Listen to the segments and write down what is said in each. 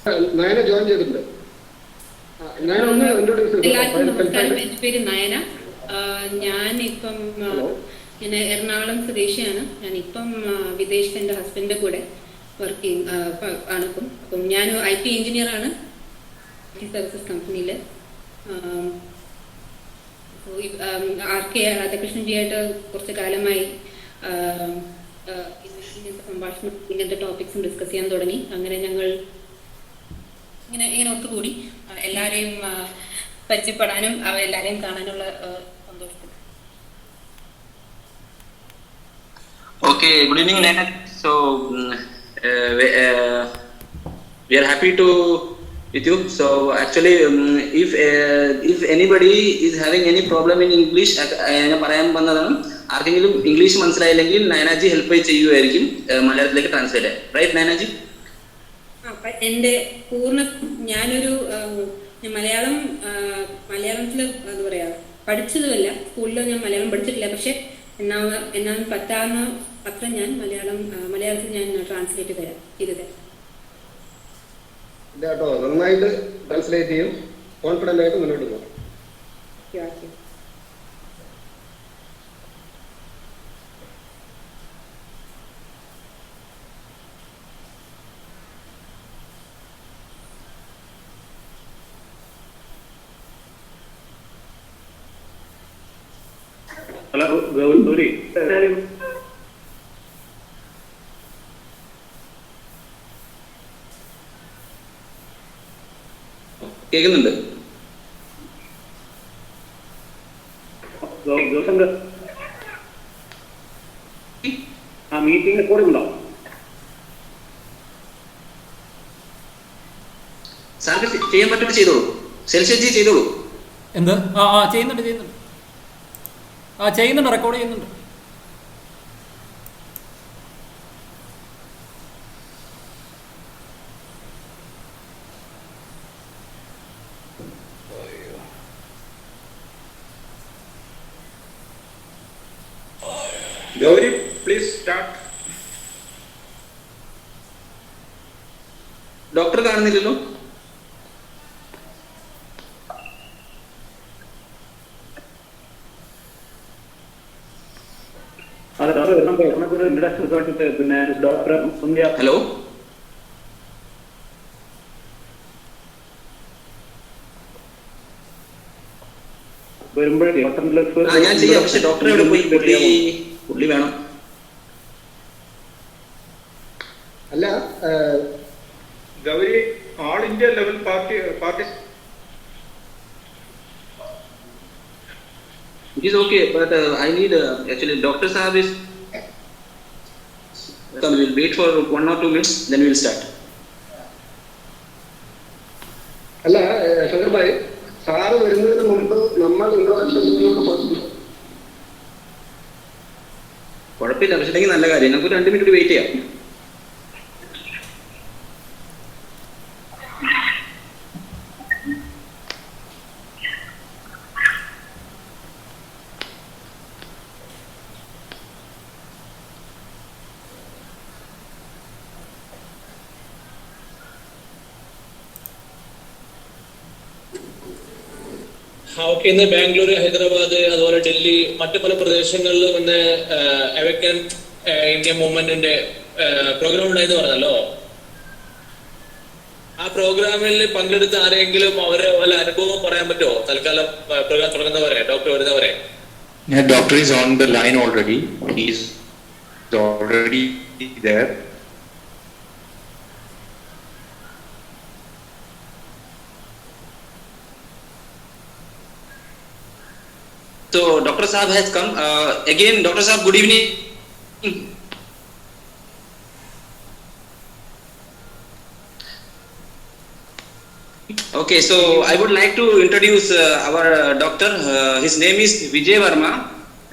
Nayana join ചെയ്തിട്ടുണ്ട്. എല്ലാവർക്കും നമസ്കാരം. എൻ്റെ പേര് നയന. ഞാനിപ്പം ഞാൻ എറണാകുളം സ്വദേശിയാണ്. ഞാനിപ്പം വിദേശത്ത് എൻ്റെ ഹസ്ബൻഡിൻ്റെ കൂടെ വർക്കിംഗ് ആണ്. അപ്പം ഞാൻ IT എഞ്ചിനീയറാണ് സർവീസസ് കമ്പനിയിൽ. RK രാധാകൃഷ്ണൻജിയായിട്ട് കുറച്ച് കാലമായി ഇങ്ങനത്തെ സംഭാഷണം, ഇങ്ങനത്തെ ടോപ്പിക്സും ഡിസ്കസ് ചെയ്യാൻ തുടങ്ങി. അങ്ങനെ ഞങ്ങൾ ഇങ്ങനെ ഒത്തുകൂടി എല്ലാവരെയും പരിചയപ്പെടാനും എല്ലാവരെയും കാണാനുള്ള സന്തോഷത്തിൽ. Okay, good evening, Nana. So we are happy to with you. So actually, if anybody is having any problem in English, പറയാൻ വന്നതാണ്. ആർക്കെങ്കിലും ഇംഗ്ലീഷ് മനസ്സിലായില്ലെങ്കിൽ നയനാജി ഹെൽപ്പ് ചെയ്യുമായിരിക്കും മലയാളത്തിലേക്ക് ട്രാൻസ്ലേറ്റ്. റൈറ്റ് നയനാജി? എൻ്റെ ഞാനൊരു മലയാളത്തിൽ എന്താ പറയാ പഠിച്ചതുമല്ല, സ്കൂളിൽ ഞാൻ മലയാളം പഠിച്ചിട്ടില്ല. പക്ഷെ എന്നാൽ പറ്റാവുന്ന അത്ര ഞാൻ മലയാളത്തിൽ ഞാൻ ട്രാൻസ്ലേറ്റ് ചെയ്തു തരാം. കേട്ടോ, നന്നായിട്ട് ട്രാൻസ്ലേറ്റ് ചെയ്യും. കോൺഫിഡൻ്റ് ആയിട്ട് മുന്നോട്ട് പോകാം. ഹലോ ഗൗരി, കേൾക്കുന്നുണ്ട്? ആ മീറ്റിംഗ് റെക്കോർഡിംഗ് ഉണ്ടോ? സാർക്ക് ചെയ്യാൻ പറ്റുമ്പോൾ ചെയ്തോളൂ. സെൽഷി ചെയ്തോളൂ. എന്ത്? ചെയ്യുന്നുണ്ട്. റെക്കോർഡ് ചെയ്യുന്നുണ്ട്. Gauri, please start. ഡോക്ടർ കാണുന്നില്ലല്ലോ. ഹലോ, ഞാൻ ചെയ്യാം. പക്ഷെ ഡോക്ടർ എവിടെ പോയി? പുള്ളി വേണം. അല്ല Gauri, all India level party. It is okay, but I need actually Dr. Saab is. So we will wait for 1 or 2 minutes, then we will start. അല്ല ശങ്കർ ഭായ്, സാറ് വരുന്നതിന് മുമ്പ് നമ്മൾ കുഴപ്പമില്ല. പക്ഷേ നല്ല കാര്യം. നമുക്ക് 2 മിനിറ്റ് വെയിറ്റ് ചെയ്യാം. ഓക്കെ, ഇന്ന് ബാംഗ്ലൂർ, ഹൈദരാബാദ്, അതുപോലെ ഡൽഹി, മറ്റു പല പ്രദേശങ്ങളിലും ഇന്ന് അവേക്കൻ ഇന്ത്യ മൂവ്മെന്റിന്റെ പ്രോഗ്രാം ഉണ്ടായെന്ന് പറഞ്ഞല്ലോ. ആ പ്രോഗ്രാമിൽ പങ്കെടുത്ത ആരെങ്കിലും അവരെ വല്ല അനുഭവം പറയാൻ പറ്റുമോ? തൽക്കാലം പ്രോഗ്രാം തുടങ്ങുന്നവരെ, ഡോക്ടർ വരുന്നവരെ. Doctor is on the line already. He is already there. So Dr. Saab has come. Again, Dr. Saab, good evening. Okay, so I would like to introduce our doctor. His name is Vijay Verma,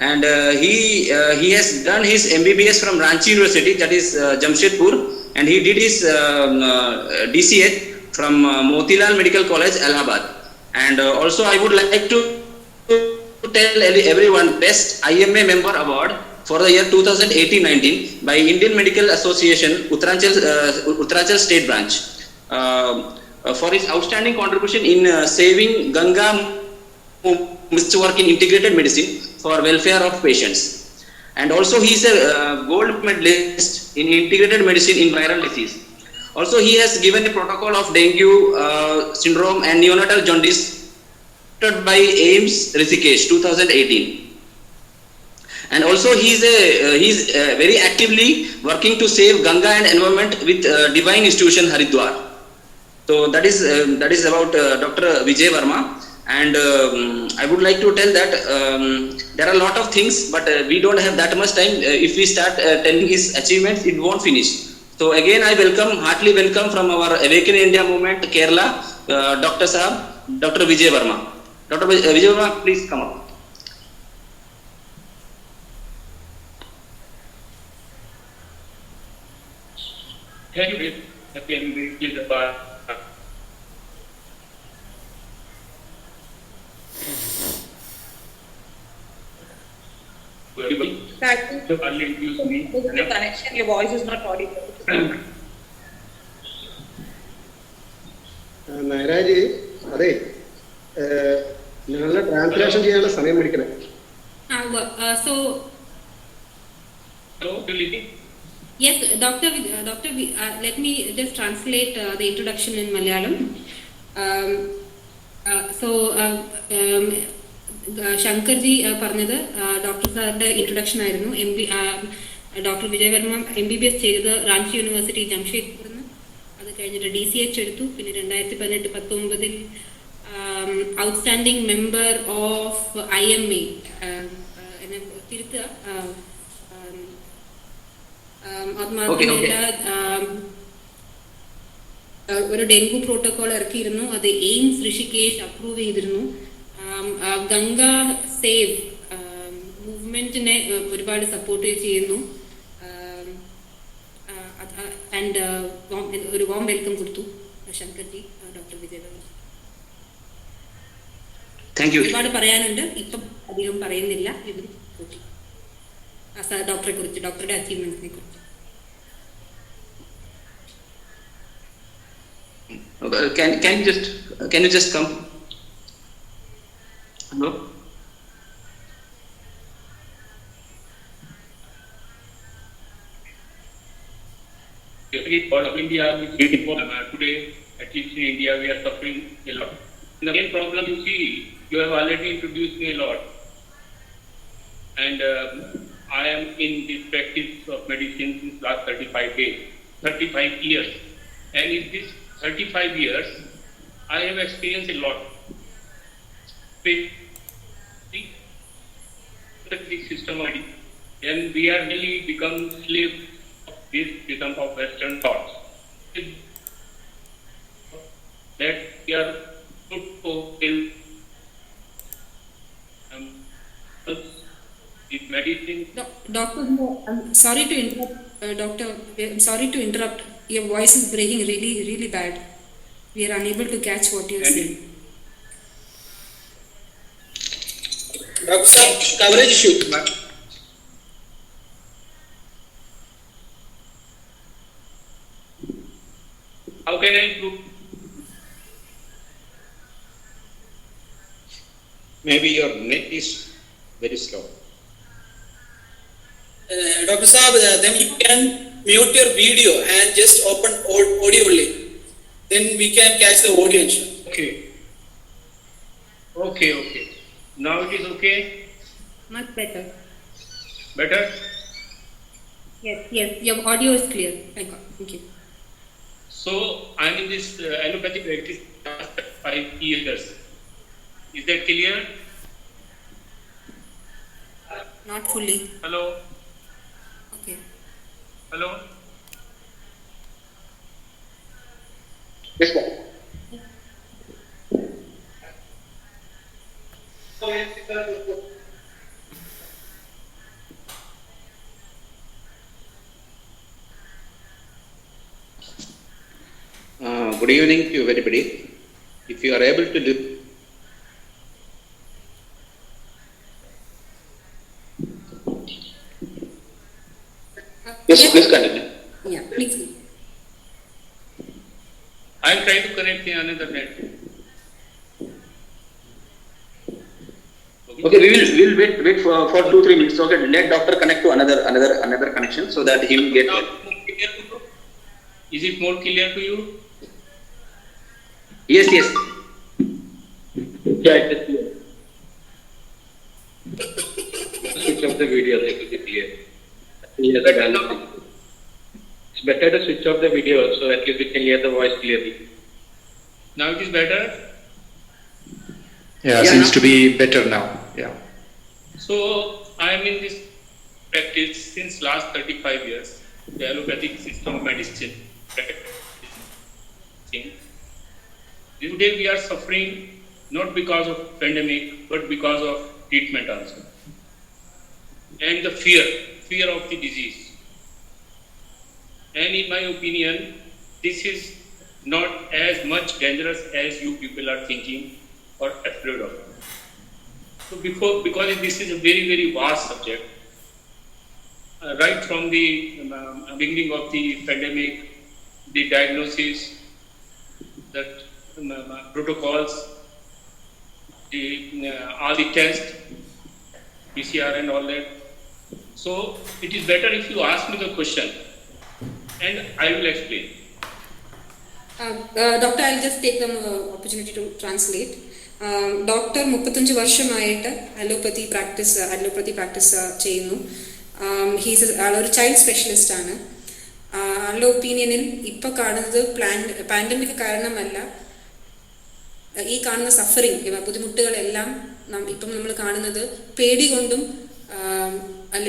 and he has done his MBBS from Ranchi University, that is Jamshedpur, and he did his DCH from Motilal Medical College, Allahabad. And also I would like to tell everyone best IMA member award for the year 2018-19 by Indian Medical Association Uttaranchal State Branch. for his outstanding contribution in saving Ganga work in integrated medicine for welfare of patients. And also he is a gold medalist in integrated medicine in viral disease. Also he has given a protocol of dengue syndrome and neonatal jaundice by AIMS Rishikesh 2018. And also he is very actively working to save Ganga and environment with Divine Institution Haridwar. So that is about Dr. Vijay Verma. And I would like to tell that there are a lot of things, but we don't have that much time. If we start telling his achievements, it won't finish. So again, I heartily welcome from our Awaken India movement, Kerala, Dr. Sahab, Dr. Vijay Verma. Dr. Vijay Verma, please come up. Can you repeat the part? The connection, your voice is not audible. നയരാജ് അതെ ഞങ്ങളുടെ translation ചെയ്യാനുള്ള സമയം പിടിക്കണേ. So yes, Doctor, let me just translate the introduction in Malayalam. Shankarji പറഞ്ഞത് doctor സാറിന്റെ introduction ആയിരുന്നു. Doctor Vijay Varma MBBS ചെയ്തത് Ranchi university ജംഷേദ്പൂരിൽ നിന്ന്. അത് കഴിഞ്ഞിട്ട് DCH എടുത്തു. പിന്നെ 2018-19 ഔട്ട്സ്റ്റാൻഡിംഗ് മെമ്പർ ഓഫ് IMA തിരുത്തുക ഒരു ഡെങ്കു പ്രോട്ടോകോൾ ഇറക്കിയിരുന്നു. അത് എയിംസ് ഋഷികേശ് അപ്രൂവ് ചെയ്തിരുന്നു. ഗംഗ സേവ് മൂവ്മെന്റിനെ ഒരുപാട് സപ്പോർട്ട് ചെയ്യുന്നു. ആൻഡ് ഒരു വാം വെൽക്കം കൊടുത്തു ശങ്കർജി ഡോക്ടർ വിജയ് വർമ്മ. ഒരുപാട് പറയാനുണ്ട്, ഇപ്പം അധികം പറയുന്നില്ല. ഡോക്ടറെ കുറിച്ച്, ഡോക്ടറുടെ അച്ചീവ്മെന്റ്സിനെ കുറിച്ച്. Can you just come? Hello. All of India is beautiful. Today, at least in India, we are suffering a lot. The main problem you see, you have already introduced me a lot, and I am in this practice of medicine since last 35 years, and in this 35 years, I have experienced a lot. The system, and we are really become slave of this system of Western thoughts. That we are put to this medicine. Doctor, I'm sorry to interrupt. Doctor, I'm sorry to interrupt. Your voice is breaking really, really bad. We are unable to catch what you're saying. Doctor Sahab, coverage issue. How can I improve? Maybe your net is very slow. Dr. Sahab, then you can mute your video and just open audio only. Then we can catch the audience. Okay. Now it is okay? Much better. Better? Yes, your audio is clear. Thank you. So, I am in this allopathic practice last 5 years. Is that clear? Not fully. Hello? Okay. Hello? Yes, sir. Good evening to everybody. If you are able to live. Yes, please continue. Yeah, please. I'm trying to connect in another net. Okay, we'll wait for 2-3 minutes. Okay, let doctor connect to another connection so that he will get. Now, is it more clear to you? Yes. Yeah, it is clear. Switch off the video, it will be clear. Yes, Better now? it's better to switch off the video so at least we can hear the voice clearly. Now it is better. Yeah, Yeah, seems now- to be better now. Yeah. So I am in this practice since last 35 years, the allopathic system of medicine. Today we are suffering not because of pandemic but because of treatment also. And the fear of the disease. And in my opinion, this is not as much dangerous as you people are thinking or afraid of. So because this is a very, very vast subject, right from the beginning of the pandemic, the diagnosis, that protocols, all the tests, PCR and all that. So it is better if you ask me the question and I will explain. Doctor, I'll just take the opportunity to translate. Doctor 35 വർഷമായിട്ട് allopathy practice ചെയ്യുന്നു. ആളൊരു child specialist ആണ്. ആളുടെ ഒപ്പീനിയനിൽ ഇപ്പോൾ കാണുന്നത് pandemic കാരണമല്ല, ഈ കാണുന്ന സഫറിങ് ബുദ്ധിമുട്ടുകളെല്ലാം ഇപ്പം നമ്മൾ കാണുന്നത് പേടി കൊണ്ടും അല്ല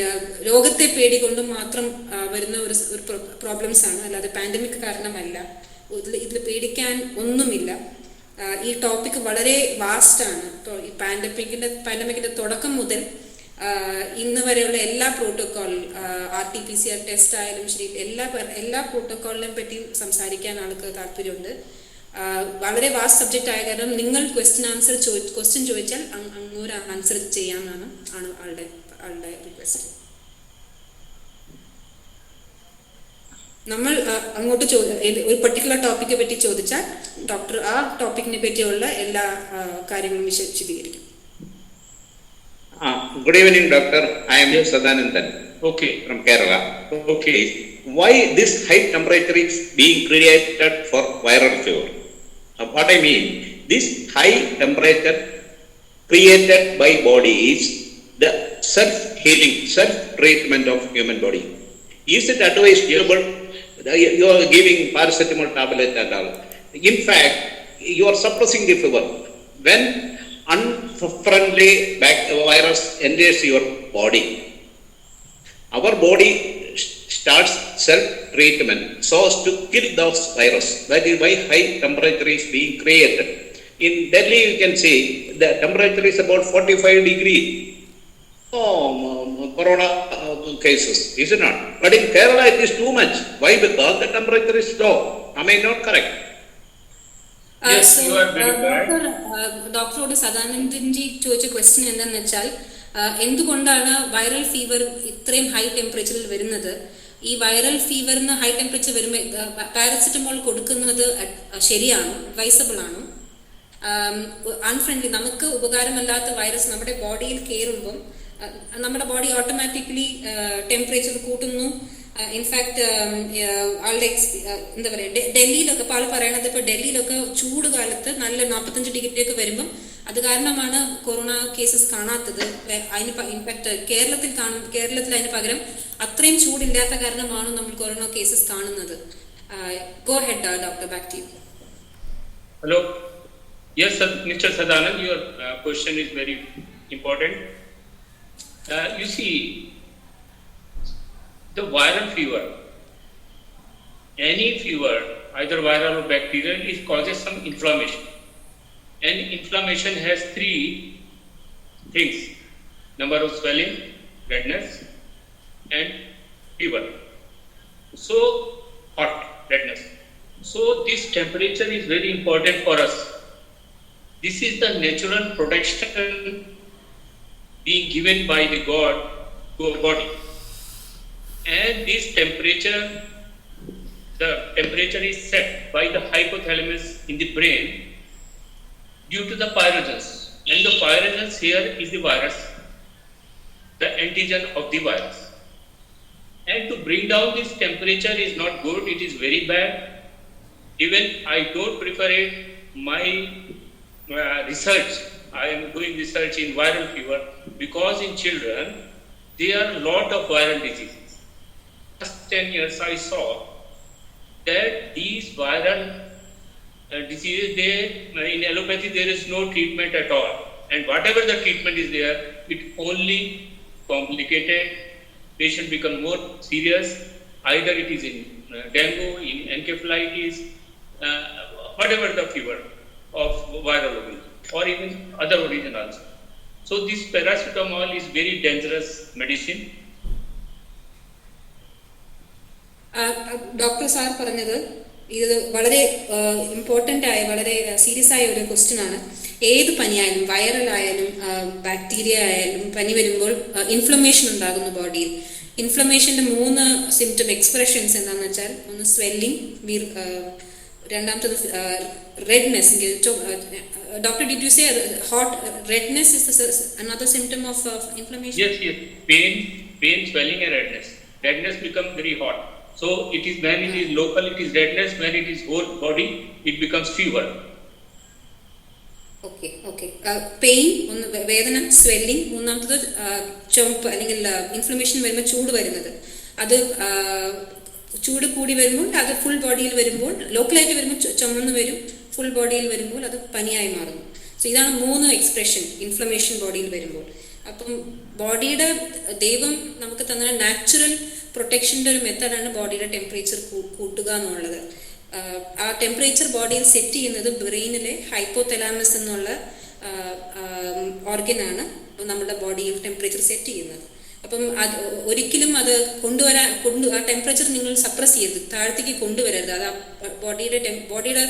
രോഗത്തെ പേടി കൊണ്ടും മാത്രം വരുന്ന ഒരു പ്രോബ്ലംസ് ആണ്, അല്ലാതെ പാൻഡമിക് കാരണമല്ല. ഇതിൽ പേടിക്കാൻ ഒന്നുമില്ല. ഈ ടോപ്പിക് വളരെ വാസ്റ്റ് ആണ്. ഈ പാൻഡമിക്കിന്റെ തുടക്കം മുതൽ ഇന്ന് വരെയുള്ള എല്ലാ പ്രോട്ടോക്കോൾ, RT-PCR ടെസ്റ്റ് ആയാലും ശരി, എല്ലാ പ്രോട്ടോക്കോളിനെ പറ്റി സംസാരിക്കാൻ ആൾക്ക് താല്പര്യമുണ്ട്. വളരെ വാസ്റ്റ് സബ്ജക്റ്റ് ആയ കാരണം നിങ്ങൾ ക്വസ്റ്റ്യൻ ചോദിച്ചാൽ അങ്ങോട്ട് ആൻസർ ചെയ്യാമെന്നാണ് ആളുടെ റിക്വസ്റ്റ്. നമ്മൾ അങ്ങോട്ട് ഒരു പർട്ടിക്കുലർ ടോപ്പിക്കെ പറ്റി ചോദിച്ചാൽ ഡോക്ടർ ആ ടോപ്പിക്കിനെ പറ്റിയുള്ള എല്ലാ കാര്യങ്ങളും വിശദീകരിക്കും. Good evening, doctor. I am Sadanandan. Okay. From Kerala. Okay. Why this high temperature is being created for viral fever? What I mean, this high temperature created by body is the self-healing, self-treatment of human body. Is it advisable? You are giving paracetamol tablet and all. In fact, you are suppressing the fever. When unfriendly virus enters your body, our body starts self-treatment so as to kill those virus. That is why high temperature is being created. In Delhi, you can see the temperature is about 45 degrees. Corona cases, is it not? But in Kerala, it is too much. Why? Because the temperature is low. Am I not correct? Yes, you are very correct. ഡോക്ടറോട് സദാനന്ദൻജി ചോദിച്ച question എന്താണെന്ന് വെച്ചാൽ, എന്തുകൊണ്ടാണ് viral fever ഇത്രയും high ടെമ്പറേച്ചറിൽ വരുന്നത്? ഈ viral ഫീവറിന് high temperature വരുമ്പോൾ പാരസെറ്റമോൾ കൊടുക്കുന്നത് ശരിയാണോ, അഡ്വൈസബിൾ ആണോ? അൺഫ്രണ്ട്ലി, നമുക്ക് ഉപകാരമല്ലാത്ത വൈറസ് നമ്മുടെ ബോഡിയിൽ കയറുമ്പം നമ്മുടെ ബോഡി ഓട്ടോമാറ്റിക്കലി ടെമ്പറേച്ചർ കൂട്ടുന്നു. ഇൻഫാക്ട് ആളുടെ എന്താ പറയുക, ഡൽഹിയിലൊക്കെ ആൾ പറയണത് ഇപ്പോൾ ഡൽഹിയിലൊക്കെ ചൂട് കാലത്ത് നല്ല 45 ഡിഗ്രിയൊക്കെ വരുമ്പം അത് കാരണമാണ് കൊറോണ കേസസ് കാണാത്തത്. ഇൻഫാക്ട് കേരളത്തിൽ അതിന് പകരം അത്രയും ചൂടില്ലാത്ത കാരണമാണ് നമ്മൾ കൊറോണ കേസസ് കാണുന്നത്. Go ahead doctor, back to you. Hello. Yes, Mr. Sadanand, your question is very important. You see, the viral fever, any fever, either viral or bacterial, it causes some inflammation. And inflammation has 3 things: number of swelling, redness, and fever. So, hot, redness. So, this temperature is very important for us. This is the natural protection being given by the God to our body. And this temperature the temperature is set by the hypothalamus in the brain due to the pyrogens. And the pyrogens here is the virus, the antigen of the virus. And to bring down this temperature is not good, it is very bad. Even I don't prefer it. My research, I am doing research in viral fever because in children there are a lot of viral diseases. Last 10 years I saw that these viral diseases, in allopathy there is no treatment at all, and whatever the treatment is there, it only complicated, patient become more serious, either it is in dengue, in encephalitis, whatever the fever of viral origin or even other origin also. So this paracetamol is very dangerous medicine. Doctor sir പറഞ്ഞത് ഇത് വളരെ important ആയ വളരെ serious ആയ ഒരു question ആണ്. ഏത് പനിയായാലും viral ആയാലും ബാക്ടീരിയ ആയാലും പനി വരുമ്പോൾ ഇൻഫ്ലമേഷൻ ഉണ്ടാകുന്നു ബോഡിയിൽ. ഇൻഫ്ലമേഷൻ്റെ 3 സിംറ്റം എക്സ്പ്രഷൻസ് എന്താണെന്ന് വെച്ചാൽ, ഒന്ന് സ്വെല്ലിംഗ്, രണ്ടാമത്തത് redness. Doctor, did you say hot redness is another symptom of inflammation? Yes. Pain, swelling and redness. Redness becomes very hot. So it is when it is local, it is redness. When it is whole body, it becomes fever. Okay. Pain, ഒന്ന് വേദന, swelling, മൂന്നാമത്തത് ചുമപ്പ് അല്ലെങ്കിൽ inflammation വരുമ്പോൾ ചൂട് വരുന്നത്. അത് ചൂട് കൂടി വരുമ്പോൾ അത് ഫുൾ ബോഡിയിൽ വരുമ്പോൾ, ലോക്കലായിട്ട് വരുമ്പോൾ ചുമന്ന് വരും, ഫുൾ ബോഡിയിൽ വരുമ്പോൾ അത് പനിയായി മാറുന്നു. സോ ഇതാണ് 3 എക്സ്പ്രഷൻ ഇൻഫ്ലമേഷൻ ബോഡിയിൽ വരുമ്പോൾ. അപ്പം ബോഡിയുടെ ദൈവം നമുക്ക് തന്ന നാച്ചുറൽ പ്രൊട്ടക്ഷൻ്റെ ഒരു മെത്തഡാണ് ബോഡിയുടെ ടെമ്പറേച്ചർ കൂട്ടുക എന്നുള്ളത്. ആ ടെമ്പറേച്ചർ ബോഡിയിൽ സെറ്റ് ചെയ്യുന്നത് ബ്രെയിനിലെ ഹൈപ്പോതലാമസ് എന്നുള്ള ഓർഗനാണ് നമ്മുടെ ബോഡിയിൽ ടെമ്പറേച്ചർ സെറ്റ് ചെയ്യുന്നത്. അപ്പം അത് ഒരിക്കലും അത് ആ ടെമ്പറേച്ചർ നിങ്ങൾ സപ്രസ് ചെയ്യരുത്, താഴത്തേക്ക് കൊണ്ടുവരരുത്. അത് ബോഡിയുടെ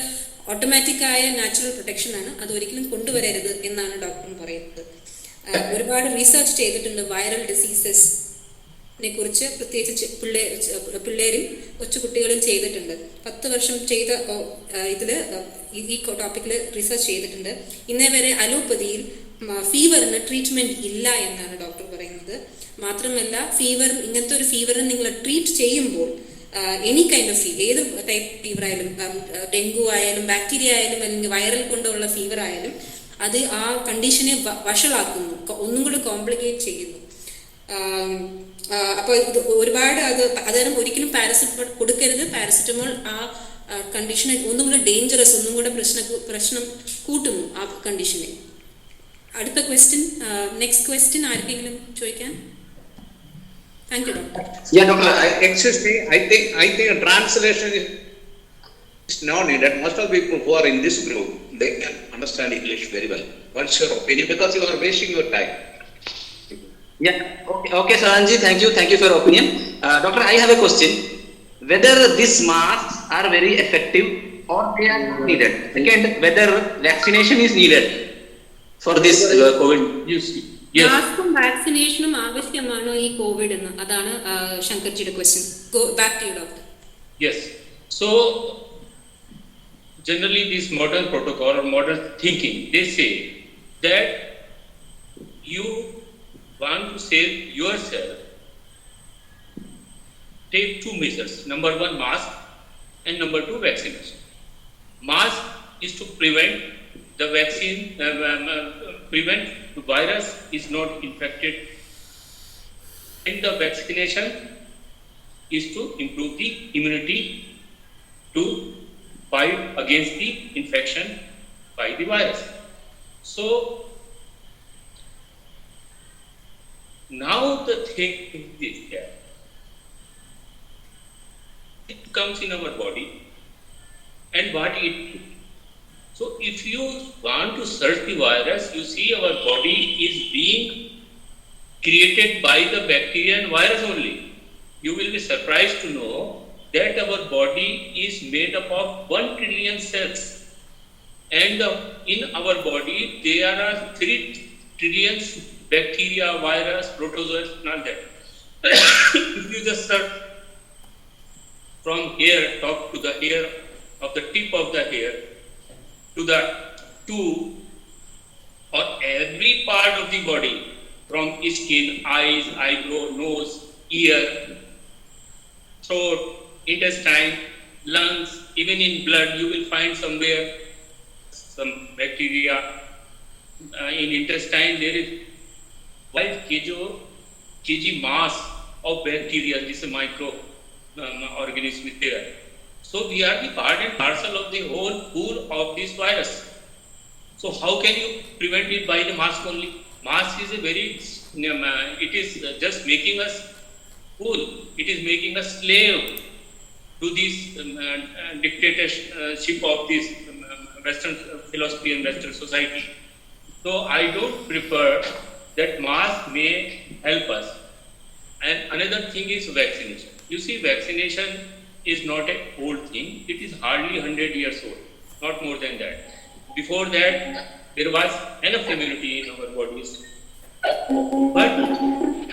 ഓട്ടോമാറ്റിക്കായ നാച്ചുറൽ പ്രൊട്ടക്ഷനാണ്, അത് ഒരിക്കലും കൊണ്ടുവരരുത് എന്നാണ് ഡോക്ടർ പറയുന്നത്. ഒരുപാട് റീസർച്ച് ചെയ്തിട്ടുണ്ട് വൈറൽ ഡിസീസസിനെ കുറിച്ച്, പ്രത്യേകിച്ച് പിള്ളേരും കൊച്ചുകുട്ടികളും ചെയ്തിട്ടുണ്ട്. 10 വർഷം ചെയ്ത ഈ ടോപ്പിക്കിൽ റിസർച്ച് ചെയ്തിട്ടുണ്ട്. ഇന്നേ വരെ അലോപ്പതിയിൽ ഫീവറിന് ട്രീറ്റ്മെന്റ് ഇല്ല എന്നാണ് ഡോക്ടർ പറയുന്നത്. മാത്രമല്ല, ഇങ്ങനത്തെ ഒരു ഫീവറിന് നിങ്ങൾ ട്രീറ്റ് ചെയ്യുമ്പോൾ എനി കൈൻഡ് ഓഫ് ഏത് ടൈപ്പ് ഫീവർ ആയാലും, ഡെങ്കു ആയാലും ബാക്ടീരിയ ആയാലും അല്ലെങ്കിൽ വൈറൽ കൊണ്ടുള്ള ഫീവർ ആയാലും, അത് ആ കണ്ടീഷനെ വഷളാക്കുന്നു, ഒന്നും കൂടി കോംപ്ലിക്കേറ്റ് ചെയ്യുന്നു. അപ്പോൾ ഇത് ഒരുപാട് അതായത് ഒരിക്കലും പാരസെറ്റമോൾ കൊടുക്കരുത്. പാരസെറ്റമോൾ ആ കണ്ടീഷനെ ഒന്നും കൂടെ ഡേഞ്ചറസ്, ഒന്നും കൂടെ പ്രശ്നം കൂട്ടുന്നു ആ കണ്ടീഷനെ. അടുത്ത ക്വസ്റ്റ്യൻ, നെക്സ്റ്റ് ക്വസ്റ്റ്യൻ ആർക്കെങ്കിലും ചോദിക്കാൻ? Thank you, doctor. Yeah, doctor. Excuse me. I think a translation is not needed. Most of the people who are in this group, they can understand English very well. What's your opinion? Because you are wasting your time. Yeah. Okay, Saranji. Thank you for your opinion. Doctor, I have a question. Whether these masks are very effective or they are not needed. Second, whether vaccination is needed for this COVID. മാസ്കും വാക്സിനേഷനും ആവശ്യമാണോ ഈ Covid എന്ന്? അതാണ് ശങ്കർജിയുടെ question. Go back to you, doctor. Yes. So generally this modern protocol or modern thinking, they say that you want to save yourself, take 2 measures. Number 1, mask, and number 2, vaccination. Mask is to prevent the vaccine, prevent the virus is not infected, and the vaccination is to improve the immunity to fight against the infection by the virus. So now the thing is that it comes in our body and what it do. So if you want to search the virus, you see our body is being created by the bacteria and virus only. You will be surprised to know that our body is made up of 1 trillion cells, and in our body there are 3 trillion bacteria, virus, protozoans, and all that. If you just search from hair top to the hair of the tip of the hair to the tooth or every part of the body, from skin, eyes, eyebrow, nose, ear, throat, intestine, lungs, even in blood you will find somewhere some bacteria. In intestine there is 5 kg mass of bacteria. This is micro organism is there. So we are the part and parcel of the whole pool of this virus. So how can you prevent it by the mask only? Mask is a very, it is just making us fool. It is making us slave to this dictatorship of this Western philosophy and Western society. So I don't prefer that mask may help us. And another thing is vaccination. You see, vaccination is not an old thing. It is hardly 100 years old, not more than that. Before that, there was enough immunity in our bodies. But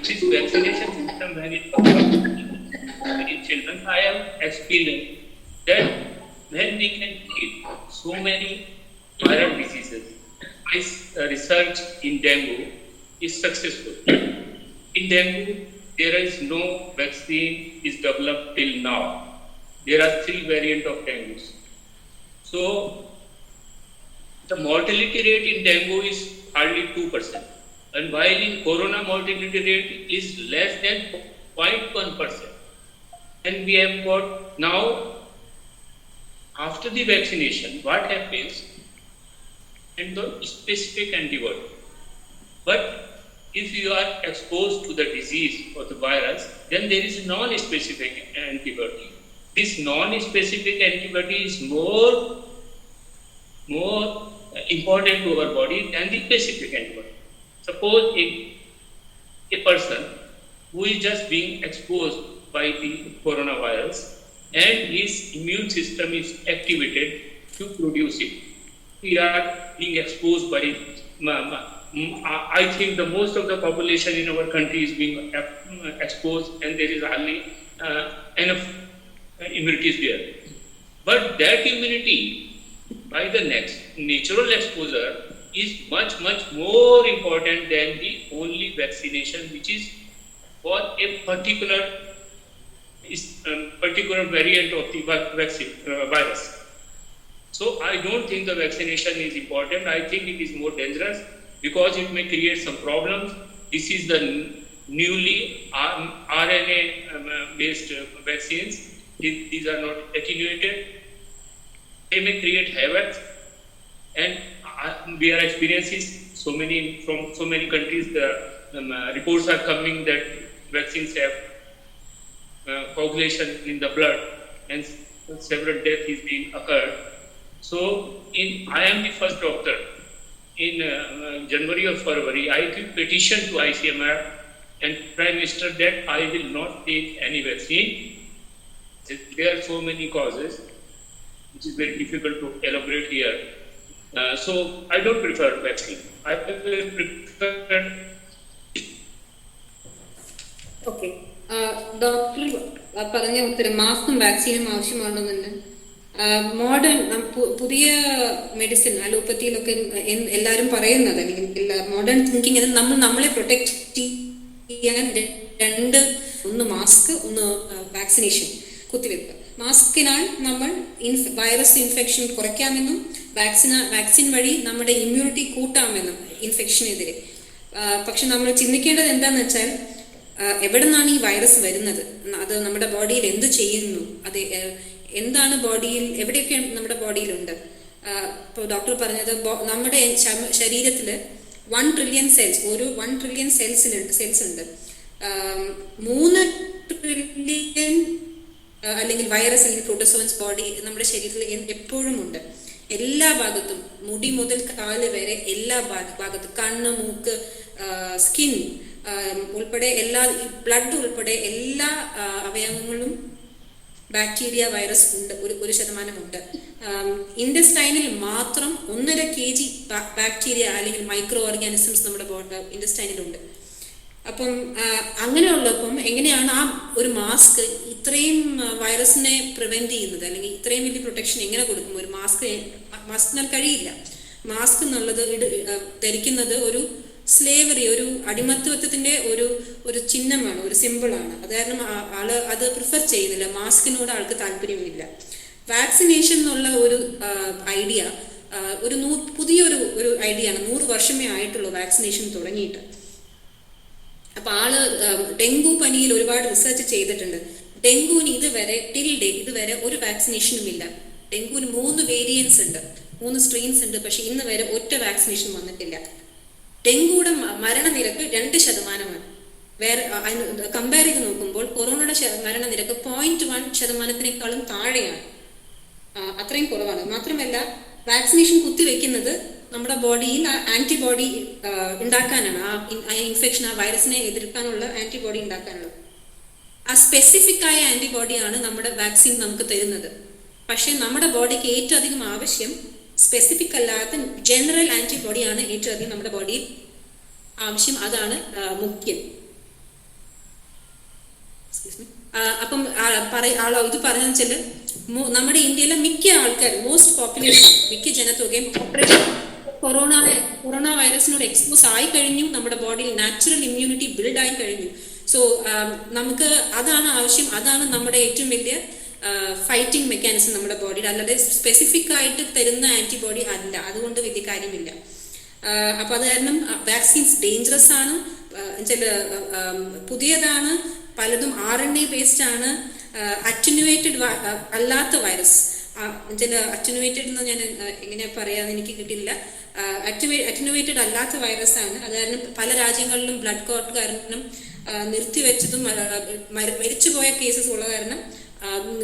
this vaccination system, when it comes in children, I have experienced that when we can treat so many viral diseases, my research in dengue is successful. In dengue, there is no vaccine is developed till now. There are 3 variants of dengue. So the mortality rate in dengue is hardly 2%, and while in corona mortality rate is less than 0.1%. And we have got now, after the vaccination, what happens? And the specific antibody. But if you are exposed to the disease or the virus, then there is non-specific antibody. This non-specific antibody is more important to our body than the specific antibody. Suppose a person who is just being exposed by the coronavirus and his immune system is activated to produce it. We are being exposed by, I think the most of the population in our country is being exposed, and there is hardly enough immunity is there. But that immunity by the next natural exposure is much more important than the only vaccination, which is for a particular variant of the vaccine virus. So I don't think the vaccination is important. I think it is more dangerous because it may create some problems. This is the newly RNA based vaccines. These are not attenuated. They may create havoc, and we are experiencing from so many countries. The reports are coming that vaccines have coagulation in the blood, and several deaths is being occurred. So, I am the first doctor. In January or February, I took petition to ICMR and Prime Minister that I will not take any vaccine. There are so many causes, which is very difficult to elaborate here. So I don't prefer vaccine. I prefer. Okay. Doctor പറഞ്ഞ ഉത്തരം മാസ്കും വാക്സിനും ആവശ്യമാണെന്നുണ്ട്. Modern പുതിയ medicine അലോപ്പത്തിയിലൊക്കെ എല്ലാവരും പറയുന്നത്, അല്ലെങ്കിൽ modern thinking നമ്മളെ protect ചെയ്യാൻ 2, ഒന്ന് മാസ്ക്, ഒന്ന് വാക്സിനേഷൻ, കുത്തിവെപ്പ്. മാസ്കിനാൽ നമ്മൾ വൈറസ് ഇൻഫെക്ഷൻ കുറയ്ക്കാമെന്നും വാക്സിൻ വഴി നമ്മുടെ ഇമ്മ്യൂണിറ്റി കൂട്ടാമെന്നും ഇൻഫെക്ഷനെതിരെ. പക്ഷെ നമ്മൾ ചിന്തിക്കേണ്ടത് എന്താണെന്ന് വെച്ചാൽ, എവിടെ നിന്നാണ് ഈ വൈറസ് വരുന്നത്, അത് നമ്മുടെ ബോഡിയിൽ എന്ത് ചെയ്യുന്നു, അത് എന്താണ് ബോഡിയിൽ, എവിടെയൊക്കെ നമ്മുടെ ബോഡിയിലുണ്ട്. ഇപ്പോൾ ഡോക്ടർ പറഞ്ഞത് നമ്മുടെ ശരീരത്തിൽ 1 ട്രില്യൺ സെൽസ്, ഒരു 1 ട്രില്യൺ സെൽസ് ഉണ്ട്. 3 ട്രില്യൺ അല്ലെങ്കിൽ വൈറസ് അല്ലെങ്കിൽ പ്രോട്ടോസോൺസ് ബോഡി നമ്മുടെ ശരീരത്തിൽ എപ്പോഴും ഉണ്ട്. എല്ലാ ഭാഗത്തും, മുടി മുതൽ കാല് വരെ എല്ലാ ഭാഗത്തും, കണ്ണ്, മൂക്ക്, സ്കിൻ ഉൾപ്പെടെ എല്ലാ, ബ്ലഡ് ഉൾപ്പെടെ എല്ലാ അവയവങ്ങളും ബാക്ടീരിയ, വൈറസ് ഉണ്ട്, 1% ഉണ്ട്. ഇൻഡസ്റ്റൈനിൽ മാത്രം 1.5 kg ബാക്ടീരിയ അല്ലെങ്കിൽ മൈക്രോ ഓർഗാനിസംസ് നമ്മുടെ ഇൻഡസ്റ്റൈനിലുണ്ട്. അപ്പം അങ്ങനെയുള്ളപ്പം എങ്ങനെയാണ് ആ ഒരു മാസ്ക് ഇത്രയും വൈറസിനെ പ്രിവെന്റ് ചെയ്യുന്നത് അല്ലെങ്കിൽ ഇത്രയും വലിയ പ്രൊട്ടക്ഷൻ എങ്ങനെ കൊടുക്കും? ഒരു മാസ്കിനാൽ കഴിയില്ല. മാസ്ക് എന്നുള്ളത് ധരിക്കുന്നത് ഒരു സ്ലേവറി, ഒരു അടിമത്വത്തിന്റെ ഒരു ചിഹ്നമാണ്, ഒരു സിമ്പിളാണ്. അത് കാരണം ആള് അത് പ്രിഫർ ചെയ്യുന്നില്ല. മാസ്കിനോട് ആൾക്ക് താല്പര്യമില്ല. വാക്സിനേഷൻ എന്നുള്ള ഒരു ഐഡിയ പുതിയൊരു ഐഡിയ ആണ്. 100 വർഷമേ ആയിട്ടുള്ളൂ വാക്സിനേഷൻ തുടങ്ങിയിട്ട്. അപ്പൊ ആള് ഡെങ്കു പനിയിൽ ഒരുപാട് റിസർച്ച് ചെയ്തിട്ടുണ്ട്. ഡെങ്കുവിന് ഇതുവരെ ഒരു വാക്സിനേഷനും ഇല്ല. ഡെങ്കുവിന് 3 വേരിയൻസ് ഉണ്ട്, 3 സ്ട്രെയിൻസ് ഉണ്ട്. പക്ഷെ ഇന്ന് വരെ ഒറ്റ വാക്സിനേഷൻ വന്നിട്ടില്ല. ഡെങ്കുയുടെ മരണനിരക്ക് 2%. വേറെ കമ്പയർ ചെയ്ത് നോക്കുമ്പോൾ കൊറോണയുടെ മരണനിരക്ക് 0.1%-നെക്കാളും താഴെയാണ്. അത്രയും കുറവാണ്. മാത്രമല്ല വാക്സിനേഷൻ കുത്തിവെക്കുന്നത് നമ്മുടെ ബോഡിയിൽ ആന്റിബോഡി ഉണ്ടാക്കാനാണ്. ആ ഇൻഫെക്ഷൻ, ആ വൈറസിനെ എതിർക്കാനുള്ള ആന്റിബോഡി ഉണ്ടാക്കാനുള്ളത്. ആ സ്പെസിഫിക് ആയ ആന്റിബോഡിയാണ് നമ്മുടെ വാക്സിൻ നമുക്ക് തരുന്നത്. പക്ഷെ നമ്മുടെ ബോഡിക്ക് ഏറ്റവും അധികം ആവശ്യം സ്പെസിഫിക് അല്ലാത്ത ജനറൽ ആന്റിബോഡിയാണ് ഏറ്റവും അധികം നമ്മുടെ ബോഡിയിൽ ആവശ്യം. അതാണ് മുഖ്യം. അപ്പം ഇത് പറഞ്ഞെന്ന് വെച്ചാൽ നമ്മുടെ ഇന്ത്യയിലെ മിക്ക ആൾക്കാരും, മോസ്റ്റ് പോപ്പുലേഷൻ, മിക്ക ജനത്തുകയും കൊറോണ വൈറസിനോട് എക്സ്പോസ് ആയി കഴിഞ്ഞു. നമ്മുടെ ബോഡിയിൽ നാച്ചുറൽ ഇമ്മ്യൂണിറ്റി ബിൽഡ് ആയി കഴിഞ്ഞു. സോ നമുക്ക് അതാണ് ആവശ്യം. അതാണ് നമ്മുടെ ഏറ്റവും വലിയ ഫൈറ്റിംഗ് മെക്കാനിസം നമ്മുടെ ബോഡിയിൽ. അല്ലാതെ സ്പെസിഫിക് ആയിട്ട് തരുന്ന ആന്റിബോഡി അല്ല. അതുകൊണ്ട് വലിയ കാര്യമില്ല. അപ്പൊ അത് കാരണം വാക്സിൻസ് ഡേഞ്ചറസ് ആണ്, പുതിയതാണ്, പലതും RNA ബേസ്ഡ് ആണ്. അറ്റനുവേറ്റഡ് അല്ലാത്ത വൈറസ്, അറ്റനുവേറ്റഡ് എന്ന് ഞാൻ എങ്ങനെയാ പറയാന്ന് എനിക്ക് കിട്ടില്ല. അറ്റനുവേറ്റഡ് അല്ലാത്ത വൈറസ് ആണ്. അത് കാരണം പല രാജ്യങ്ങളിലും ബ്ലഡ് ക്ലോട്ട് കാരണം നിർത്തിവെച്ചതും മരിച്ചുപോയ കേസസ് ഉള്ള കാരണം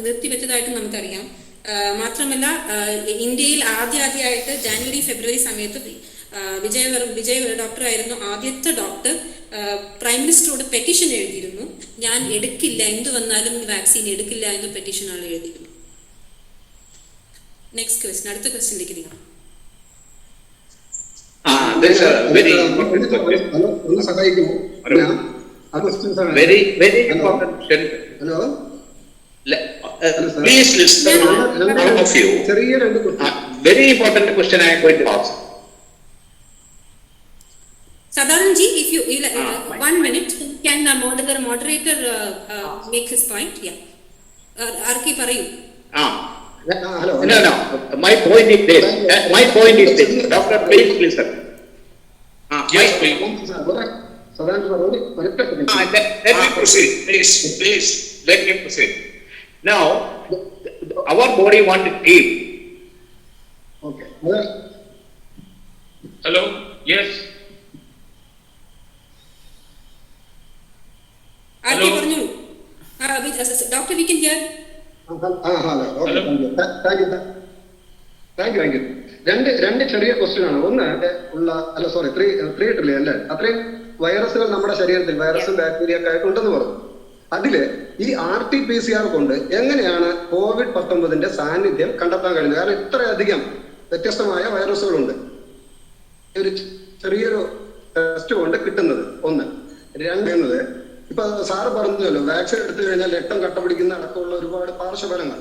നിർത്തിവെച്ചതായിട്ടും നമുക്കറിയാം. മാത്രമല്ല ഇന്ത്യയിൽ ആദ്യമായിട്ട് ജാനുവരി ഫെബ്രുവരി സമയത്ത് വിജയ് ഡോക്ടർ ആയിരുന്നു ആദ്യത്തെ ഡോക്ടർ. പ്രൈം മിനിസ്റ്ററോട് പെറ്റീഷൻ എഴുതിയിരുന്നു. ഞാൻ എടുക്കില്ല, എന്ത് വന്നാലും വാക്സിൻ എടുക്കില്ല എന്ന് പെറ്റീഷൻ ആൾ എഴുതിയിരുന്നു. നെക്സ്റ്റ് ക്വസ്റ്റ്യൻ, അടുത്ത ക്വസ്റ്റ്യനിലേക്ക് നിങ്ങൾ. സഹായിക്കുമോ? Very important question. Hello, Please listen, all of you. Very important question I am going to ask. Sadaranji, if you 1 minute, can the moderator make his point? Yeah. Arki parayu. hello. No. My point is this. Doctor, please listen. Yes, please. Let me proceed. Please, let me proceed. Now, our body want to give. Okay. Hello? Yes. Arki paranju. Doctor, we can hear. Hello, okay, thank you. രണ്ട് ചെറിയ question ആണ്. ഒന്ന് sorry 3 trillion അല്ലേ, അത്രയും വൈറസുകൾ നമ്മുടെ ശരീരത്തിൽ, വൈറസും bacteria ഒക്കെ ആയിട്ടുണ്ടെന്ന് പറഞ്ഞു. അതില് ഈ RT-PCR കൊണ്ട് എങ്ങനെയാണ് COVID-19 സാന്നിധ്യം കണ്ടെത്താൻ കഴിയുന്നത്? കാരണം ഇത്രയധികം വ്യത്യസ്തമായ വൈറസുകളുണ്ട്. ഒരു ചെറിയൊരു ടെസ്റ്റ് കൊണ്ട് കിട്ടുന്നത് ഒന്ന്. രണ്ടാമത്, ഇപ്പൊ സാറ് പറഞ്ഞല്ലോ, വാക്സിൻ എടുത്തു കഴിഞ്ഞാൽ രക്തം കട്ട പിടിക്കുന്ന അടക്കമുള്ള ഒരുപാട് പാർശ്വഫലങ്ങൾ.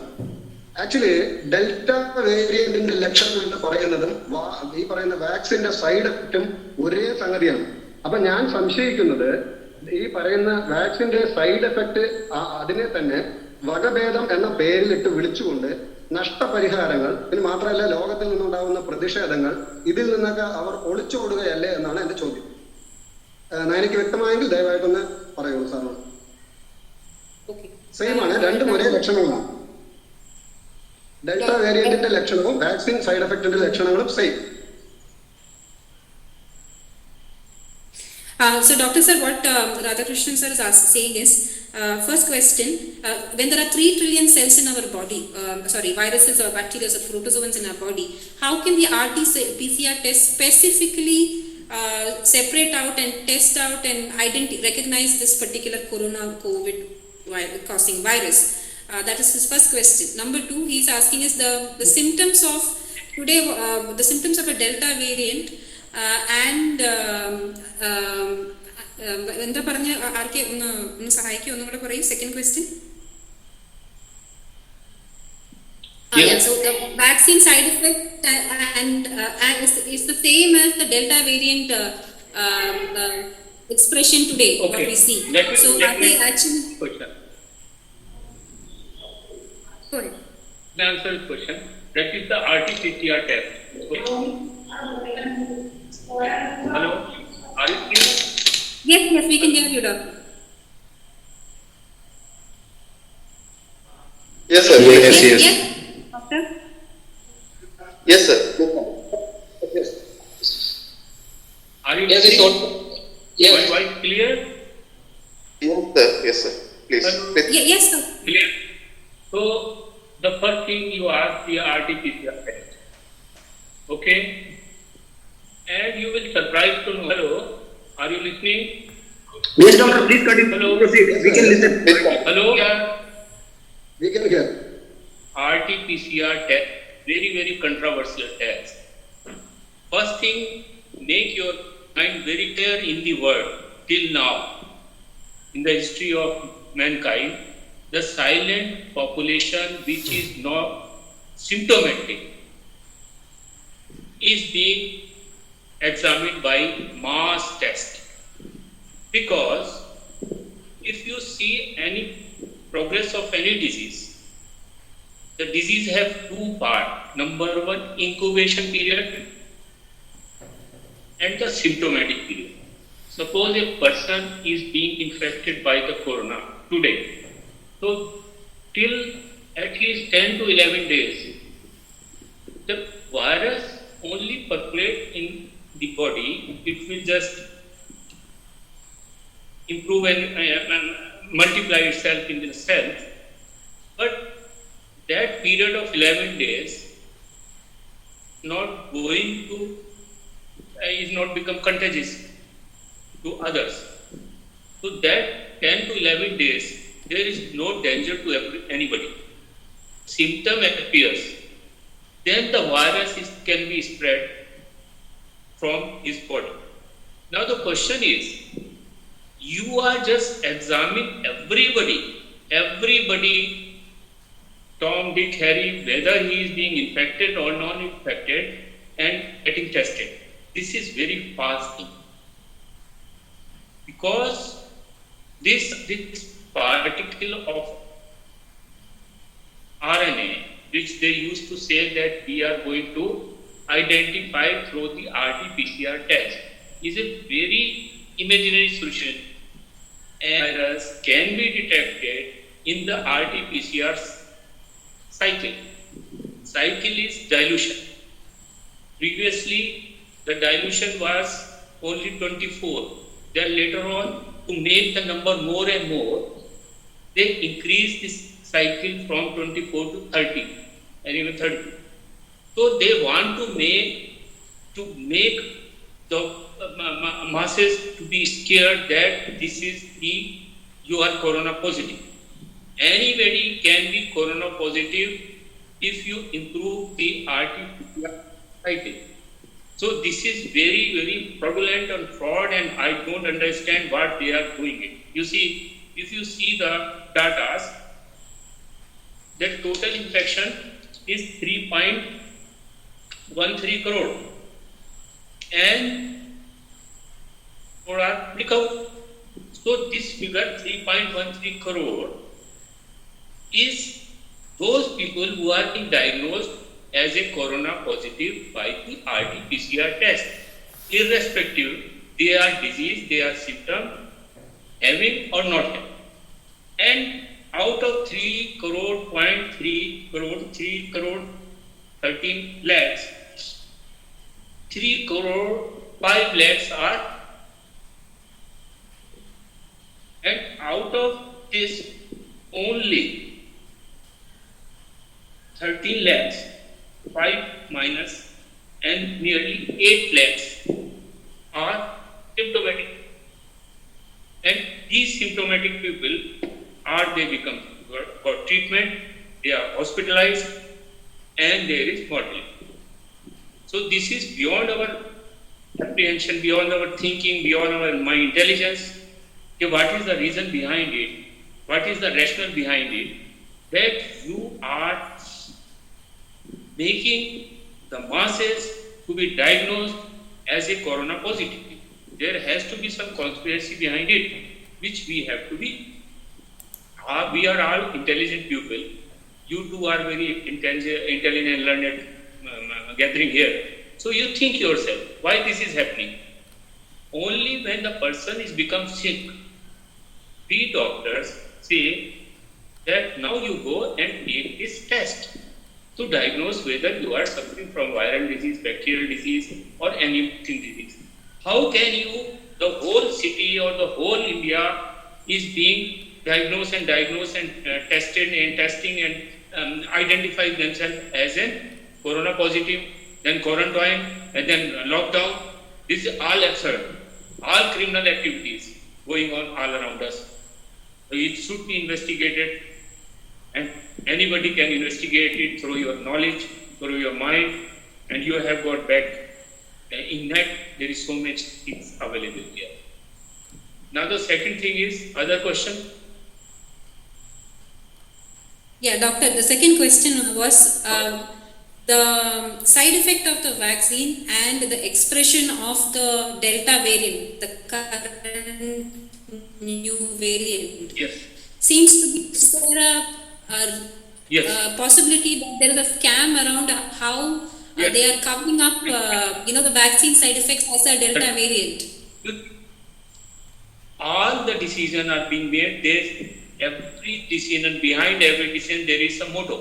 ആക്ച്വലി ഡെൽറ്റ വേരിയന്റിന്റെ ലക്ഷണം എന്ന് പറയുന്നതും ഈ പറയുന്ന വാക്സിന്റെ സൈഡ് എഫക്റ്റും ഒരേ സംഗതിയാണ്. അപ്പൊ ഞാൻ സംശയിക്കുന്നത്, ഈ പറയുന്ന വാക്സിന്റെ സൈഡ് എഫക്റ്റ് അതിനെ തന്നെ വകഭേദം എന്ന പേരിലിട്ട് വിളിച്ചുകൊണ്ട് നഷ്ടപരിഹാരങ്ങൾ, പിന്നെ മാത്രമല്ല ലോകത്തിൽ നിന്നുണ്ടാകുന്ന പ്രതിഷേധങ്ങൾ, ഇതിൽ നിന്നൊക്കെ അവർ ഒളിച്ചോടുകയല്ലേ എന്നാണ് എന്റെ ചോദ്യം. എനിക്ക് വ്യക്തമായെങ്കിൽ ദയവായിട്ടൊന്ന് പറയുള്ളൂ സാറിനോട്. സെയിം ആണ്, രണ്ടും ഒരേ ലക്ഷണങ്ങളാണ്. ഡെൽറ്റ വേരിയന്റിന്റെ ലക്ഷണവും വാക്സിൻ സൈഡ് എഫക്റ്റിന്റെ ലക്ഷണങ്ങളും same. So Dr. Sir, what Radhakrishnan sir is saying is, first question, when there are 3 trillion cells in our body, viruses or bacteria or protozoans in our body, how can the RT-PCR test specifically separate out and test out and recognize this particular COVID causing virus? That is his first question. Number 2, he is asking is the symptoms of today, the symptoms of a Delta variant എന്താ പറഞ്ഞ ആർക്കെ ഒന്ന് സഹായിക്കും, ഒന്നും കൂടെ പറയൂ. Second question. Yeah, so the vaccine side effect is the same as the Delta variant expression today, what we see. So are they actually... Question. Go ahead. Answer the question. That is the RT-PCR test. Hello? Are you clear? Yes, we can hear you, doctor. Yes, sir. Yes, doctor. Yes, sir. Are you Yes, listening? yes. My voice clear? Yes, sir. Yes, sir. Please. Hello? Yes, doctor. Clear? So, the first thing you ask the RT-PCR test. Okay? And you will surprise to know. Hello? Are you listening? Yes, doctor, please continue. Hello? Proceed. We can listen. Hello? Yeah. We can hear. RT-PCR test, very, very controversial test. First thing, make your mind very clear in the world till now, in the history of mankind, the silent population which is not symptomatic is being examined by mass test. Because if you see any progress of any disease, the disease have two parts. Number one, incubation period and the symptomatic period. Suppose a person is being infected by the corona today. So till at least 10 to 11 days, the virus only percolate in the body. It will just improve and multiply itself in the cells. But that period of 11 days not going to is not become contagious to others. So that 10 to 11 days, there is no danger to anybody. Symptom appears, then the virus can be spread from his body. Now the question is, you are just examining everybody, Tom, Dick, Harry, whether he is being infected or non-infected and getting tested. This is very fast thing. Because this particle of RNA, which they used to say that we are going to identify through the RT-PCR test, is a very imaginary solution. And virus can be detected in the RT-PCR cycle. Cycle is dilution. Previously, the dilution was only 24. Then later on, to make the number more and more, they increased this cycle from 24 to 30 and even 30. So they want to make the masses to be scared that this is you are corona positive. Anybody can be corona positive if you improve the RT-PCR cycle. So this is very, very fraudulent and fraud, and I don't understand what they are doing it. You see, if you see the data, that total infection is 3.13 crore. And for our recovery, so this figure 3.13 crore is those people who are being diagnosed as a corona positive by the RT-PCR test, irrespective they are disease, they are symptom, having or not having. And out of 3 crore, 3 crore 13 lakhs, 3 crore 5 lakhs are, and out of this only 13 lakhs, 5 minus, and nearly 8 lakhs are symptomatic. And these symptomatic people they become for treatment, they are hospitalized, and there is mortality. So this is beyond our apprehension, beyond our thinking, beyond our mind intelligence. Okay, what is the reason behind it? What is the rationale behind it? That you are making the masses to be diagnosed as a corona positive. There has to be some conspiracy behind it, which we have to be. We are all intelligent people. You two are very intelligent and learned gathering here. So you think yourself, why this is happening? Only when the person is become sick, we doctors say that now you go and take this test to diagnose whether you are suffering from viral disease, bacterial disease, or anything disease. How can you, the whole city or the whole India is being diagnosed and testing and identify themselves as a corona positive, then quarantine, and then lockdown? This is all absurd. All criminal activities going on all around us. So it should be investigated, and anybody can investigate it through your knowledge, through your mind, and you have got back. In that, there is so much things available here. Now the second thing is, other question? Yeah, doctor, the second question was the side effect of the vaccine and the expression of the Delta variant, the current new variant. Yes. Seems to be, is there Yes. a possibility that there is a scam around how Yes. they are covering up, the vaccine side effects as a Delta variant? All the decisions are being made. Every decision, behind every decision, there is a motto.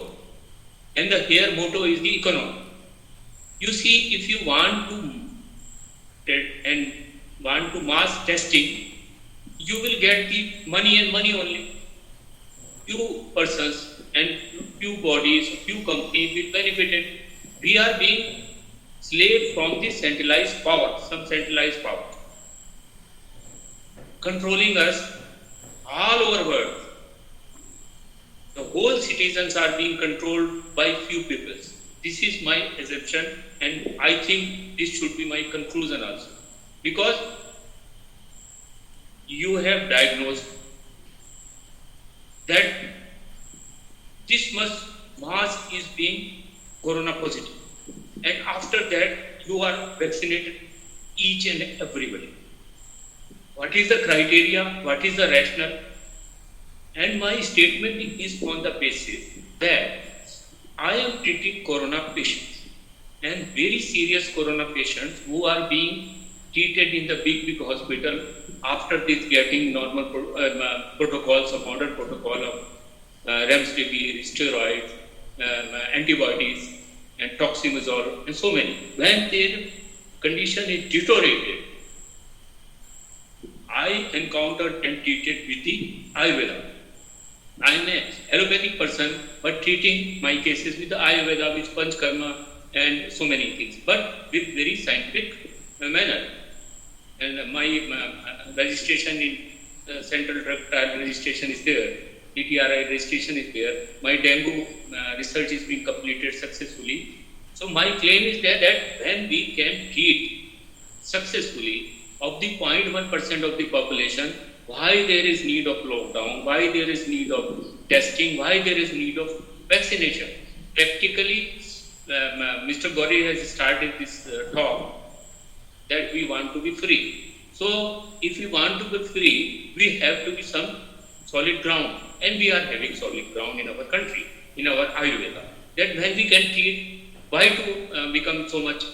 And the here motto is the economy. You see, if you want to mass testing, you will get the money and money only. Few persons and few bodies, few companies will benefit it. We are being slave from the centralized power, some centralized power, controlling us all over the world. The whole citizens are being controlled by few people. This is my assumption, and I think this should be my conclusion also. Because you have diagnosed that this much mass is being corona positive, and after that you are vaccinated each and everybody. What is the criteria? What is the rationale? And my statement is on the basis that I am treating corona patients, and very serious corona patients who are being treated in the big hospital after this getting normal protocols of modern protocol of remdesivir, steroids, antibiotics, and toximazole, and so many. When their condition is deteriorated, I encountered and treated with the Ayurveda. I am an allopathic person, but treating my cases with the Ayurveda, with Panchkarma, and so many things, but with very scientific manner. And my registration in Central Drug Trial registration is there, DTRI registration is there, my dengue research is being completed successfully. So my claim is that when we can treat successfully of the 0.1% of the population, why there is need of lockdown, why there is need of testing, why there is need of vaccination. Practically, Mr. Gauri has started this talk that we want to be free. So, if we want to be free, we have to be some solid ground, and we are having solid ground in our country, in our Ayurveda. That when we can treat, why to become so much,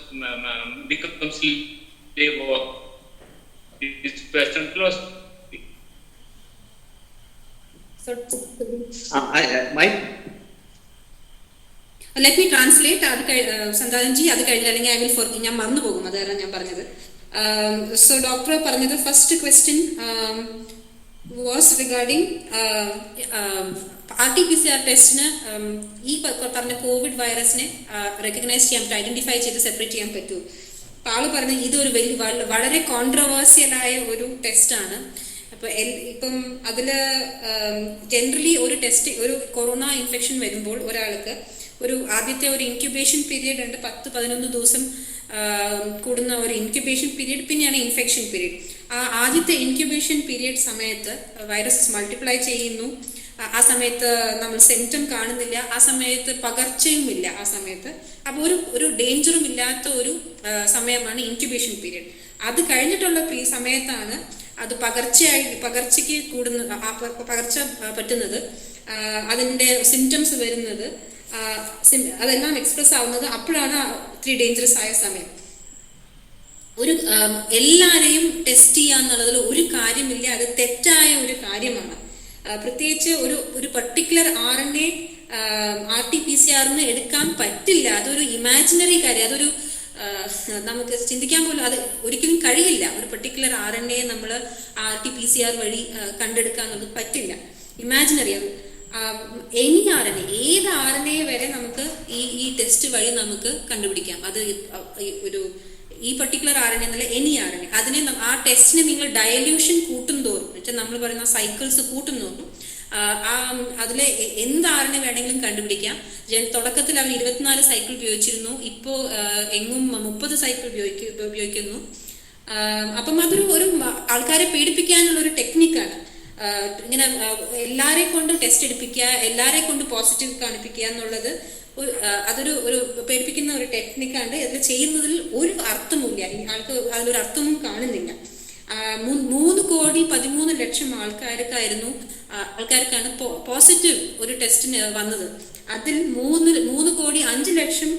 become slave of this Western philosophy? Let me translate. Sandadanji, അത് കഴിഞ്ഞ് അല്ലെങ്കിൽ I will forget. ഞാൻ മറന്നു പോകും അതാണ് ഞാൻ പറഞ്ഞത്. So doctor പറഞ്ഞത് first question was regarding RT-PCR ടെസ്റ്റിന് ഈ പറഞ്ഞ കോവിഡ് വൈറസിനെ റെക്കഗ്നൈസ് ചെയ്യാൻ പറ്റും, ഐഡന്റിഫൈ ചെയ്ത് സെപ്പറേറ്റ് ചെയ്യാൻ പറ്റൂ. അപ്പോൾ ആള് പറഞ്ഞത് ഇതൊരു വളരെ കോൺട്രവേഴ്സ്യലായ ഒരു ടെസ്റ്റാണ്. അപ്പോൾ ഇപ്പം അതിൽ ജനറലി ഒരു ടെസ്റ്റ്, ഒരു കൊറോണ ഇൻഫെക്ഷൻ വരുമ്പോൾ ഒരാൾക്ക് ഒരു ആദ്യത്തെ ഒരു ഇൻക്യുബേഷൻ പീരീഡ് ഉണ്ട്, 10-11 ദിവസം കൂടുന്ന ഒരു ഇൻക്യുബേഷൻ പീരീഡ്, പിന്നെയാണ് ഇൻഫെക്ഷൻ പീരീഡ്. ആ ആദ്യത്തെ ഇൻക്യുബേഷൻ പീരീഡ് സമയത്ത് വൈറസ് മൾട്ടിപ്ലൈ ചെയ്യുന്നു, ആ സമയത്ത് നമ്മൾ സിംറ്റം കാണുന്നില്ല, ആ സമയത്ത് പകർച്ചയും ഇല്ല ആ സമയത്ത്. അപ്പോൾ ഒരു ഡേഞ്ചറും ഇല്ലാത്ത ഒരു സമയമാണ് ഇൻക്യുബേഷൻ പീരീഡ്. അത് കഴിഞ്ഞിട്ടുള്ള സമയത്താണ് അത് പകർച്ചയ്ക്ക് പകർച്ച പറ്റുന്നത്, അതിൻ്റെ സിംറ്റംസ് വരുന്നത്, അതെല്ലാം എക്സ്പ്രസ് ആവുന്നത്. അപ്പോഴാണ് ഇത്തിരി ഡേഞ്ചറസ് ആയ സമയം. എല്ലാരെയും ടെസ്റ്റ് ചെയ്യുക എന്നുള്ളതിൽ ഒരു കാര്യമില്ല, അത് തെറ്റായ ഒരു കാര്യമാണ്. പ്രത്യേകിച്ച് ഒരു പർട്ടിക്കുലർ RNA RT-PCR എടുക്കാൻ പറ്റില്ല. അതൊരു ഇമാജിനറി കാര്യം, അതൊരു നമുക്ക് ചിന്തിക്കാൻ പോലും അത് ഒരിക്കലും കഴിയില്ല. ഒരു പർട്ടിക്കുലർ RNA നമ്മൾ RT-PCR വഴി കണ്ടെടുക്കുക എന്നുള്ളത് പറ്റില്ല, ഇമാജിനറി. എനി RNA, ഏത് RNA വരെ നമുക്ക് ഈ ടെസ്റ്റ് വഴി നമുക്ക് കണ്ടുപിടിക്കാം. അത് ഈ പർട്ടിക്കുലർ RNA എന്നല്ല, എനി RNA. അതിനെ ആ ടെസ്റ്റിന് നിങ്ങൾ ഡയല്യൂഷൻ കൂട്ടും തോറും, വെച്ചാൽ നമ്മൾ പറയുന്ന സൈക്കിൾസ് കൂട്ടും തോറും അതിലെ എന്ത് RNA വേണമെങ്കിലും കണ്ടുപിടിക്കാം. തുടക്കത്തിൽ അവർ 24 സൈക്കിൾ ഉപയോഗിച്ചിരുന്നു, ഇപ്പോൾ എങ്ങും 30 സൈക്കിൾ ഉപയോഗിക്കുന്നു. അപ്പം അതൊരു ആൾക്കാരെ പേടിപ്പിക്കാനുള്ള ഒരു ടെക്നിക്കാണ്. ഇങ്ങനെ എല്ലാരെ കൊണ്ട് ടെസ്റ്റ് എടുപ്പിക്കുക, എല്ലാരെ കൊണ്ട് പോസിറ്റീവ് കാണിപ്പിക്കുക എന്നുള്ളത് അതൊരു പേടിപ്പിക്കുന്ന ഒരു ടെക്നിക്കാണ്. അതിൽ ചെയ്യുന്നതിൽ ഒരു അർത്ഥമില്ല, ആൾക്ക് അതിലൊരു അർത്ഥവും കാണുന്നില്ല. 3,13,00,000 ആൾക്കാർക്കാണ് പോസിറ്റീവ് ഒരു ടെസ്റ്റിന് വന്നത്. അതിൽ 3,05,00,000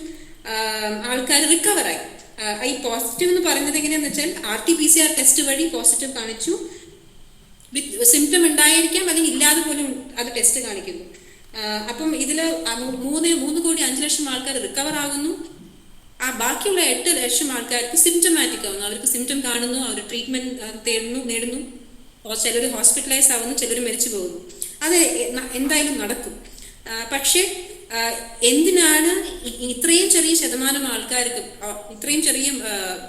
ആൾക്കാർ റിക്കവറായി. ഈ പോസിറ്റീവ് എന്ന് പറയുന്നത് എങ്ങനെയാന്ന് വെച്ചാൽ RT-PCR ടെസ്റ്റ് വഴി പോസിറ്റീവ് കാണിച്ചു, സിംറ്റം ഉണ്ടായിരിക്കാം അല്ലെങ്കിൽ ഇല്ലാതെ പോലും അത് ടെസ്റ്റ് കാണിക്കുന്നു. അപ്പം ഇതിൽ 3,05,00,000 ആൾക്കാർ റിക്കവർ ആകുന്നു. ആ ബാക്കിയുള്ള 8,00,000 ആൾക്കാർക്ക് സിംറ്റമാറ്റിക് ആവുന്നു, അവർക്ക് സിംറ്റം കാണുന്നു, അവർ ട്രീറ്റ്മെന്റ് നേടുന്നു. ചിലർ ഹോസ്പിറ്റലൈസ് ആവുന്നു, ചിലർ മരിച്ചു പോകുന്നു. അത് എന്തായാലും നടക്കും. പക്ഷെ എന്തിനാണ് ഇത്രയും ചെറിയ ശതമാനം ആൾക്കാർക്ക് ഇത്രയും ചെറിയ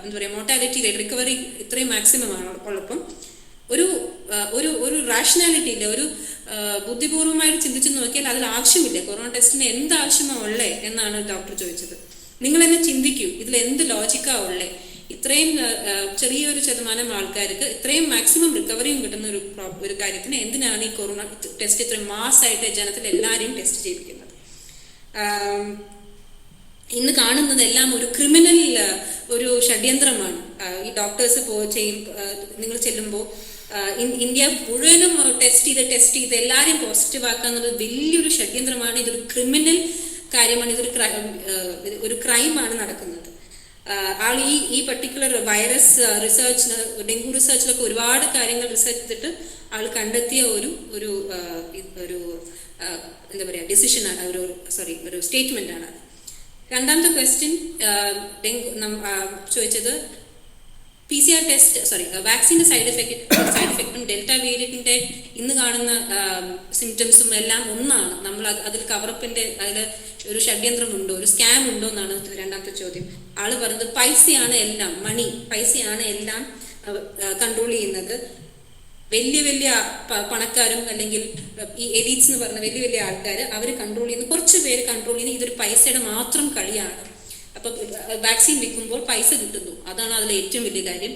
എന്താ പറയുക മോർട്ടാലിറ്റി റേറ്റ്, റിക്കവറി ഇത്രയും മാക്സിമം ഉള്ളപ്പം ഒരു റാഷണാലിറ്റി ഇല്ല, ഒരു ബുദ്ധിപൂർവമായിട്ട് ചിന്തിച്ചു നോക്കിയാൽ അതിൽ ആവശ്യമില്ല. കൊറോണ ടെസ്റ്റിന് എന്ത് ആവശ്യമാണ് ഉള്ളേ എന്നാണ് ഡോക്ടർ ചോദിച്ചത്. നിങ്ങൾ തന്നെ ചിന്തിക്കൂ, ഇതിൽ എന്ത് ലോജിക്കാ ഉള്ളേ? ഇത്രയും ചെറിയൊരു ശതമാനം ആൾക്കാർക്ക് ഇത്രയും മാക്സിമം റിക്കവറിയും കിട്ടുന്ന ഒരു കാര്യത്തിന് എന്തിനാണ് ഈ കൊറോണ ടെസ്റ്റ് ഇത്രയും മാസ്സായിട്ട് ജനത്തിൽ എല്ലാവരെയും ടെസ്റ്റ് ചെയ്യിപ്പിക്കുന്നത്? ഇന്ന് കാണുന്നതെല്ലാം ഒരു ക്രിമിനൽ ഒരു ഷഡ്യന്ത്രമാണ്. ഈ ഡോക്ടേഴ്സ് നിങ്ങൾ ചെല്ലുമ്പോൾ ഇന്ത്യ മുഴുവനും ടെസ്റ്റ് ചെയ്ത് എല്ലാവരെയും പോസിറ്റീവ് ആക്കുക എന്നുള്ളത് വലിയൊരു ഷഡ്യന്ത്രമാണ്. ഇതൊരു ക്രിമിനൽ കാര്യമാണ്, ഒരു ക്രൈമാണ് നടക്കുന്നത്. ആൾ ഈ പർട്ടിക്കുലർ വൈറസ് റിസർച്ച്, ഡെങ്കു റിസർച്ചിലൊക്കെ ഒരുപാട് കാര്യങ്ങൾ റിസർച്ച് ചെയ്തിട്ട് ആൾ കണ്ടെത്തിയ ഒരു എന്താ പറയുക ഡിസിഷനാണ്, ഒരു സ്റ്റേറ്റ്മെന്റ് ആണ്. രണ്ടാമത്തെ ക്വസ്റ്റ്യൻ ചോദിച്ചത് PCR ടെസ്റ്റ് വാക്സിന്റെ സൈഡ് എഫക്റ്റും ഡെൽറ്റ വേരിയന്റിന്റെ ഇന്ന് കാണുന്ന സിംറ്റംസും എല്ലാം ഒന്നാണ്. നമ്മൾ അതിൽ കവറപ്പിന്റെ അതിൽ ഒരു ഷഡ്യന്ത്രമുണ്ടോ, ഒരു സ്കാം ഉണ്ടോ എന്നാണ് രണ്ടാമത്തെ ചോദ്യം. ആള് പറഞ്ഞത് പൈസയാണ് എല്ലാം കൺട്രോൾ ചെയ്യുന്നത്. വലിയ പണക്കാരും അല്ലെങ്കിൽ ഈ എലീറ്റ്സ് എന്ന് പറഞ്ഞ വലിയ ആൾക്കാർ അവർ കൺട്രോൾ ചെയ്യുന്ന, കുറച്ച് പേര് കൺട്രോൾ ചെയ്യുന്ന ഇതൊരു പൈസയുടെ മാത്രം കളിയാണ്. അപ്പൊ വാക്സിൻ വെക്കുമ്പോൾ പൈസ കിട്ടുന്നു, അതാണ് അതിലെ ഏറ്റവും വലിയ കാര്യം.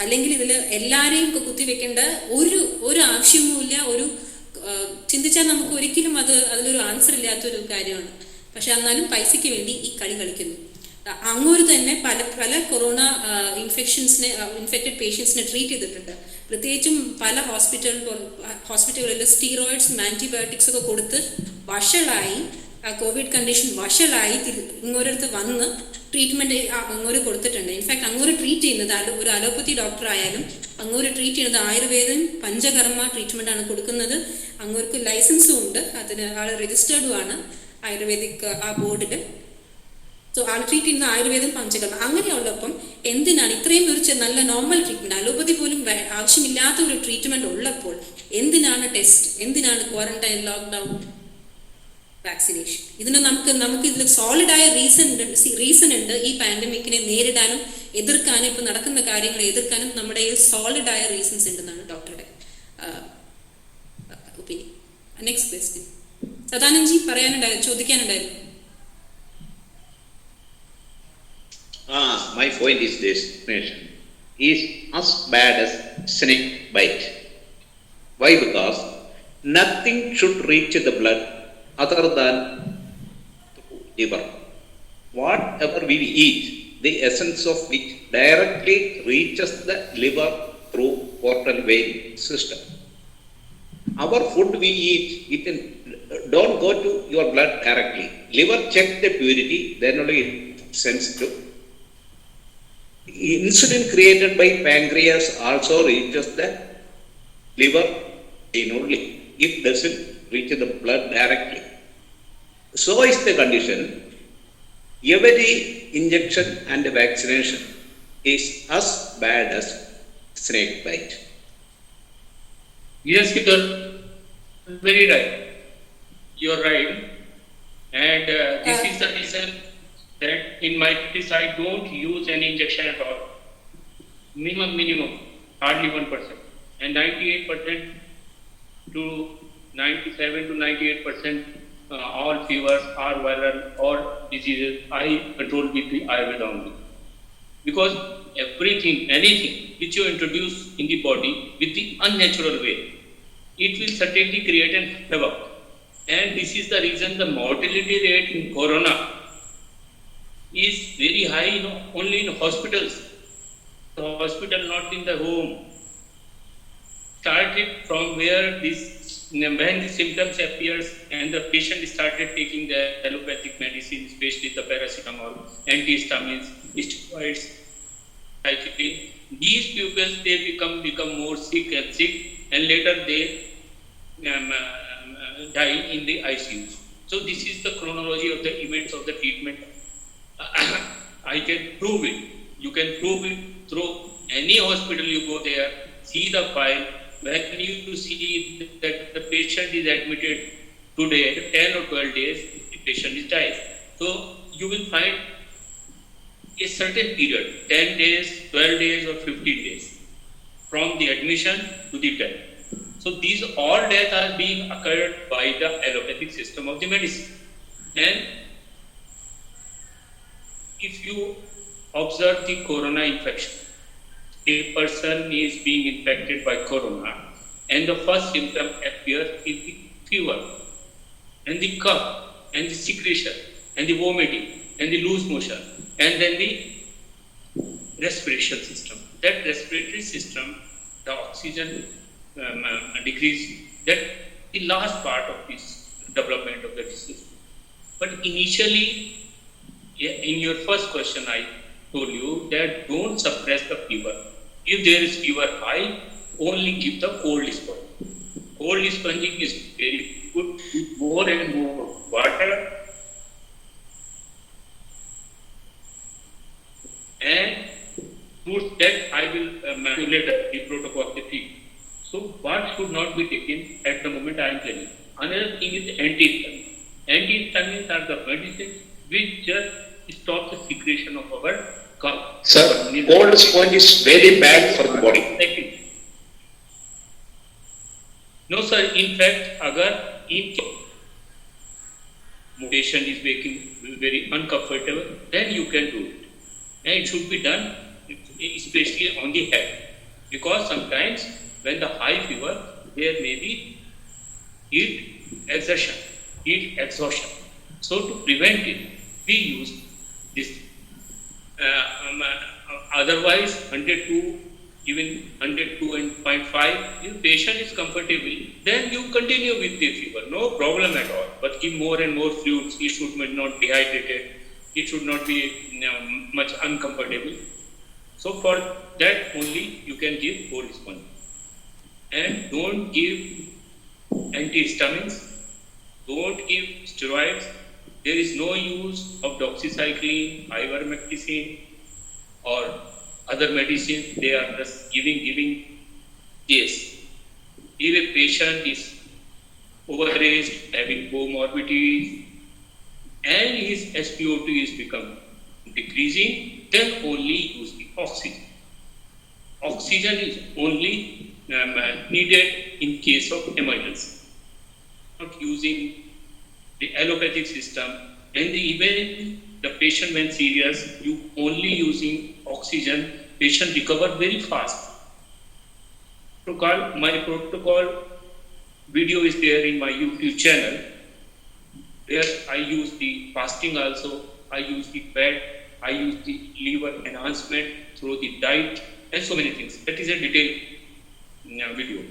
അല്ലെങ്കിൽ ഇതിൽ എല്ലാരെയും കുത്തിവെക്കേണ്ട ഒരു ആവശ്യവുമില്ല. ചിന്തിച്ചാൽ നമുക്ക് ഒരിക്കലും അതിലൊരു ആൻസർ ഇല്ലാത്തൊരു കാര്യമാണ്. പക്ഷെ എന്നാലും പൈസയ്ക്ക് വേണ്ടി ഈ കളി കളിക്കുന്നു. അങ്ങോട്ട് തന്നെ പല കൊറോണ ഇൻഫെക്റ്റഡ് പേഷ്യൻസിനെ ട്രീറ്റ് ചെയ്തിട്ടുണ്ട്. പ്രത്യേകിച്ചും പല ഹോസ്പിറ്റലുകളിൽ സ്റ്റീറോയിഡ്സും ആന്റിബയോട്ടിക്സ് ഒക്കെ കൊടുത്ത് വഷളായി, കോവിഡ് കണ്ടീഷൻ വഷളായി ഇങ്ങോരടുത്ത് വന്ന് ട്രീറ്റ്മെന്റ് അങ്ങോട്ട് കൊടുത്തിട്ടുണ്ട്. ഇൻഫാക്ട് അങ്ങോട്ട് ട്രീറ്റ് ചെയ്യുന്നത് ഒരു അലോപ്പതി ഡോക്ടർ ആയാലും അങ്ങോട്ട് ട്രീറ്റ് ചെയ്യുന്നത് ആയുർവേദം പഞ്ചകർമ്മ ട്രീറ്റ്മെന്റ് ആണ് കൊടുക്കുന്നത്. അങ്ങോട്ട് ലൈസൻസും ഉണ്ട്, അതിന് ആൾ രജിസ്റ്റേർഡും ആണ് ആയുർവേദിക് ആ ബോർഡിൽ. സോ ആൾ ട്രീറ്റ് ചെയ്യുന്ന ആയുർവേദം പഞ്ചകർമ്മ. അങ്ങനെയുള്ളപ്പം എന്തിനാണ് ഇത്രയും ഒരു നല്ല നോർമൽ ട്രീറ്റ്മെന്റ്, അലോപ്പതി പോലും ആവശ്യമില്ലാത്ത ഒരു ട്രീറ്റ്മെന്റ് ഉള്ളപ്പോൾ എന്തിനാണ് ടെസ്റ്റ്, എന്തിനാണ് ക്വാറന്റൈൻ, ലോക്ക്ഡൌൺ, വാക്സിനേഷൻ? ഇതിന് നമുക്ക് ഇതിൽ സോളിഡായ റീസൺ ഉണ്ട്. ഈ പാൻഡമിക്കിനെ നേരിടാനും എതിർക്കാനും ഇപ്പൊ നടക്കുന്ന കാര്യങ്ങളെ എതിർക്കാനും നമ്മുടെ സോളിഡായ റീസൺസ് ഉണ്ടെന്നാണ് ഡോക്ടറുടെ ഒപ്പീനിയൻ. നെക്സ്റ്റ് ക്വസ്റ്റ്യൻ സദാനന്ദ്ജി ചോദിക്കാനുണ്ടായിരുന്നു. My point is this: is as bad as snake bite. Why? Because nothing should reach the blood other than liver. Whatever we eat, the essence of which directly reaches the liver through portal vein system. Our food we eat, don't go to your blood directly. Liver check the purity, then only it sends to. Insulin created by pancreas also reaches the liver vein only. It doesn't reach the blood directly. So is the condition. Every injection and vaccination is as bad as snake bite. Yes, you're very right. You're right. And this is the reason that in my practice I don't use any injection at all. Minimum, hardly 1%. And 98% to 97 to 98% all fevers are viral or diseases I control with the Ayurveda only. Because anything which you introduce in the body with the unnatural way, it will certainly create an havoc. And this is the reason the mortality rate in corona is very high, only in hospitals. The hospital, not in the home. Started from when the symptoms appears and the patient started taking the allopathic medicine, especially the paracetamol, antihistamines, steroids, cyclin. These people, they become more sick, and later they die in the ICU. So this is the chronology of the events of the treatment. I can prove it. You can prove it through any hospital you go there, see the file. When you see that the patient is admitted today, 10 or 12 days, the patient is died. So you will find a certain period, 10 days, 12 days or 15 days from the admission to the death. So these all deaths are being occurred by the allopathic system of the medicine. And if you observe the corona infection, a person is being infected by corona and the first symptom appears is the fever and the cough and the secretion and the vomiting and the loose motion and then the respiration system. That respiratory system, the oxygen decrease, that the last part of this development of the disease. But initially, in your first question, I told you that don't suppress the fever. If there is fever high, only give the cold sponge. Cold sponging is very good with more and more water and fruits that I will later the protocol of the treat. So what should not be taken at the moment I am telling. Another thing is antihistamines. Antihistamines are the medicines which just stop the secretion of our cough. Sir, cold sponge is very bad for the body. Second. No sir, in fact, agar in patient is making very uncomfortable, then you can do it. And it should be done especially on the head. Because sometimes when the high fever, there may be heat exhaustion. So to prevent it, we use this. Otherwise, 102, even 102.5, if patient is comfortable, then you continue with the fever, no problem at all. But give more and more fluids. It should not be dehydrated. It should not be much uncomfortable. So for that only you can give cold sponge. And don't give antihistamines. Don't give steroids. There is no use of doxycycline, ivermectin, or other medicines. They are just giving. Yes. If a patient is overage, having comorbidities, and his SpO2 is become decreasing, then only use the oxygen. Oxygen is only needed in case of emergency. Not using the allopathic system, and even the patient when serious, you only using oxygen, patient recover very fast. My protocol video is there in my YouTube channel. There I use the fasting also, I use the fat, I use the liver enhancement through the diet and so many things. That is a detailed video.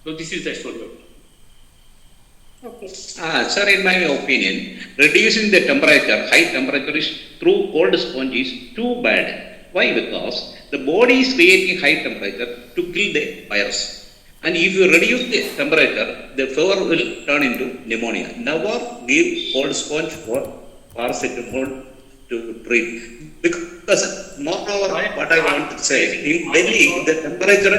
So this is the story. Okay. Sir, in my opinion, reducing the temperature, high temperature is through cold sponge is too bad. Why? Because the body is creating high temperature to kill the virus. And if you reduce the temperature, the fever will turn into pneumonia. Never give cold sponge or paracetamol to treat. Because moreover, what I want to say, in Delhi, the temperature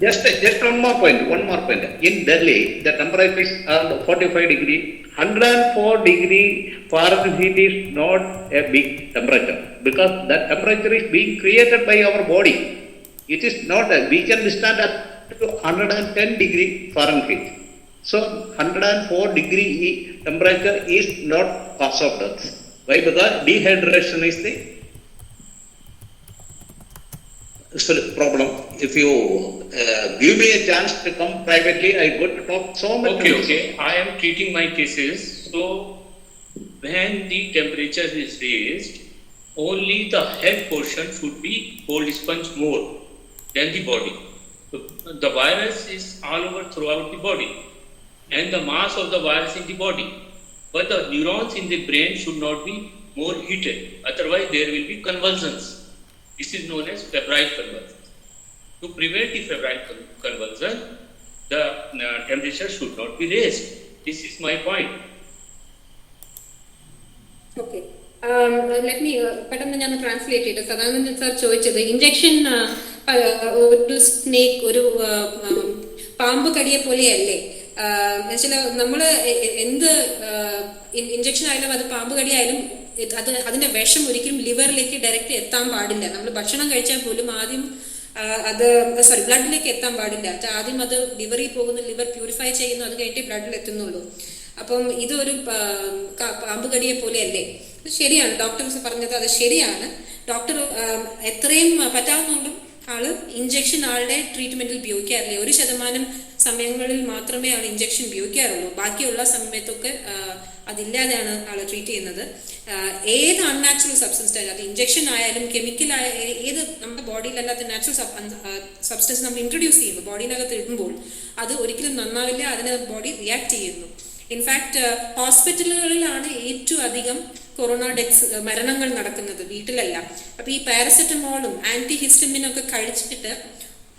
just one more point. In Delhi, the temperature is around 45 degree. 104 degree Fahrenheit is not a big temperature because that temperature is being created by our body. It is not we can stand up to 110 degree Fahrenheit. So 104 degree temperature is not cause of death. Why? Because dehydration is the problem. If you give me a chance to come privately, I go to talk so much. Okay. I am treating my cases. So when the temperature is raised, only the head portion should be cold sponge more than the body. So the virus is all over throughout the body, and the mass of the virus in the body. But the neurons in the brain should not be more heated. Otherwise, there will be convulsions. This is known as febrile convulsions. To prevent the febrile convulsion, the temperature should not be raised. This is my point. Okay. Let me പെട്ടെന്ന് ഞാൻ translate ചെയ്തു. Sadanandan sir ചോദിച്ചത് injection ഒരു snake ഒരു പാമ്പ് കടിയെ പോലെയല്ലേ? എന്നുവെച്ചാൽ നമ്മള് എന്ത് ഇഞ്ചക്ഷൻ ആയാലും അത് പാമ്പ് കടിയായാലും അതിന്റെ വിഷം ഒരിക്കലും ലിവറിലേക്ക് ഡയറക്റ്റ് എത്താൻ പാടില്ല. നമ്മൾ ഭക്ഷണം കഴിച്ചാൽ പോലും ആദ്യം ബ്ലഡിലേക്ക് എത്താൻ പാടില്ല. ആദ്യം അത് ലിവറിൽ പോകുന്നു, ലിവർ പ്യൂരിഫൈ ചെയ്യുന്നു, അത് കഴിഞ്ഞിട്ട് ബ്ലഡിൽ എത്തുന്നുള്ളൂ. അപ്പം ഇതൊരു പാമ്പ് കടിയെ പോലെയല്ലേ? അത് ശരിയാണ്, ഡോക്ടേഴ്സ് പറഞ്ഞത് അത് ശരിയാണ്. ഡോക്ടർ എത്രയും പറ്റാവുന്നതുകൊണ്ടും ആള് ഇഞ്ചക്ഷൻ ആളുടെ ട്രീറ്റ്മെന്റിൽ ഉപയോഗിക്കാറില്ല. 1% സമയങ്ങളിൽ മാത്രമേ ആൾ ഇഞ്ചക്ഷൻ ഉപയോഗിക്കാറുള്ളൂ. ബാക്കിയുള്ള സമയത്തൊക്കെ അതില്ലാതെയാണ് ആള് ട്രീറ്റ് ചെയ്യുന്നത്. ഏത് അൺനാച്ചുറൽ സബ്സ്റ്റൻസ്, അത് ഇഞ്ചക്ഷൻ ആയാലും കെമിക്കൽ ഏത് നമ്മുടെ ബോഡിയിലല്ലാത്ത നാച്ചുറൽ സബ്സ്റ്റൻസ് നമ്മൾ ഇൻട്രൊഡ്യൂസ് ചെയ്യുമ്പോൾ ബോഡിയിനകത്ത് ഇടുമ്പോൾ അത് ഒരിക്കലും നന്നാവില്ല. അതിന് ബോഡി റിയാക്ട് ചെയ്യുന്നു. ഇൻഫാക്ട് ഹോസ്പിറ്റലുകളിലാണ് ഏറ്റവും അധികം കൊറോണ ഡെത്ത്സ് മരണങ്ങൾ നടക്കുന്നത്, വീട്ടിലല്ല. അപ്പൊ ഈ പാരസെറ്റമോളും ആന്റി ഹിസ്റ്റമിനും ഒക്കെ കഴിച്ചിട്ട്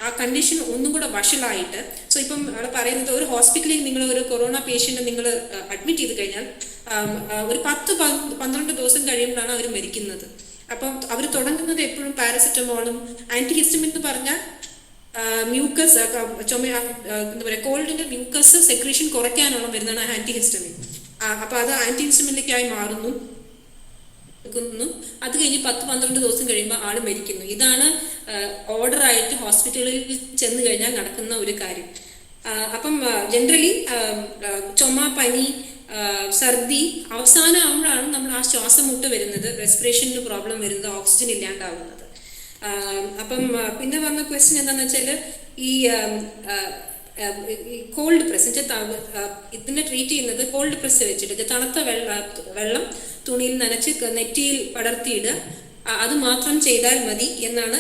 ആ കണ്ടീഷൻ ഒന്നും കൂടെ വഷളായിട്ട്, സോ ഇപ്പം അവിടെ പറയുന്നത് ഒരു ഹോസ്പിറ്റലിൽ നിങ്ങൾ ഒരു കൊറോണ പേഷ്യന്റ് നിങ്ങൾ അഡ്മിറ്റ് ചെയ്ത് കഴിഞ്ഞാൽ ഒരു 10-12 ദിവസം കഴിയുമ്പോഴാണ് അവർ മരിക്കുന്നത്. അപ്പം അവർ തുടങ്ങുന്നത് എപ്പോഴും പാരസെറ്റമോളും ആന്റി ഹിസ്റ്റമിൻ എന്ന് പറഞ്ഞാൽ മ്യൂക്കസ് എന്താ പറയുക, കോൾഡിന്റെ മ്യൂക്കസ് സെക്രീഷൻ കുറയ്ക്കാനുള്ള മരുന്നാണ് ആന്റി ഹിസ്റ്റമിൻ. അപ്പൊ അത് ആന്റി ഹിസ്റ്റമിനിലേക്കായി മാറുന്നു. അത് കഴിഞ്ഞ് 10-12 ദിവസം കഴിയുമ്പോൾ ആള് മരിക്കുന്നു. ഇതാണ് ഓർഡർ ആയിട്ട് ഹോസ്പിറ്റലിൽ ചെന്ന് കഴിഞ്ഞാൽ നടക്കുന്ന ഒരു കാര്യം. അപ്പം ജനറലി ചുമ, പനി, ഛർദി അവസാനം ആവുമ്പോഴാണ് നമ്മൾ ആ ശ്വാസം മുട്ട് വരുന്നത്, റെസ്പിറേഷനിൽ പ്രോബ്ലം വരുന്നത്, ഓക്സിജൻ ഇല്ലാണ്ടാവുന്നത്. അപ്പം പിന്നെ വന്ന ക്വസ്റ്റ്യൻ എന്താണെന്ന് വെച്ചാൽ ഈ കോൾഡ് പ്രസ് ഇതിനെ ട്രീറ്റ് ചെയ്യുന്നത് കോൾഡ് പ്രസ് വെച്ചിട്ട് തണുത്ത വെള്ളം തുണിയിൽ നനച്ച് നെറ്റിയിൽ പടർത്തിയിടുക, അത് മാത്രം ചെയ്താൽ മതി എന്നാണ്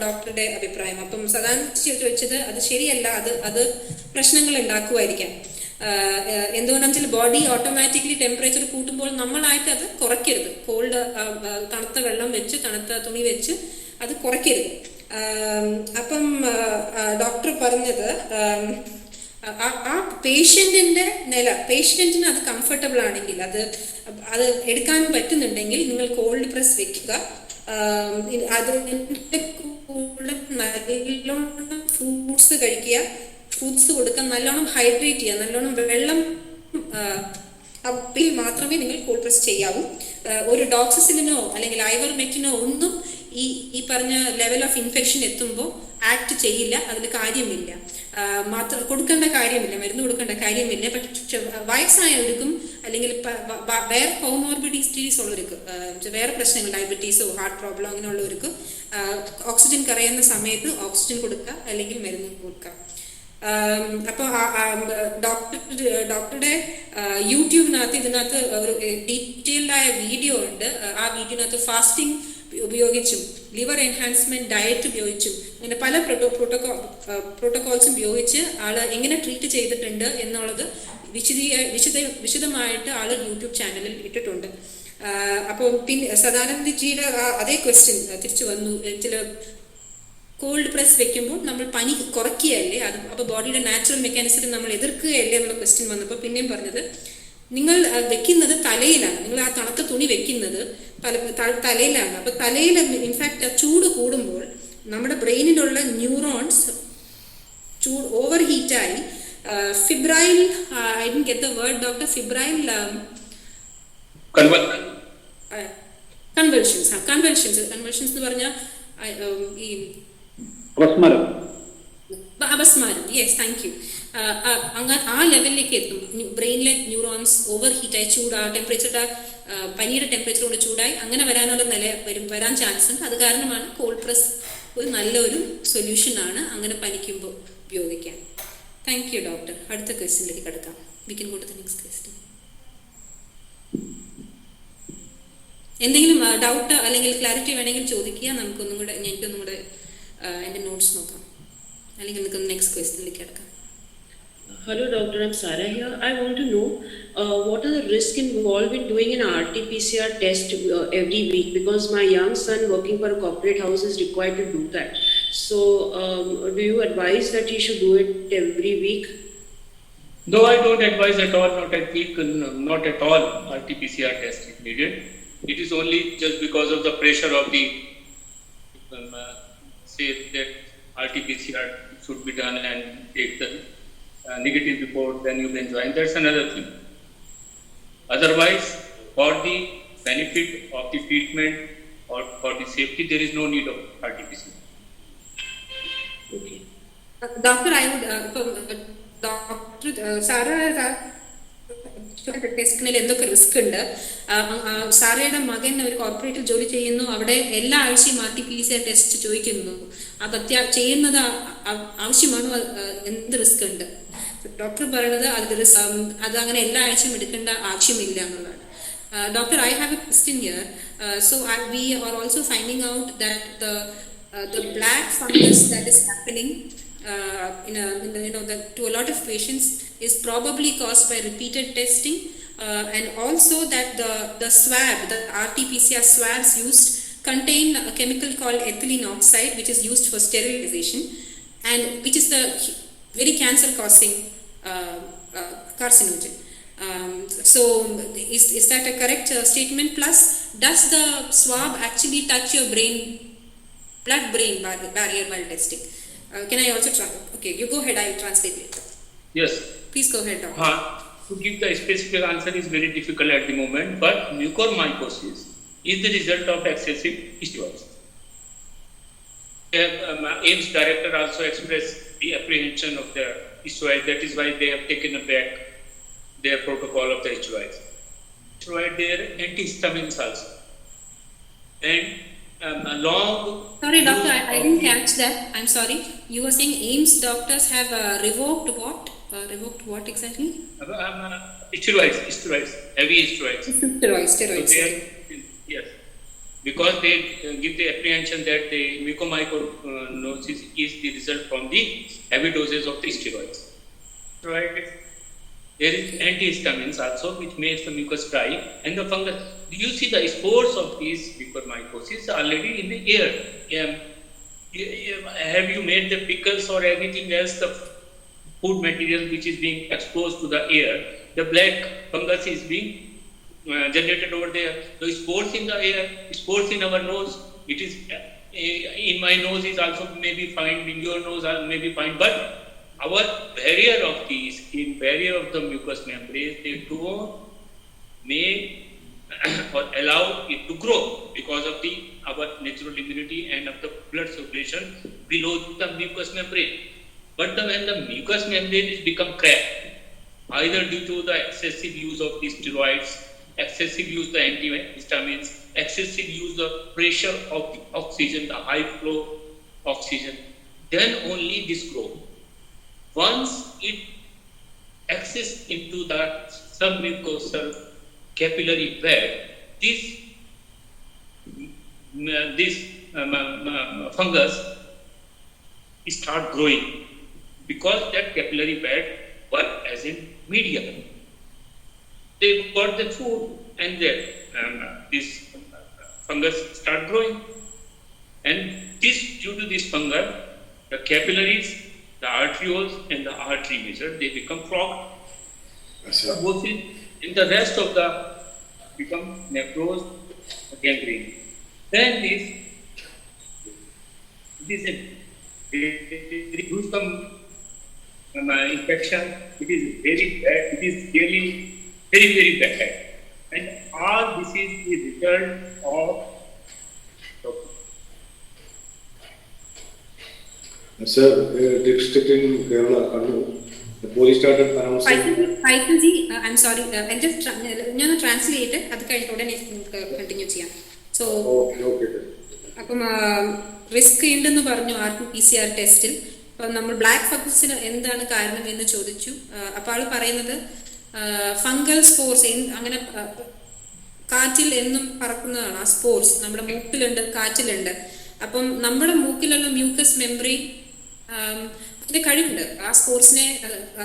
ഡോക്ടറുടെ അഭിപ്രായം. അപ്പം സാധാരണ ചോദിച്ചത് അത് ശരിയല്ല, അത് പ്രശ്നങ്ങൾ ഉണ്ടാക്കുമായിരിക്കാം. എന്തുകൊണ്ടാണെന്ന് വെച്ചാൽ ബോഡി ഓട്ടോമാറ്റിക്കലി ടെമ്പറേച്ചർ കൂട്ടുമ്പോൾ നമ്മളായിട്ട് അത് കുറയ്ക്കരുത്. കോൾഡ് തണുത്ത വെള്ളം വെച്ച് തണുത്ത തുണി വെച്ച് അത് കുറയ്ക്കരുത്. അപ്പം ഡോക്ടർ പറഞ്ഞത് ആ പേഷ്യന്റിന്റെ പേഷ്യന്റിന് അത് കംഫർട്ടബിൾ ആണെങ്കിൽ അത് എടുക്കാൻ പറ്റുന്നുണ്ടെങ്കിൽ നിങ്ങൾ കോൾഡ് പ്രസ് വെക്കുക. അതിന്റെ കൂടെ നല്ലോണം ഫ്രൂട്ട്സ് കഴിക്കുക, ഫ്രൂട്ട്സ് കൊടുക്കുക, നല്ലോണം ഹൈഡ്രേറ്റ് ചെയ്യുക, നല്ലോണം വെള്ളം അപ്പോൾ മാത്രമേ നിങ്ങൾ കോൾഡ് പ്രസ് ചെയ്യാവൂ. ഒരു ഡോക്സിസിലിനോ അല്ലെങ്കിൽ ഐവർമെക്റ്റിനോ ഒന്നും ഈ പറഞ്ഞ ലെവൽ ഓഫ് ഇൻഫെക്ഷൻ എത്തുമ്പോൾ ആക്ട് ചെയ്യില്ല, അതിൽ കാര്യമില്ല. മാത്രം കൊടുക്കേണ്ട കാര്യമില്ല, മരുന്ന് കൊടുക്കേണ്ട കാര്യമില്ല. പക്ഷെ വയസ്സായവർക്കും അല്ലെങ്കിൽ വേറെ കോമോർബിഡിറ്റീസ് ഉള്ളവർക്ക്, വേറെ പ്രശ്നങ്ങൾ, ഡയബറ്റീസോ ഹാർട്ട് പ്രോബ്ലം അങ്ങനെയുള്ളവർക്ക് ഓക്സിജൻ കുറയുന്ന സമയത്ത് ഓക്സിജൻ കൊടുക്കുക അല്ലെങ്കിൽ മരുന്ന് കൊടുക്കുക. അപ്പോൾ ഡോക്ടറുടെ യൂട്യൂബിനകത്ത് ഇതിനകത്ത് ഒരു ഡീറ്റെയിൽഡായ വീഡിയോ ഉണ്ട്. ആ വീഡിയോനകത്ത് ഫാസ്റ്റിംഗ് ഉപയോഗിച്ചും ലിവർ എൻഹാൻസ്മെന്റ് ഡയറ്റ് ഉപയോഗിച്ചും അങ്ങനെ പല പ്രോട്ടോകോൾസും ഉപയോഗിച്ച് ആള് എങ്ങനെ ട്രീറ്റ് ചെയ്തിട്ടുണ്ട് എന്നുള്ളത് വിശദമായിട്ട് ആള് യൂട്യൂബ് ചാനലിൽ ഇട്ടിട്ടുണ്ട്. അപ്പോൾ പിന്നെ സദാനന്ദജിയുടെ അതേ ക്വസ്റ്റ്യൻ തിരിച്ചു വന്നു. ചില കോൾഡ് പ്രസ് വെക്കുമ്പോൾ നമ്മൾ പനി കുറയ്ക്കുകയല്ലേ, അത് അപ്പോൾ ബോഡിയുടെ നാച്ചുറൽ മെക്കാനിസത്തിൽ നമ്മൾ എതിർക്കുകയല്ലേ എന്നുള്ള ക്വസ്റ്റ്യൻ വന്നപ്പോൾ പിന്നെയും പറഞ്ഞത് നിങ്ങൾ വെക്കുന്നത് തലയിലാണ്, നിങ്ങൾ ആ തണുത്ത തുണി വെക്കുന്നത് തലയിലാണ്. അപ്പൊ തലയിൽ ഇൻഫാക്ട് ചൂട് കൂടുമ്പോൾ നമ്മുടെ ബ്രെയിനിലുള്ള ന്യൂറോൺസ് ഓവർ ഹീറ്റായി febrile, I didn't get the word doctor, febrile convulsions എന്ന് പറഞ്ഞാൽ ഈ അപസ്മാരം. Yes, thank you. ആ ലെവലിലേക്ക് എത്തും. ബ്രെയിനിലെ ന്യൂറോൺസ് ഓവർ ഹീറ്റായി ടെമ്പറേച്ചറുടെ പനിയുടെ ടെമ്പറേച്ചർ കൊണ്ട് ചൂടായി അങ്ങനെ വരാനുള്ള വരാൻ ചാൻസ് ഉണ്ട്. അത് കാരണമാണ് കോൾഡ് പ്രസ് ഒരു നല്ലൊരു സൊല്യൂഷനാണ് അങ്ങനെ പനിക്കുമ്പോൾ ഉപയോഗിക്കാൻ. Thank you doctor. അടുത്ത ക്വസ്റ്റ്യനിലേക്ക് കിടക്കാം. We can go to the next question. എന്തെങ്കിലും ഡൗട്ട് അല്ലെങ്കിൽ ക്ലാരിറ്റി വേണമെങ്കിൽ ചോദിക്കുക. എനിക്കൊന്നും കൂടെ എൻ്റെ നോട്ട്സ് നോക്കാം, അല്ലെങ്കിൽ നമുക്ക് നെക്സ്റ്റ് ക്വസ്റ്റ്യനിലേക്ക് കിടക്കാം. Hello doctor, I'm Sarah here. I want to know what are the risks involved in doing an RT-PCR test every week, because my young son working for a corporate house is required to do that. So do you advise that he should do it every week? No, I don't advise at all, not at all RT-PCR test is needed. It is only just because of the pressure of the say that RT-PCR should be done and take the negative report, then you can join. That's another thing. Otherwise, for the benefit of the treatment or for the safety, there is no need of RT-PCR. Okay. Doctor, I would Doctor Sarah ടെസ്റ്റിനിൽ എന്തൊക്കെ risk ഉണ്ട്. സാറയുടെ മകൻ ഒരു കോർപ്പറേറ്റിൽ ജോലി ചെയ്യുന്നു, അവിടെ എല്ലാ ആഴ്ചയും RT-PCR ടെസ്റ്റ് ചോദിക്കുന്നു. അത് ചെയ്യുന്നത് ആവശ്യമാണോ, എന്ത് റിസ്ക് ഉണ്ട്? ഡോക്ടർ പറയുന്നത് അത് അങ്ങനെ എല്ലാ ആഴ്ചയും എടുക്കേണ്ട ആവശ്യമില്ല എന്നുള്ളതാണ്. Doctor, I have a question here. So we are also finding out that the black fungus that is happening to a lot of patients is probably caused by repeated testing, and also that the swab, the RT-PCR swabs used contain a chemical called ethylene oxide, which is used for sterilization, and which is the very cancer-causing carcinogen. So is that a correct statement? Plus, does the swab actually touch your blood-brain barrier while testing? Can I also try? Okay, you go ahead. I will translate later. Yes. Please go ahead, doctor. To give the specific answer is very difficult at the moment, but mucormycosis is the result of excessive steroids. AIMS director also expressed the apprehension of the steroid. That is why they have taken back their protocol of the steroids. Steroid, they are antihistamines also. And Sorry, doctor, I didn't catch that. I'm sorry. You were saying AIMS doctors have revoked what? Revoked what exactly? Steroids, heavy steroids. Steroids. So yes, because they give the apprehension that the mucormycosis is the result from the heavy doses of the steroids. Right? There is antihistamines also, which makes the mucus dry, and the fungus. Do you see the spores of these mucormycosis already in the air? Have you made the pickles or anything else, the food material which is being exposed to the air? The black fungus is being generated over there. The spores in the air, spores in our nose. It is in my nose is also maybe fine. In your nose may be fine, but our barrier of the skin, barrier of the mucous membrane, they don't make or allow it to grow because of our natural immunity and of the blood circulation below the mucous membrane. But when the mucous membrane is become cracked, either due to the excessive use of the steroids, excessive use of the antihistamines, excessive use of pressure of the oxygen, the high flow oxygen, then only this grows. Once it access into the submucosal capillary bed, this fungus start growing because that capillary bed work as a medium. They got the food and this fungus start growing, and due to this fungus, the capillaries, the arterioles and the artery measure, they become clogged. In the rest of the become necrose, gangrene. Then this is a gruesome infection. It is very bad. It is really very, very bad. And all this is the result of Sir, district in Kerala, Kannur, the police started announcing. Ji, I'm sorry, I'll just translate it. Continue. So, Okay. അപ്പം risk ഉണ്ടെന്ന് പറഞ്ഞു RT-PCR ടെസ്റ്റിൽ. അപ്പം നമ്മൾ black ഫംഗസിന് എന്താണ് കാരണം എന്ന് ചോദിച്ചു. അപ്പോൾ ആൾ പറയുന്നത് ഫംഗൽ സ്പോർസ് അങ്ങനെ കാറ്റിൽ എന്നും പറക്കുന്നതാണ്. ആ സ്പോർസ് നമ്മുടെ മൂക്കിലുണ്ട്, കാറ്റിലുണ്ട്. അപ്പം നമ്മുടെ മൂക്കിലുള്ള മ്യൂക്കസ് മെംബ്രെയിൻ അതിന്റെ കഴിവുണ്ട്. ആ സ്പോർട്സിനെ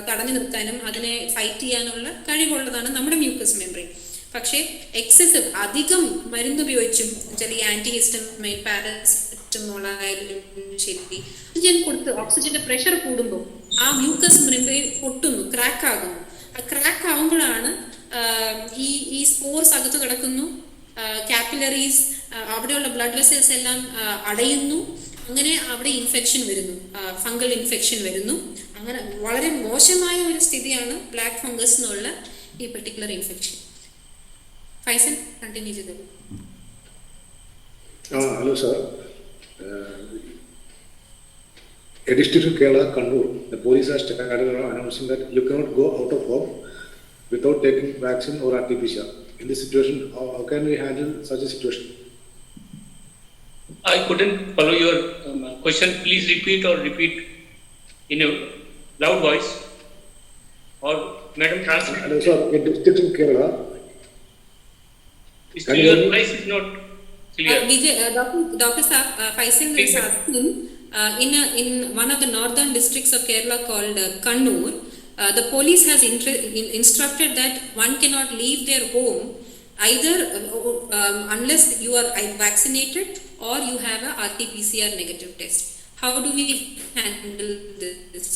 തടഞ്ഞു നിർത്താനും അതിനെ ഫൈറ്റ് ചെയ്യാനുള്ള കഴിവുള്ളതാണ് നമ്മുടെ മ്യൂക്കസ് മെംബ്രെയിൻ. പക്ഷേ എക്സസീവ് അധികം മരുന്ന് ഉപയോഗിച്ചും ഈ ആന്റിഹിസ്റ്റമിൻ, പാരസിറ്റമോൾ ആയാലും ശരി, ഓക്സിജൻ കൊടുത്ത് ഓക്സിജന്റെ പ്രഷർ കൂടുമ്പോൾ ആ മ്യൂക്കസ് മെംബ്രെയിൻ പൊട്ടുന്നു, ക്രാക്ക് ആകുന്നു. ആ ക്രാക്ക് ആകുമ്പോഴാണ് ഈ സ്പോർസ് അകത്ത് കിടക്കുന്നു, കാപ്പിലറീസ്, അവിടെയുള്ള ബ്ലഡ് വെസൽസ് എല്ലാം അടയുന്നു. അങ്ങനെ അവിടെ ഇൻഫെക്ഷൻ വരുന്നു, ഫംഗൽ ഇൻഫെക്ഷൻ വരുന്നു. അങ്ങനെ വളരെ മോശമായ ഒരു സ്ഥിതിയാണ് ബ്ലാക്ക് ഫംഗസ് എന്നുള്ള ഈ പെർട്ടിക്കുലർ ഇൻഫെക്ഷൻ. Faisal, continue ചെയ്തു. Hello, sir. A district in Kerala, Kannur, the police has started announcing that you cannot go out of home without taking vaccine or RT-PCR. In this situation, how can we handle such a situation? I couldn't follow your question. Please repeat in a loud voice. Or Madam translate. Hello, sir. A district in Kerala. Your voice is not clear. Vijay, Dr. Faisal is asking, in one of the northern districts of Kerala called Kannur, the police has instructed that one cannot leave their home either unless you are vaccinated or you have a RT-PCR negative test. How do we handle this?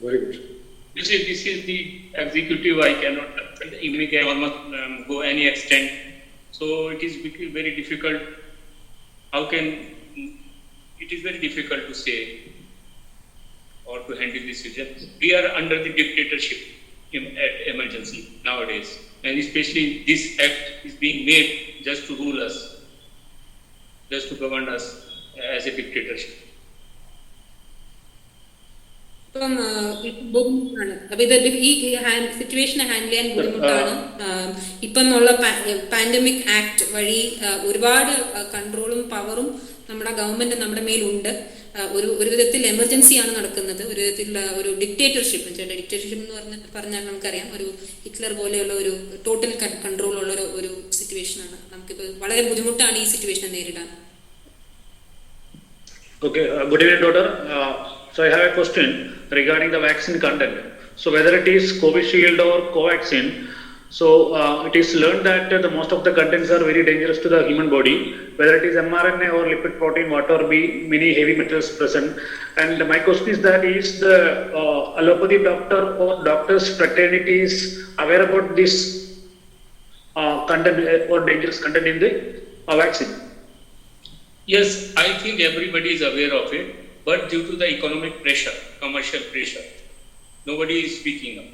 Very good. This is the executive. I cannot go any extent. So it is very difficult. It is very difficult to say or to handle this situation. We are under the dictatorship emergency nowadays, and especially this act is being made just to rule us, just to govern us as a dictatorship. ബുദ്ധിമുട്ടാണ്. അപ്പൊ ഇത് ഈ സിറ്റുവേഷനെ handle ചെയ്യാൻ ബുദ്ധിമുട്ടാണ്. ഇപ്പം ഉള്ള pandemic act വഴി ഒരുപാട് കൺട്രോളും പവറും നമ്മുടെ ഗവൺമെന്റ് നമ്മുടെ മേലുണ്ട്. ഒരു വിധത്തിൽ എമർജൻസിയാണ് നടക്കുന്നത്, ഒരു വിധത്തിലുള്ള ഒരു ഡിക്റ്റേറ്റർഷിപ്പ്. ഡിക്റ്റേറ്റർഷിപ്പ് എന്ന് പറഞ്ഞാൽ നമുക്കറിയാം, ഒരു ഹിറ്റ്ലർ പോലെയുള്ള ഒരു ടോട്ടൽ കൺട്രോൾ ഉള്ള ഒരു സിറ്റുവേഷനാണ്. നമുക്കിപ്പോൾ വളരെ ബുദ്ധിമുട്ടാണ് ഈ സിറ്റുവേഷനെ നേരിടാൻ. Okay, good evening, doctor. So I have a question regarding the vaccine content. So whether it is Covishield or Covaxin, so it is learned that the most of the contents are very dangerous to the human body, whether it is mRNA or lipid protein, whatever be many heavy metals present. And my question is that is the allopathy doctor or doctors fraternities aware about this content or dangerous content in the vaccine? Yes, I think everybody is aware of it, but due to the economic pressure, commercial pressure, nobody is speaking up.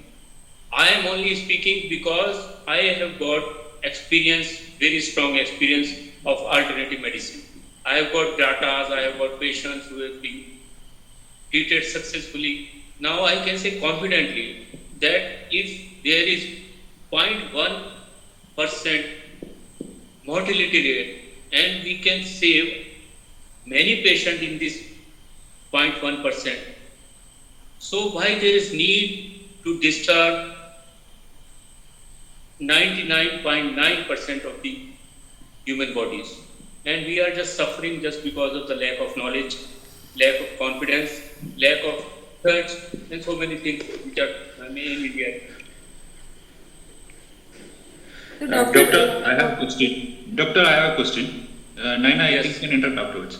I am only speaking because I have got experience, very strong experience of alternative medicine. I have got data, I have got patients who have been treated successfully. Now I can say confidently that if there is 0.1% mortality rate and we can save many patients in this 0.1%, so why there is need to disturb 99.9% of the human bodies? And we are just suffering just because of the lack of knowledge, lack of confidence, lack of search, and so many things which are in India. Doctor, I have a question. Naina, I think you can interrupt afterwards.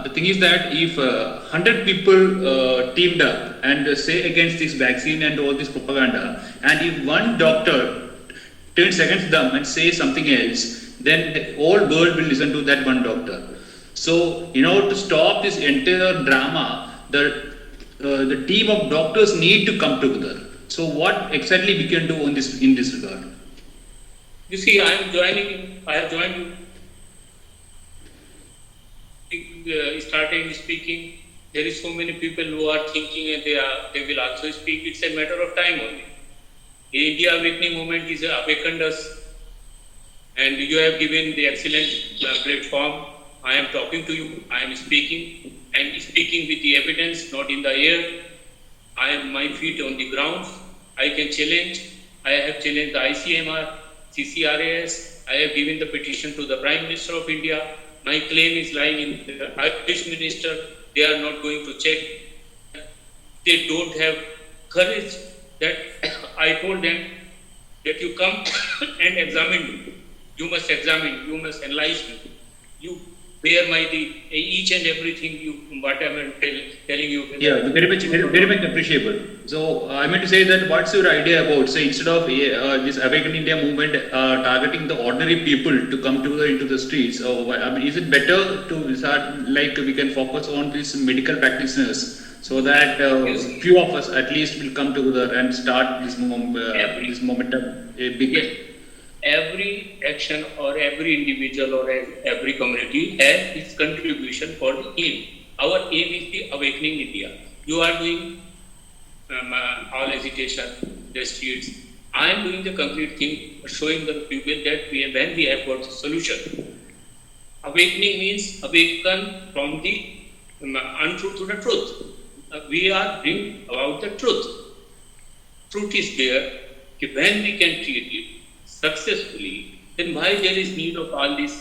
The thing is that if 100 people teamed up and say against this vaccine and all this propaganda, and if one doctor turns against them and says something else, then the whole world will listen to that one doctor. So, in order to stop this entire drama, the team of doctors need to come together. So, what exactly we can do in this regard? You see, I have joined you. Starting speaking, there is so many people who are thinking and they will also speak. It's a matter of time only. The India Awakening Movement is awakened us, and you have given the excellent platform. I am talking to you, I am speaking, and speaking with the evidence, not in the air. I have my feet on the ground. I can challenge. I have challenged the ICMR, CCRAS. I have given the petition to the Prime Minister of India. My claim is lying in the Irish Minister. They are not going to check. They don't have courage. That I told them that you come and examine me. You must examine, you must analyze me. You bear each and everything whatever I'm telling you. Yeah, very much appreciable. So I meant to say that what's your idea about, say, instead of this Awaken India movement targeting the ordinary people to come into the streets, is it better to start, like, we can focus on these medical practitioners so that few of us at least will come together and start this momentum? Yes. Every action or every individual or every community has its contribution for the aim. Our aim is the awakening India. You are doing all agitation, the streets. I am doing the concrete thing, showing the people that when we have got the solution. Awakening means awaken from the untruth to the truth. We are bringing about the truth. Truth is there. When we can treat it successfully, then why there is need of all this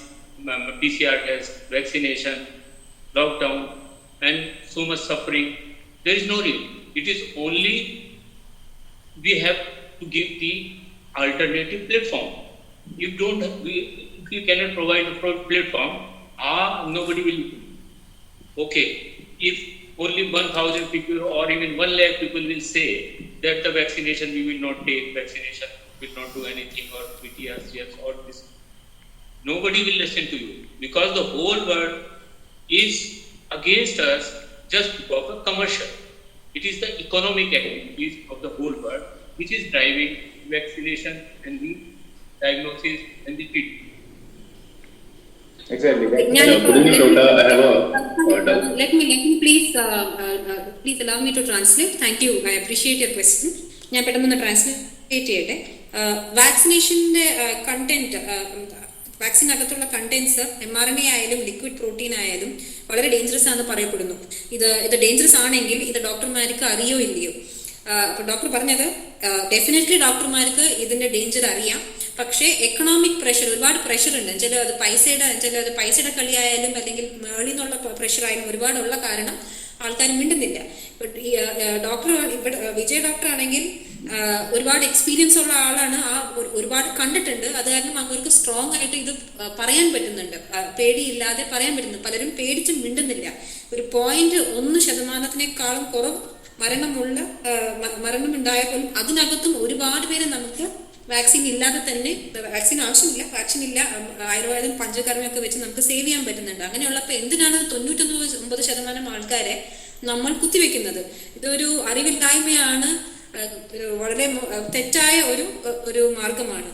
PCR test, vaccination, lockdown, and so much suffering? There is no need. It is only we have to give the alternative platform. If you cannot provide the platform, nobody will. Okay, if only 1,000 people or even 1 lakh people will say that the vaccination we will not take, vaccination will not do anything, or PTSD or this. Nobody will listen to you because the whole world is against us just because of commercial. It is the economic activities of the whole world which is driving vaccination and the diagnosis and the treatment. Exactly. Let me please allow me to translate. Thank you. I appreciate your question. ഞാൻ പെട്ടെന്ന് translate ചെയ്യട്ടെ. വാക്സിനേഷൻ്റെ content, വാക്സിനകത്തുള്ള contents mRNA ആയാലും liquid protein ആയാലും വളരെ dangerous ആണെന്ന് പറയപ്പെടുന്നു. ഇത് dangerous ആണെങ്കിൽ ഇത് ഡോക്ടർമാർക്ക് അറിയോ ഇല്ലയോ? അപ്പോൾ ഡോക്ടർ പറഞ്ഞത് ഡെഫിനറ്റ്ലി ഡോക്ടർമാർക്ക് ഇതിന്റെ ഡേഞ്ചർ അറിയാം. പക്ഷേ എക്കണോമിക് പ്രഷർ, ഒരുപാട് പ്രഷർ ഉണ്ട്. ചിലത് പൈസയുടെ കളിയായാലും അല്ലെങ്കിൽ മേളിൽ നിന്നുള്ള പ്രഷർ ആയാലും ഒരുപാടുള്ള കാരണം ആൾക്കാർ മിണ്ടുന്നില്ല. ഡോക്ടർ ഇവിടെ വിജയ് ഡോക്ടർ ആണെങ്കിൽ ഒരുപാട് എക്സ്പീരിയൻസ് ഉള്ള ആളാണ്, ഒരുപാട് കണ്ടിട്ടുണ്ട്. അത് കാരണം അവർക്ക് സ്ട്രോങ് ആയിട്ട് ഇത് പറയാൻ പറ്റുന്നുണ്ട്, പേടിയില്ലാതെ പറയാൻ പറ്റുന്നു. പലരും പേടിച്ചും മിണ്ടുന്നില്ല. ഒരു 0.1% കുറവ് മരണമുണ്ടായ പോലും അതിനകത്തും ഒരുപാട് പേരെ നമുക്ക് വാക്സിൻ ഇല്ലാതെ തന്നെ, വാക്സിൻ ആവശ്യമില്ല, വാക്സിൻ ഇല്ല, ആയുർവേദം പഞ്ചകർമ്മയൊക്കെ വെച്ച് നമുക്ക് സേവ് ചെയ്യാൻ പറ്റുന്നുണ്ട്. അങ്ങനെയുള്ളപ്പോൾ എന്തിനാണ് 99% ആൾക്കാരെ നമ്മൾ കുത്തിവെക്കുന്നത്? ഇതൊരു അറിവില്ലായ്മയാണ്, വളരെ തെറ്റായ ഒരു മാർഗമാണ്.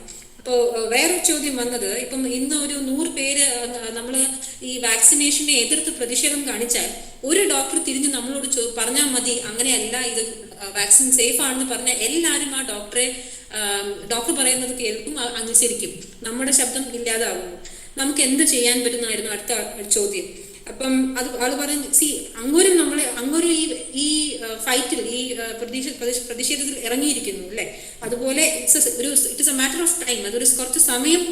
അപ്പോൾ വേറൊരു ചോദ്യം വന്നത്, ഇപ്പം ഇന്ന് ഒരു 100 പേര് നമ്മൾ ഈ വാക്സിനേഷനെ എതിർത്ത് പ്രതിഷേധം കാണിച്ചാൽ ഒരു ഡോക്ടർ തിരിഞ്ഞ് നമ്മളോട് പറഞ്ഞാൽ മതി അങ്ങനെയല്ല, ഇത് വാക്സിൻ സേഫ് ആണെന്ന് പറഞ്ഞാൽ എല്ലാവരും ആ ഡോക്ടർ പറയുന്നത് കേൾക്കും, അനുസരിക്കും, നമ്മുടെ ശബ്ദം ഇല്ലാതാകും. നമുക്ക് എന്ത് ചെയ്യാൻ പറ്റുന്നതായിരുന്നു അടുത്ത ചോദ്യം. അപ്പം ആള് പറഞ്ഞു, അങ്ങോരും ഈ ഫൈറ്റിൽ, ഈ പ്രതിഷേധത്തിൽ ഇറങ്ങിയിരിക്കുന്നു അല്ലെ. അതുപോലെ it is A matter of time. അതൊരു കുറച്ച് സമയം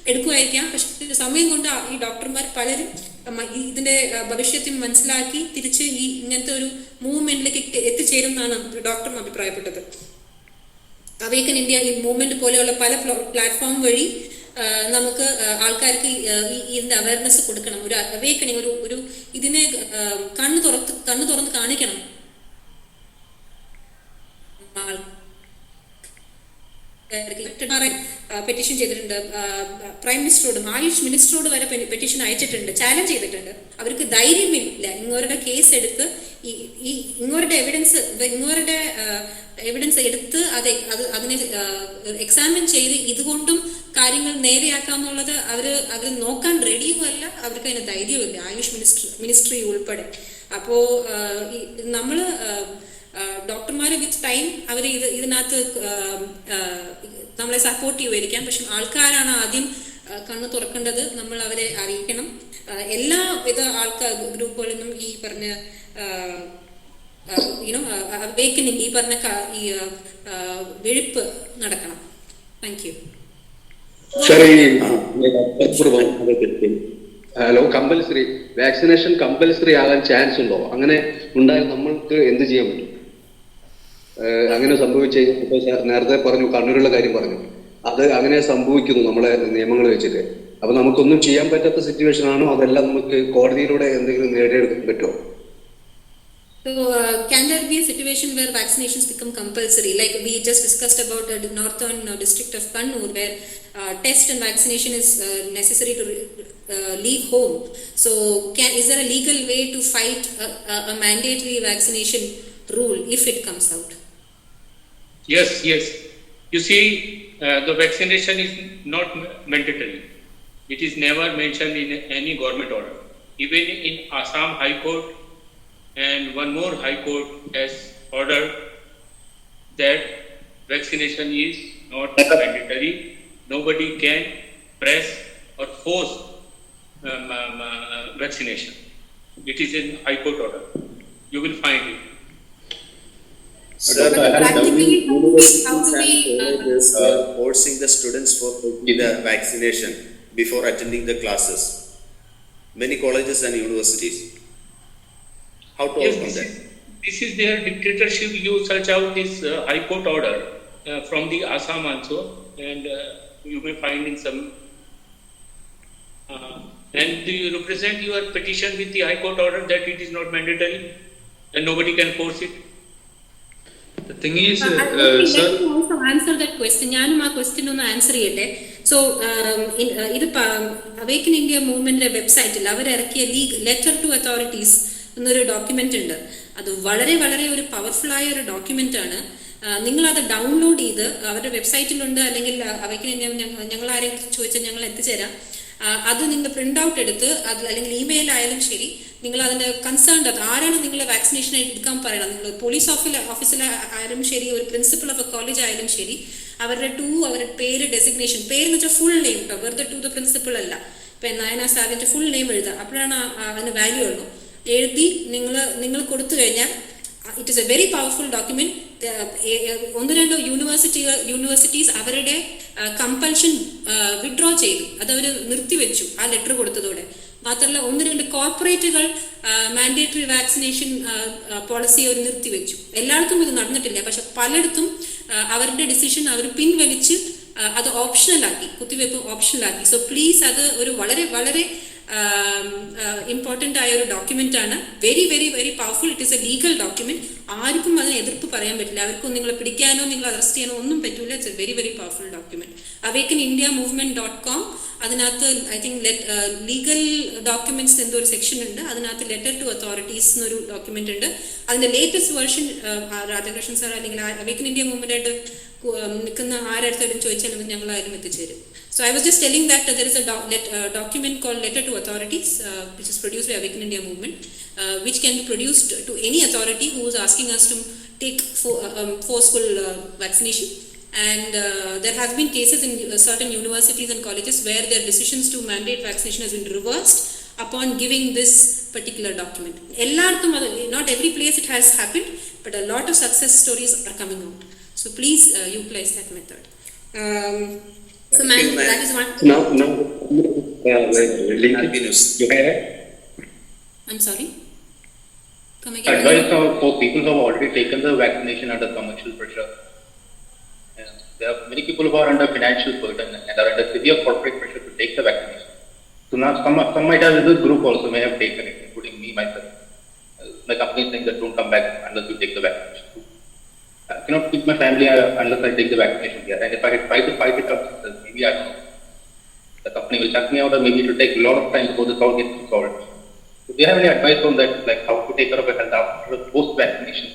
എടുക്കുമായിരിക്കാം, പക്ഷെ സമയം കൊണ്ട് ഈ ഡോക്ടർമാർ പലരും ഇതിന്റെ ഭവിഷ്യത്തിൽ മനസ്സിലാക്കി തിരിച്ച് ഈ ഇങ്ങനത്തെ ഒരു മൂവ്മെന്റിലേക്ക് എത്തിച്ചേരും എന്നാണ് ഡോക്ടർ അഭിപ്രായപ്പെട്ടത്. അവേക്കൻ ഇന്ത്യ ഈ മൂവ്മെന്റ് പോലെയുള്ള പല പ്ലാറ്റ്ഫോം വഴി നമുക്ക് ആൾക്കാർക്ക് ഇതിന്റെ അവയർനെസ് കൊടുക്കണം. ഒരു അവേക്കണിങ്, ഒരു ഇതിനെ കണ്ണു തുറന്ന് കാണിക്കണം. പെറ്റീഷൻ ചെയ്തിട്ടുണ്ട്, പ്രൈം മിനിസ്റ്ററോടും ആയുഷ് മിനിസ്റ്ററോട് വരെ പെറ്റീഷൻ അയച്ചിട്ടുണ്ട്, ചാലഞ്ച് ചെയ്തിട്ടുണ്ട്. അവർക്ക് ധൈര്യമില്ല ഇങ്ങോരുടെ കേസ് എടുത്ത് ഇങ്ങോരുടെ എവിഡൻസ് എടുത്ത് അതിനെ എക്സാമിൻ ചെയ്ത് ഇതുകൊണ്ടും കാര്യങ്ങൾ നേരെയാക്കാന്നുള്ളത് അവർ നോക്കാൻ റെഡിയുമല്ല, അവർക്ക് അതിന് ധൈര്യമില്ല, ആയുഷ് മിനിസ്ട്രി ഉൾപ്പെടെ. അപ്പോ നമ്മള് ഡോക്ടർമാര് വിത്ത് ടൈം അവർ ഇതിനകത്ത് നമ്മളെ സപ്പോർട്ട് ചെയ്യുമായിരിക്കാം, പക്ഷെ ആൾക്കാരാണ് ആദ്യം കണ്ണ് തുറക്കേണ്ടത്. നമ്മൾ അവരെ അറിയിക്കണം. എല്ലാവിധ ആൾക്കാർ ഗ്രൂപ്പുകളിലും ഈ പറഞ്ഞ അവേക്കനിങ്, ഈ പറഞ്ഞ ഈ വിഴുപ്പ് നടക്കണം. Thank you. Hello, compulsory vaccination compulsory ആകാൻ ചാൻസ് ഉണ്ടോ? അങ്ങനെ ഉണ്ടായാൽ നമ്മൾക്ക് എന്ത് ചെയ്യാൻ പറ്റും? അങ്ങനെ സംഭവിച്ചു കഴിഞ്ഞാൽ, ഇപ്പൊ നേരത്തെ പറഞ്ഞു കണ്ണൂരുള്ള കാര്യം പറഞ്ഞു, അത് അങ്ങനെ സംഭവിക്കുന്നു നമ്മളെ നിയമങ്ങൾ വെച്ചിട്ട്. അപ്പൊ നമുക്കൊന്നും ചെയ്യാൻ പറ്റാത്ത സിറ്റുവേഷൻ ആണോ, അതെല്ലാം നമുക്ക് കോടതിയിലൂടെ എന്തെങ്കിലും നേടിയെടുക്കാൻ പറ്റുമോ? So, can there be a situation where vaccinations become compulsory? Like we just discussed about the northern district of Kannur, where test and vaccination is necessary to leave home. So, is there a legal way to fight a mandatory vaccination rule if it comes out? Yes. You see, the vaccination is not mandatory. It is never mentioned in any government order. Even in Assam High Court, and one more High Court has ordered that vaccination is not mandatory. Nobody can press or force vaccination. It is in High Court order. You will find it. Sir, practically, how do we forcing the students for taking the vaccination before attending the classes? Many colleges and universities. How to overcome that? This is their dictatorship. You search out this High Court order from the Assam also, and you may find in some. And do you represent your petition with the High Court order that it is not mandatory and nobody can force it? The thing is, sir, let me also answer that question. ഞാനും ആ question ഒന്ന് answer ചെയ്യട്ടെ. So ഇത് awaken India മൂവ്മെന്റിന്റെ വെബ്സൈറ്റിൽ അവരിറക്കിയ letter to authorities എന്നൊരു document ഉണ്ട്. അത് വളരെ വളരെ ഒരു പവർഫുൾ ആയ ഒരു ഡോക്യുമെന്റ് ആണ്. നിങ്ങൾ അത് ഡൗൺലോഡ് ചെയ്ത് അവരുടെ വെബ്സൈറ്റിലുണ്ട്, അല്ലെങ്കിൽ അവേക്കൻ ഇന്ത്യ ഞങ്ങൾ ആരെങ്കിലും ചോദിച്ചാൽ ഞങ്ങൾ എത്തിച്ചേരാം. അത് നിങ്ങൾ പ്രിന്റ് ഔട്ട് എടുത്ത് അല്ലെങ്കിൽ ഇമെയിൽ ആയാലും ശരി, നിങ്ങൾ അതിന്റെ കൺസേൺഡ് ആരാണ് നിങ്ങളെ വാക്സിനേഷൻ എടുക്കാൻ പറയണം, നിങ്ങൾ പോലീസ് ഓഫീസിലായാലും ശരി, ഒരു പ്രിൻസിപ്പൽ ഓഫ് എ കോളേജ് ആയാലും ശരി, അവരുടെ പേര്, ഡെസിഗ്നേഷൻ, പേരെന്ന് വെച്ചാൽ ഫുൾ നെയിം കേട്ടോ, വെറുതെ ടു ദ പ്രിൻസിപ്പൽ അല്ല. ഇപ്പൊ നയന സാറിന്റെ ഫുൾ നെയിം എഴുതുക, അപ്പോഴാണ് അതിന് വാല്യൂ ഉള്ളൂ. എഴുതി നിങ്ങൾ കൊടുത്തു കഴിഞ്ഞാൽ it is A very powerful document. 1-2 universities അവരുടെ കമ്പൽഷൻ വിഡ്രോ ചെയ്തു, അതവർ നിർത്തിവെച്ചു ആ ലെറ്റർ കൊടുത്തതോടെ. മാത്രമല്ല 1-2 കോർപ്പറേറ്റുകൾ മാൻഡേറ്ററി വാക്സിനേഷൻ പോളിസി അവർ നിർത്തിവെച്ചു. എല്ലായിടത്തും ഇത് നടന്നിട്ടില്ല, പക്ഷെ പലയിടത്തും അവരുടെ ഡിസിഷൻ അവർ പിൻവലിച്ച് അത് ഓപ്ഷണലാക്കി, കുത്തിവെപ്പ് ഓപ്ഷണലാക്കി. സോ പ്ലീസ്, അത് ഒരു വളരെ വളരെ ഇമ്പോർട്ടൻ്റ് ആയ ഒരു ഡോക്യുമെന്റ് ആണ്. Very very very powerful. It is A legal document. ആർക്കും അതിന് എതിർപ്പ് പറയാൻ പറ്റില്ല. അവർക്കും നിങ്ങളെ പിടിക്കാനോ നിങ്ങൾ അറസ്റ്റ് ചെയ്യാനോ ഒന്നും പറ്റില്ല. It's A very very powerful document. awakenindiamovement.com, അതിനകത്ത് ഐ തിങ്ക് ലീഗൽ ഡോക്യുമെന്റ്സ് എന്തോ ഒരു സെക്ഷൻ ഉണ്ട്. അതിനകത്ത് ലെറ്റർ ടു അതോറിറ്റീസ് എന്നൊരു ഡോക്യുമെന്റ് ഉണ്ട്. അതിന്റെ ലേറ്റസ്റ്റ് വേർഷൻ രാധാകൃഷ്ണൻ സാർ അല്ലെങ്കിൽ അവേക്കൻ ഇന്ത്യ മൂവ്മെന്റ് ആയിട്ട് നിൽക്കുന്ന ആരടുത്തോടും ചോദിച്ചാലും ഞങ്ങളായാലും എത്തിച്ചേരും. So I was just telling that there is a document called Letter to Authorities, which is produced by Awaken India Movement, which can be produced to any authority who is asking us to take forceful vaccination. And there has been cases in certain universities and colleges where their decisions to mandate vaccination has been reversed upon giving this particular document. Not every place it has happened, but a lot of success stories are coming out. So please utilize that method. So ma'am, that is one. I'm sorry. Come again. Advice for people who have already taken the vaccination under commercial pressure. There are many people who are under financial burden and are under severe corporate pressure to take the vaccination. So now some might have in this group also may have taken it, including me myself. My company is saying that don't come back unless you take the vaccination. I cannot keep my family unless I take the vaccination here. And if I try to fight it up, maybe I don't know. The company will shut me out, or maybe it will take a lot of time before this all gets resolved. So do you have any advice on that, like how to take care of your health after post-vaccination?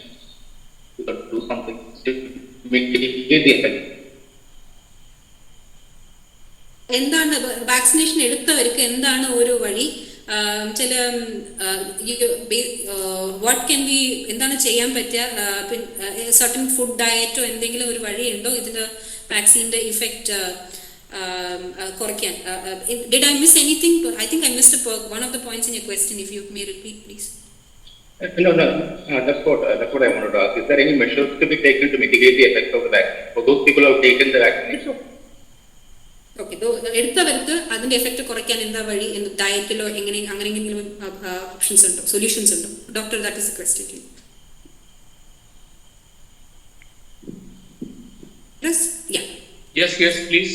You got to do something to mitigate the effect. എന്താണ് vaccination എടുത്തവർക്ക് എന്താണ് ഒരു വഴി? ചില what can be, എന്താണ് ചെയ്യാൻ പറ്റുക? Certain food ഡയറ്റോ എന്തെങ്കിലും ഒരു വഴിയുണ്ടോ ഇതിന്റെ വാക്സിന്റെ ഇഫക്റ്റ് കുറയ്ക്കാൻ? Did I miss anything? I think I missed one of the points in your question. If you may repeat, please. No, that's what I wanted to ask. Is there any measures to be taken to mitigate the effects of the vaccine for those people who have taken the vaccination? Okay, എടുത്തവർക്ക് അതിന്റെ effect കുറയ്ക്കാൻ എന്താ വഴി? ഡയറ്റിലോ അങ്ങനെയെങ്കിലും options ഉണ്ടോ, solutions ഉണ്ടോ? Doctor, that is A question. Yes, please.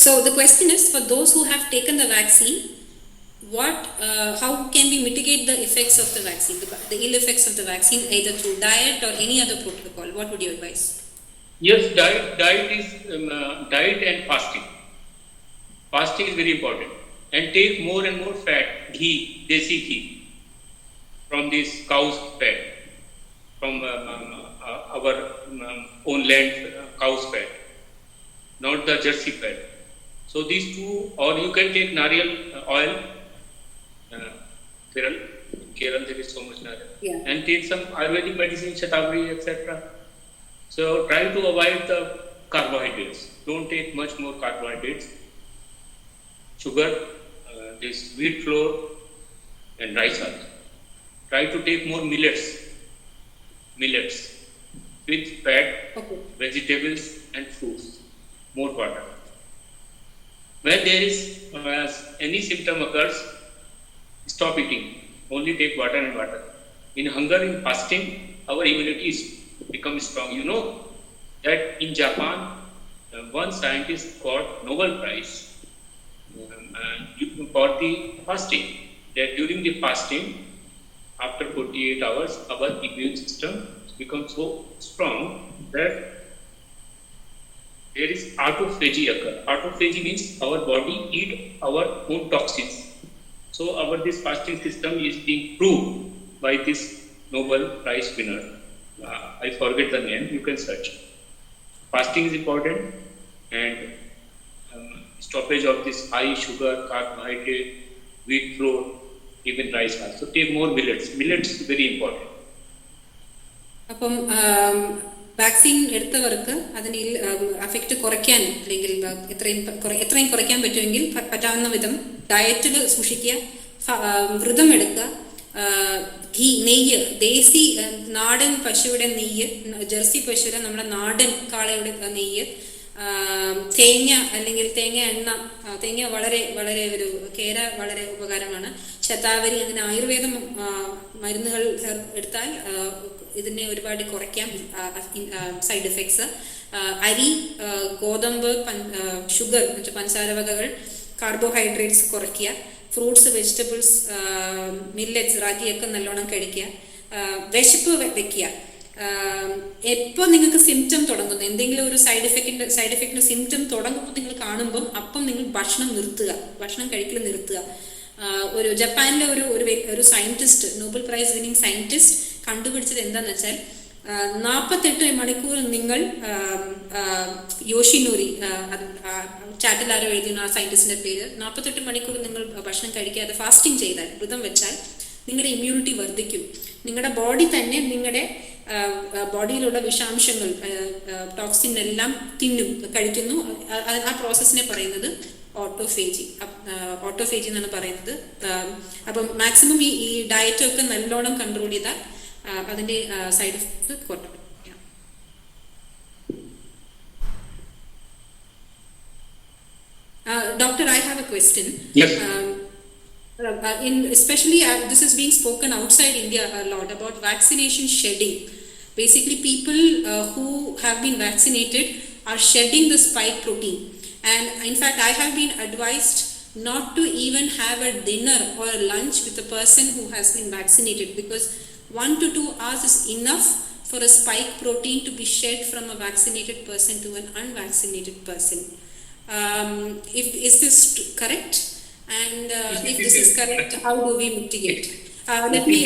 So the question is, for those who have taken the vaccine, how can we mitigate the effects of the vaccine, the ill effects of the vaccine, either through diet or any other protocol? What would you advise? Yes, diet is diet and fasting. Fasting is very important, and take more and more fat, ghee, desi ghee, from this cow's fat, from our own land cow's fat, not the Jersey fat. So these two, or you can take nariyal oil, Kerala there is so much nariyal, and take some Ayurvedic medicine, Shatavari, etc. So try to avoid the carbohydrates. Don't take much more carbohydrates. Sugar, this wheat flour and rice also. Try to take more millets with fat, vegetables and fruits. More water. When there is any symptom occurs, stop eating. Only take water and water. In hunger, in fasting, our immunity become strong. You know that in Japan, one scientist got Nobel Prize for the fasting. That during the fasting, after 48 hours, our immune system becomes so strong that there is autophagy occur. Autophagy means our body eat our own toxins. So this fasting system is being proved by this Nobel Prize winner. I forget the name, you can search. Fasting is important, and stoppage of this high sugar, carbohydrate, wheat flour, even rice also. So take more millets. Millets is very important. അപ്പം vaccine എടുത്തവർക്ക് അതിന് affect കുറയ്ക്കാൻ, അല്ലെങ്കിൽ എത്രയും കുറയ്ക്കാൻ പറ്റുമെങ്കിൽ പറ്റാവുന്ന വിധം ഡയറ്റിൽ സൂക്ഷിക്കുക, വ്രതം എടുക്കുക, ഘീ, നെയ്യ്, ദേശി നാടൻ പശുവിടെ നെയ്യ്, ജെർസി പശുവിലെ നമ്മുടെ നാടൻ കാളയുടെ നെയ്യ്, തേങ്ങ അല്ലെങ്കിൽ തേങ്ങ എണ്ണ, തേങ്ങ വളരെ വളരെ ഒരു കേര വളരെ ഉപകാരമാണ്. ശതാവരി, അങ്ങനെ ആയുർവേദ മരുന്നുകൾ എടുത്താൽ ഇതിനെ ഒരുപാട് കുറയ്ക്കാം സൈഡ് എഫക്ട്സ്. അരി, ഗോതമ്പ്, ഷുഗർ, പഞ്ചസാര വകകൾ, കാർബോഹൈഡ്രേറ്റ്സ് കുറയ്ക്കുക. ഫ്രൂട്ട്സ്, വെജിറ്റബിൾസ്, മില്ലറ്റ്സ്, റാഗിയൊക്കെ നല്ലോണം കഴിക്കുക. വിശപ്പ് വെക്കുക. എപ്പോൾ നിങ്ങൾക്ക് സിംറ്റം തുടങ്ങുന്നു, എന്തെങ്കിലും ഒരു സൈഡ് എഫക്റ്റിന്റെ സിംറ്റം തുടങ്ങുമ്പോൾ നിങ്ങൾ കാണുമ്പോൾ അപ്പം നിങ്ങൾ ഭക്ഷണം നിർത്തുക, ഭക്ഷണം കഴിക്കൽ നിർത്തുക. ഒരു ജപ്പാനിലെ ഒരു scientist, Nobel prize winning scientist കണ്ടുപിടിച്ചത് എന്താണെന്ന് വെച്ചാൽ, 48 മണിക്കൂർ നിങ്ങൾ യോഷിനോരി ചാറ്റിൽ ആരോ എഴുതിയ ആ സയന്റിസ്റ്റിന്റെ പേര്, 48 മണിക്കൂർ നിങ്ങൾ ഭക്ഷണം കഴിക്കാതെ ഫാസ്റ്റിംഗ് ചെയ്താൽ, വ്രതം വെച്ചാൽ നിങ്ങളുടെ ഇമ്മ്യൂണിറ്റി വർദ്ധിക്കും. നിങ്ങളുടെ ബോഡി തന്നെ നിങ്ങളുടെ ബോഡിയിലുള്ള വിഷാംശങ്ങൾ, ടോക്സിൻ എല്ലാം കഴിക്കുന്നു. ആ പ്രോസസ്സിനെ പറയുന്നത് ഓട്ടോഫേജി. ഓട്ടോഫേജി എന്നാണ് പറയുന്നത്. അപ്പം മാക്സിമം ഈ ഡയറ്റൊക്കെ നല്ലോണം കൺട്രോൾ ചെയ്താൽ അതിന്റെ സൈഡ് എഫക്ട് കുറയും. Doctor, I have a question. Yes. Especially this is being spoken outside India a lot about vaccination shedding. Basically, people who have been vaccinated are shedding the spike protein. And in fact, I have been advised not to even have a dinner or a lunch with a person who has been vaccinated, because 1 to 2 hours is enough for a spike protein to be shed from a vaccinated person to an unvaccinated person. Is this correct? And if this is correct, how do we mitigate? Let me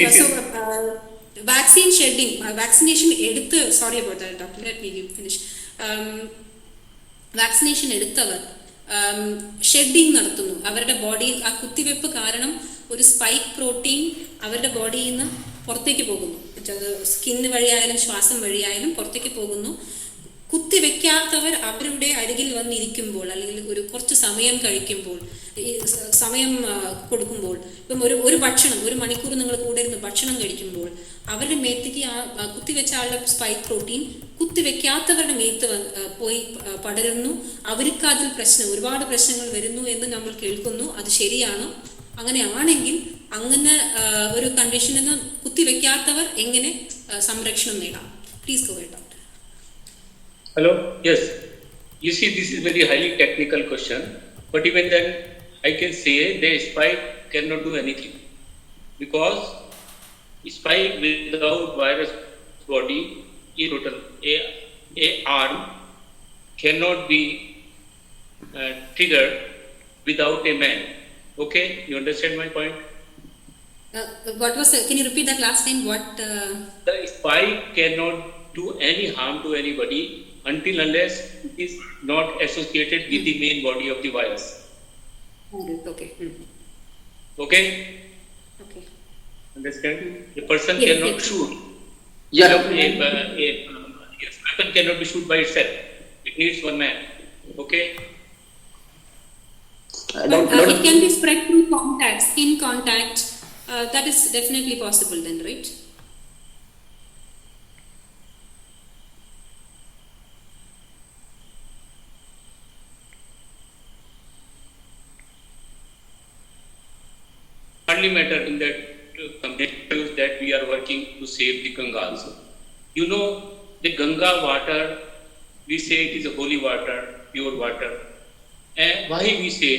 vaccine shedding, vaccination eduthu, sorry about that, doctor, let me finish. Vaccination എടുത്തവർ shedding നടത്തുന്നു. അവരുടെ ബോഡിയിൽ ആ കുത്തിവെപ്പ് കാരണം ഒരു spike protein അവരുടെ ബോഡിയിൽ നിന്ന് പുറത്തേക്ക് പോകുന്നു. സ്കിന്ന് വഴിയായാലും ശ്വാസം വഴിയായാലും പുറത്തേക്ക് പോകുന്നു. കുത്തിവെക്കാത്തവർ അവരുടെ അരികിൽ വന്നിരിക്കുമ്പോൾ അല്ലെങ്കിൽ ഒരു കുറച്ച് സമയം കഴിക്കുമ്പോൾ, സമയം കൊടുക്കുമ്പോൾ, ഇപ്പം ഒരു ഭക്ഷണം 1 മണിക്കൂർ നിങ്ങൾ കൂടെ ഇരുന്ന് ഭക്ഷണം കഴിക്കുമ്പോൾ അവരുടെ മേത്തേക്ക് ആ കുത്തിവെച്ച ആളുടെ സ്പൈക്ക് പ്രോട്ടീൻ കുത്തിവെക്കാത്തവരുടെ മേത്ത് പോയി പടരുന്നു. അവർക്ക് അതിൽ ഒരുപാട് പ്രശ്നങ്ങൾ വരുന്നു എന്ന് നമ്മൾ കേൾക്കുന്നു. അത് ശരിയാണോ? അങ്ങനെയാണെങ്കിൽ അങ്ങനെ ഒരു കണ്ടീഷനിൽ നിന്ന് കുത്തിവെക്കാത്തവർ എങ്ങനെ സംരക്ഷണം നേടാം? Please go ahead, doctor. Hello? Yes. You see, this is very highly technical question, but even then, I can say the spike cannot do anything, because spike without virus body is total. A arm cannot be triggered without a man. Okay, you understand my point? What was? Can you repeat that last time? What? The spike cannot do any harm to anybody until unless it is not associated with the main body of the virus. Okay. Okay? Okay. Understand? A person Yes, cannot yes. shoot. Yeah. A weapon cannot be shoot by itself. It needs one man. Okay? It can be spread through contact, skin contact. That is definitely possible then, right? Hardly matter in that communities that we are working to save the Gangas. You know, the Ganga water, we say it is a holy water, pure water. And why we say?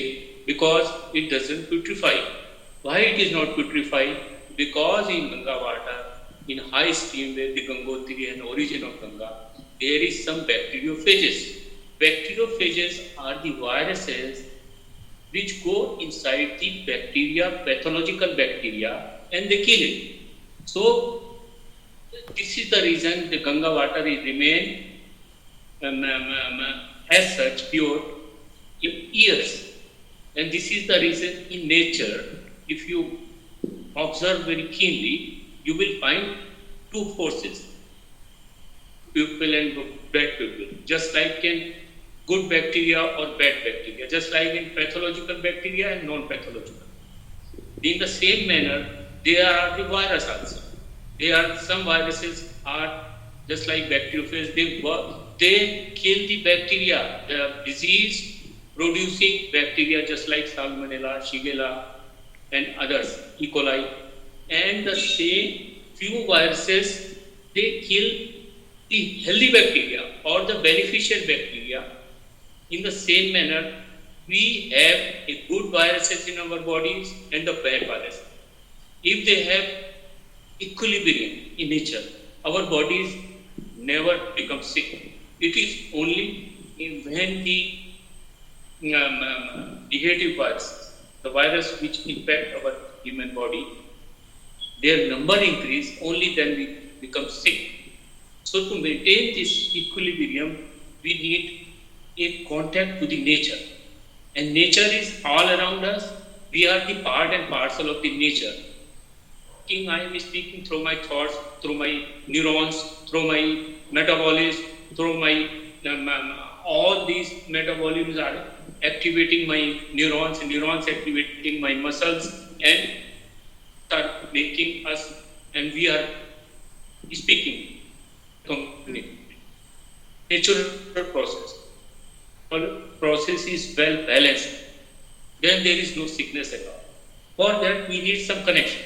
Because it doesn't putrefy. Why it is not putrefied? Because in Ganga water, in high stream where the Gangotri and origin of Ganga, there is some bacteriophages. Bacteriophages are the viruses which go inside the bacteria, pathological bacteria, and they kill it. So, this is the reason the Ganga water is remain as such pure years. And this is the reason in nature, if you observe very keenly, you will find two forces, pupil and bad pupil, just like in good bacteria or bad bacteria, just like in pathological bacteria and non-pathological. In the same manner, there are the virus also. Some viruses are just like bacteriophage, they kill the bacteria, the disease-producing bacteria, just like Salmonella, Shigella, and others, E. coli. And the same few viruses, they kill the healthy bacteria or the beneficial bacteria. In the same manner, we have a good viruses in our bodies and the bad viruses. If they have equilibrium in nature, our bodies never become sick. It is only when the negative viruses, the virus which impact our human body, their number increase, only then we become sick. So to maintain this equilibrium, we need a contact to the nature. And nature is all around us. We are the part and parcel of the nature. I am speaking through my thoughts, through my neurons, through my metabolism, through my all these metabolisms are activating my neurons, and neurons activating my muscles, and start making us, and we are speaking. Natural process. All process is well balanced. Then there is no sickness at all. For that we need some connection.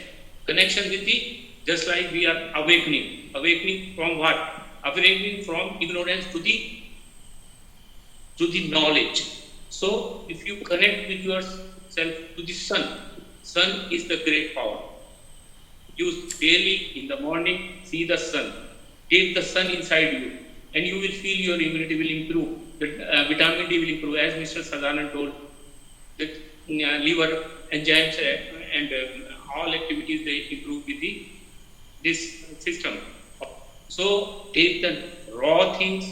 Connection with the, just like we are awakening. Awakening from what? Awakening from ignorance to the knowledge. So if you connect with yourself to the sun, sun is the great power. You daily in the morning see the sun. Take the sun inside you, and you will feel your immunity will improve. The vitamin D will improve, as Mr. Sadanan told. That liver enzymes and all activities they improve with this system. So take the raw things,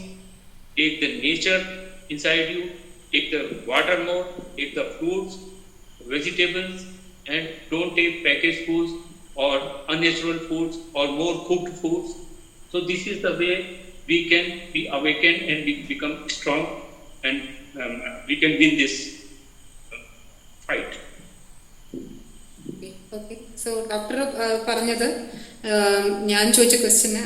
take the nature inside you, take the water more, take the fruits, vegetables, and don't take packaged foods or unnatural foods or more cooked foods. So this is the way we can be awakened and we become strong, and we can win this fight. Okay so doctor പറഞ്ഞത് ഞാൻ ചോദിച്ച question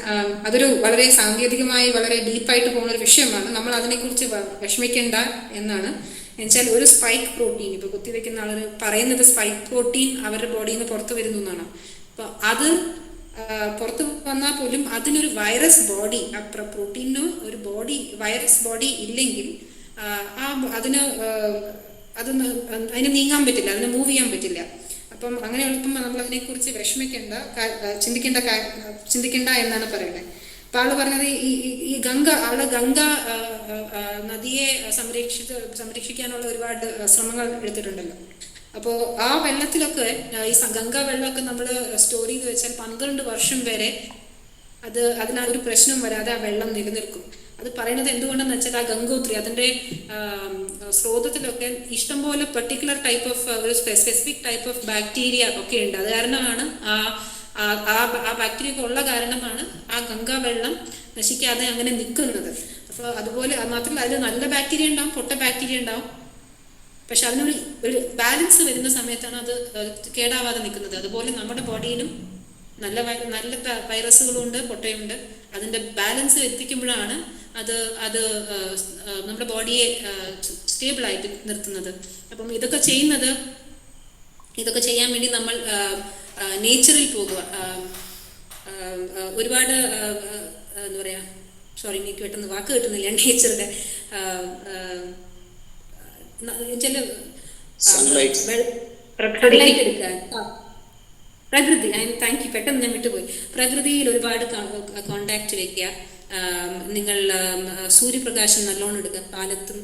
അതൊരു വളരെ സാങ്കേതികമായി വളരെ ഡീപ്പായിട്ട് പോകുന്ന ഒരു വിഷയമാണ്. നമ്മൾ അതിനെക്കുറിച്ച് വിഷമിക്കേണ്ട എന്നാണ്. എന്നുവെച്ചാൽ ഒരു സ്പൈക്ക് പ്രോട്ടീൻ, ഇപ്പോൾ കുത്തിവെക്കുന്ന ആൾ പറയുന്നത് സ്പൈക്ക് പ്രോട്ടീൻ അവരുടെ ബോഡിയിൽ നിന്ന് പുറത്ത് വരുന്നു എന്നാണ്. അപ്പോൾ അത് പുറത്ത് വന്നാൽ പോലും അതിനൊരു വൈറസ് ബോഡി, ആ പ്രോട്ടീനിന് ഒരു ബോഡി വൈറസ് ബോഡി ഇല്ലെങ്കിൽ അതിന് നീങ്ങാൻ പറ്റില്ല, അതിന് മൂവ് ചെയ്യാൻ പറ്റില്ല. അപ്പം അങ്ങനെ എളുപ്പം നമ്മൾ അതിനെക്കുറിച്ച് ചിന്തിക്കേണ്ട എന്നാണ് പറയുന്നത്. അപ്പൊ ആള് പറഞ്ഞത് ഈ ഗംഗ നദിയെ സംരക്ഷിക്കാനുള്ള ഒരുപാട് ശ്രമങ്ങൾ എടുത്തിട്ടുണ്ടല്ലോ. അപ്പോൾ ആ വെള്ളത്തിലൊക്കെ ഈ ഗംഗാ വെള്ളമൊക്കെ നമ്മൾ സ്റ്റോർ ചെയ്ത് വെച്ചാൽ 12 വർഷം വരെ അതിനൊരു പ്രശ്നം വരാതെ ആ വെള്ളം നിലനിൽക്കും. അത് പറയുന്നത് എന്തുകൊണ്ടെന്ന് വെച്ചാൽ ആ ഗംഗോത്രി അതിന്റെ സ്രോതത്തിലൊക്കെ ഇഷ്ടംപോലെ പെർട്ടിക്കുലർ ടൈപ്പ് ഓഫ് ഒരു സ്പെസിഫിക് ടൈപ്പ് ഓഫ് ബാക്ടീരിയ ഒക്കെ ഉണ്ട്. അത് കാരണമാണ് ആ ബാക്ടീരിയ ഒക്കെ ഉള്ള കാരണമാണ് ആ ഗംഗാ വെള്ളം നശിക്കാതെ അങ്ങനെ നിൽക്കുന്നത്. അപ്പോൾ അതുപോലെ മാത്രമല്ല, അതിൽ നല്ല ബാക്ടീരിയ ഉണ്ടാവും, പൊട്ട ബാക്ടീരിയ ഉണ്ടാവും. പക്ഷെ അതിനൊരു ബാലൻസ് വരുന്ന സമയത്താണ് അത് കേടാവാതെ നിൽക്കുന്നത്. അതുപോലെ നമ്മുടെ ബോഡിയിലും നല്ല വൈറസുകളുണ്ട്, പൊട്ടയുണ്ട്. അതിന്റെ ബാലൻസ് എത്തിക്കുമ്പോഴാണ് അത് നമ്മുടെ ബോഡിയെ സ്റ്റേബിൾ ആയിട്ട് നിർത്തുന്നത്. അപ്പം ഇതൊക്കെ ചെയ്യാൻ വേണ്ടി നമ്മൾ നേച്ചറിൽ പോകുക. ഒരുപാട് എന്താ പറയാ, സോറി എനിക്ക് പെട്ടെന്ന് വാക്ക് കിട്ടുന്നില്ല. നേച്ചറുടെ സൺലൈറ്റ് എടുക്കാൻ, പ്രകൃതി, താങ്ക് യു, പെട്ടെന്ന് ഞാൻ വിട്ടുപോയി. പ്രകൃതിയിൽ ഒരുപാട് കോണ്ടാക്ട് വെക്കുക. നിങ്ങൾ സൂര്യപ്രകാശം നല്ലോണം എടുക്കുക, കാലത്തും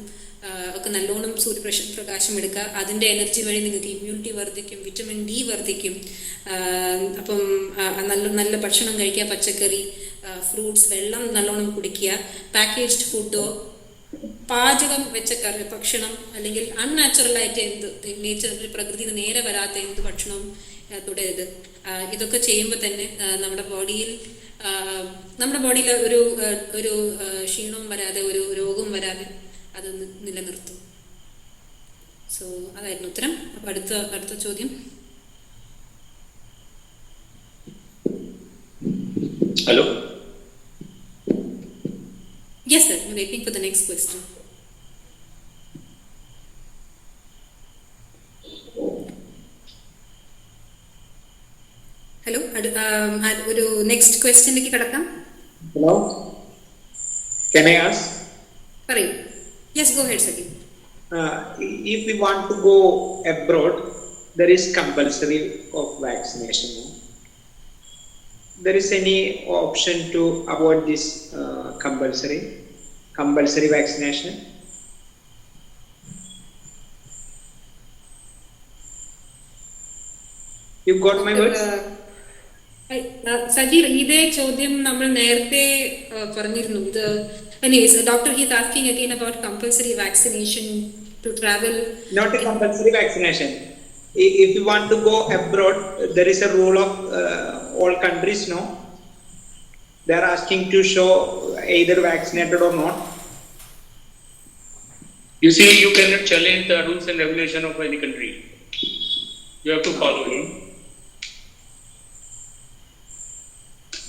ഒക്കെ നല്ലോണം സൂര്യപ്രകാശം എടുക്കുക. അതിൻ്റെ എനർജി വഴി നിങ്ങൾക്ക് ഇമ്മ്യൂണിറ്റി വർദ്ധിക്കും, വിറ്റമിൻ ഡി വർദ്ധിക്കും. അപ്പം നല്ല ഭക്ഷണം കഴിക്കുക, പച്ചക്കറി, ഫ്രൂട്ട്സ്, വെള്ളം നല്ലോണം കുടിക്കുക. പാക്കേജ്ഡ് ഫുഡോ പാചകം വെച്ച ഭക്ഷണം അല്ലെങ്കിൽ അൺനാച്ചുറലായിട്ട് എന്ത് നേച്ചറിൽ പ്രകൃതിയിൽ നിന്ന് നേരെ വരാത്ത എന്ത് ഭക്ഷണവും തുടരുത്. ഇതൊക്കെ ചെയ്യുമ്പോൾ തന്നെ നമ്മുടെ ബോഡിയിൽ ഒരു ക്ഷീണവും വരാതെ, ഒരു രോഗവും വരാതെ അത് നിലനിർത്തും. സോ അതായിരുന്നു ഉത്തരം. അപ്പൊ അടുത്ത ചോദ്യം. Hello. Yes sir, I'm waiting for the next question. Hello, ഒരു നെക്സ്റ്റ് ക്വസ്റ്റ്യനിലേക്ക് കടക്കാം. Hello, can I ask? പറയൂ. Yes, go ahead Saki. If we want to go abroad, there is compulsory of vaccination. There is any option to avoid this compulsory vaccination? You got my words? Sajeer, ഇതേ ചോദ്യം നമ്മൾ നേരത്തെ പറഞ്ഞിരുന്നു. ഇത് doctor he's asking again about compulsory vaccination to travel. Not a compulsory vaccination. If you want to go abroad, there is a rule of all countries, no? They are asking to show either vaccinated or not. You see, you cannot challenge the rules and regulation of any country. You have to follow it.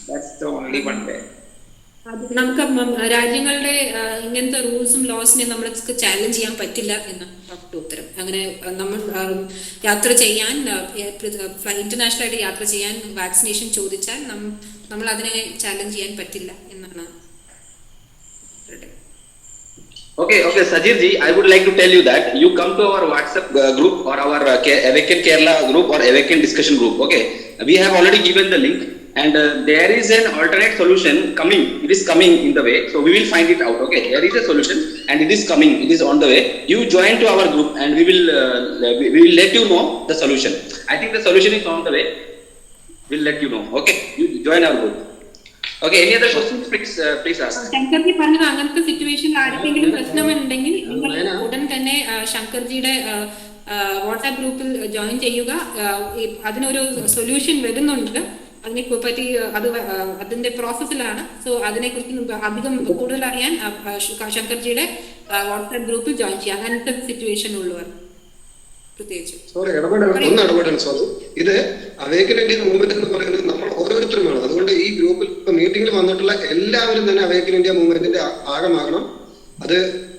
That's the only one way. നമുക്ക് രാജ്യങ്ങളുടെ ഇങ്ങനത്തെ റൂൾസും ലോസിനെ നമ്മൾക്ക് challenge ചെയ്യാൻ പറ്റില്ല എന്ന് doctor ഉത്തരം. അങ്ങനെ നമ്മൾ യാത്ര ചെയ്യാൻ ഇന്റർനാഷണൽ ആയിട്ട് യാത്ര ചെയ്യാൻ വാക്സിനേഷൻ ചോദിച്ചാൽ നമ്മൾ അതിനെ ചാലഞ്ച് ചെയ്യാൻ പറ്റില്ല എന്നാണ്. Okay, Sajir ji, I would like to tell you that you come to our WhatsApp group or our Awaken Kerala group or Awaken discussion group. Okay, we have already given the link, and there is an alternate solution coming. It is coming in the way, so we will find it out. Okay, there is a solution, and it is coming. It is on the way. You join to our group, and we will let you know the solution. I think the solution is on the way. We'll let you know. Okay, you join our group. Okay, any other questions, please ask. Shankarji പറഞ്ഞത് അങ്ങനത്തെ സിറ്റുവേഷനിൽ ആർക്കെങ്കിലും പ്രശ്നമുണ്ടെങ്കിൽ നിങ്ങൾ ഉടൻ തന്നെ ശങ്കർജിയുടെ WhatsApp ഗ്രൂപ്പിൽ join ചെയ്യുക. അതിനൊരു സൊല്യൂഷൻ വരുന്നുണ്ട്. അതിനെ പറ്റി അതിന്റെ പ്രോസസ്സിലാണ്. സോ അതിനെക്കുറിച്ച് അധികം കൂടുതൽ അറിയാൻ ശങ്കർജിയുടെ വാട്സാപ്പ് ഗ്രൂപ്പിൽ ജോയിൻ ചെയ്യുക. അങ്ങനത്തെ സിറ്റുവേഷൻ ഉള്ളവർ പ്രത്യേകിച്ച്. സോറി, ഒന്ന് ഇടപെടണം. സോറി, ഇത് അവേക്കൻ ഇന്ത്യ മൂവ്മെന്റ് എന്ന് പറയുന്നത് നമ്മൾ ഓരോരുത്തരുമാണ്. അതുകൊണ്ട് ഈ ഗ്രൂപ്പിൽ ഇപ്പൊ മീറ്റിംഗിൽ വന്നിട്ടുള്ള എല്ലാവരും തന്നെ അവേക്കൻ ഇന്ത്യ മൂവ്മെന്റിന്റെ ഭാഗമാകണം.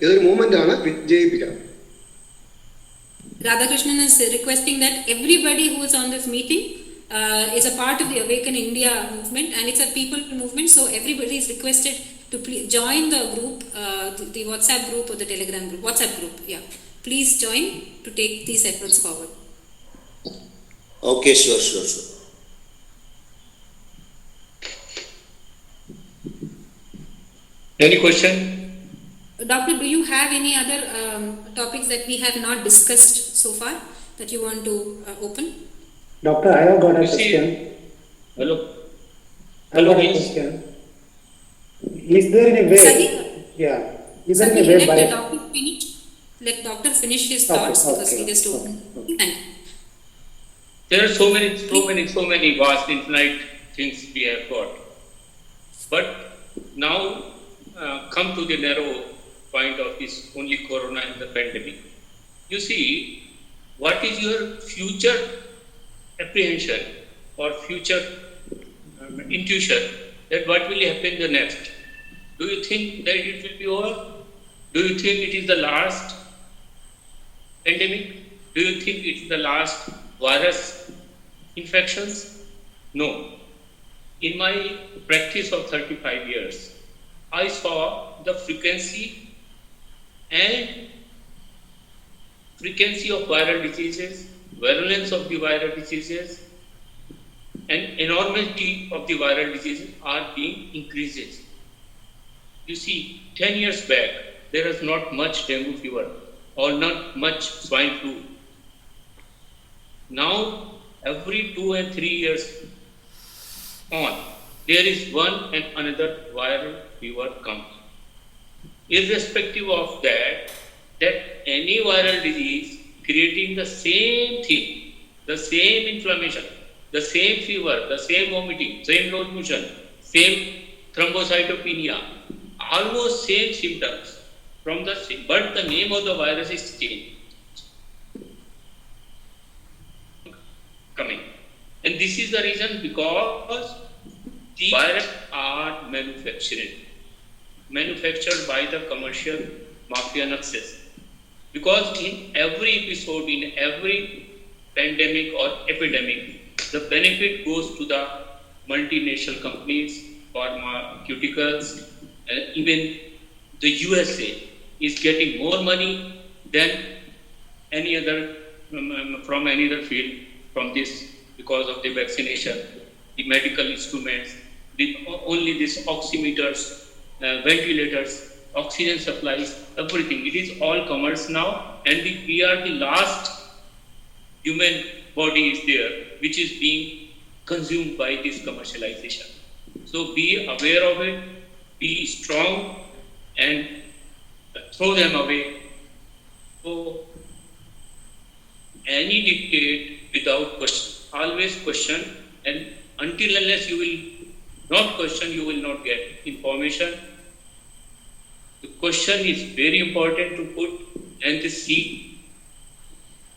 ഇതൊരു മൂവ്മെന്റ് ആണ്, വിജയിപ്പിക്കണം. Radhakrishnan is requesting that everybody who is on this meeting is a part of the Awaken India movement, and it's a people movement. So everybody is requested to join the group, the WhatsApp group or the Telegram group. WhatsApp group, yeah. Please join to take these efforts forward. Okay, sure. Any question? Doctor, do you have any other topics that we have not discussed so far that you want to open? Doctor, I have got a question. Hello. I have a question. Is there any way? Yeah. Is there any way by? Let doctor finish his thoughts because he just opened. Thank you. There are so many vast infinite things we have got. But now come to the narrow point of this only corona and the pandemic. You see, what is your future apprehension or future intuition that what will happen the next? Do you think that it will be over? Do you think it is the last pandemic? Do you think it is the last virus infections? No. In my practice of 35 years, I saw the frequency of viral diseases, virulence of the viral diseases, and enormity of the viral diseases are being increases. You see, 10 years back, there was not much dengue fever or not much swine flu. Now, every 2 and 3 years on, there is one and another viral fever comes. Irrespective of that any viral disease creating the same thing, the same inflammation, the same fever, the same vomiting, same loose motion, same thrombocytopenia, almost same symptoms from the same, but the name of the virus is changed. Coming. And this is the reason because the virus are manufactured by the commercial mafia nexus. Because in every episode, in every pandemic or epidemic, the benefit goes to the multinational companies, pharmaceuticals, and even the USA is getting more money than any other from any other field from this because of the vaccination, the medical instruments, only these oximeters, ventilators, oxygen supplies, everything. It is all commerce now, and we are the last human body is there which is being consumed by this commercialization. So be aware of it, be strong, and throw them away. So any dictate without question, always question, and until unless you will not question, you will not get information. The question is very important to put and to seek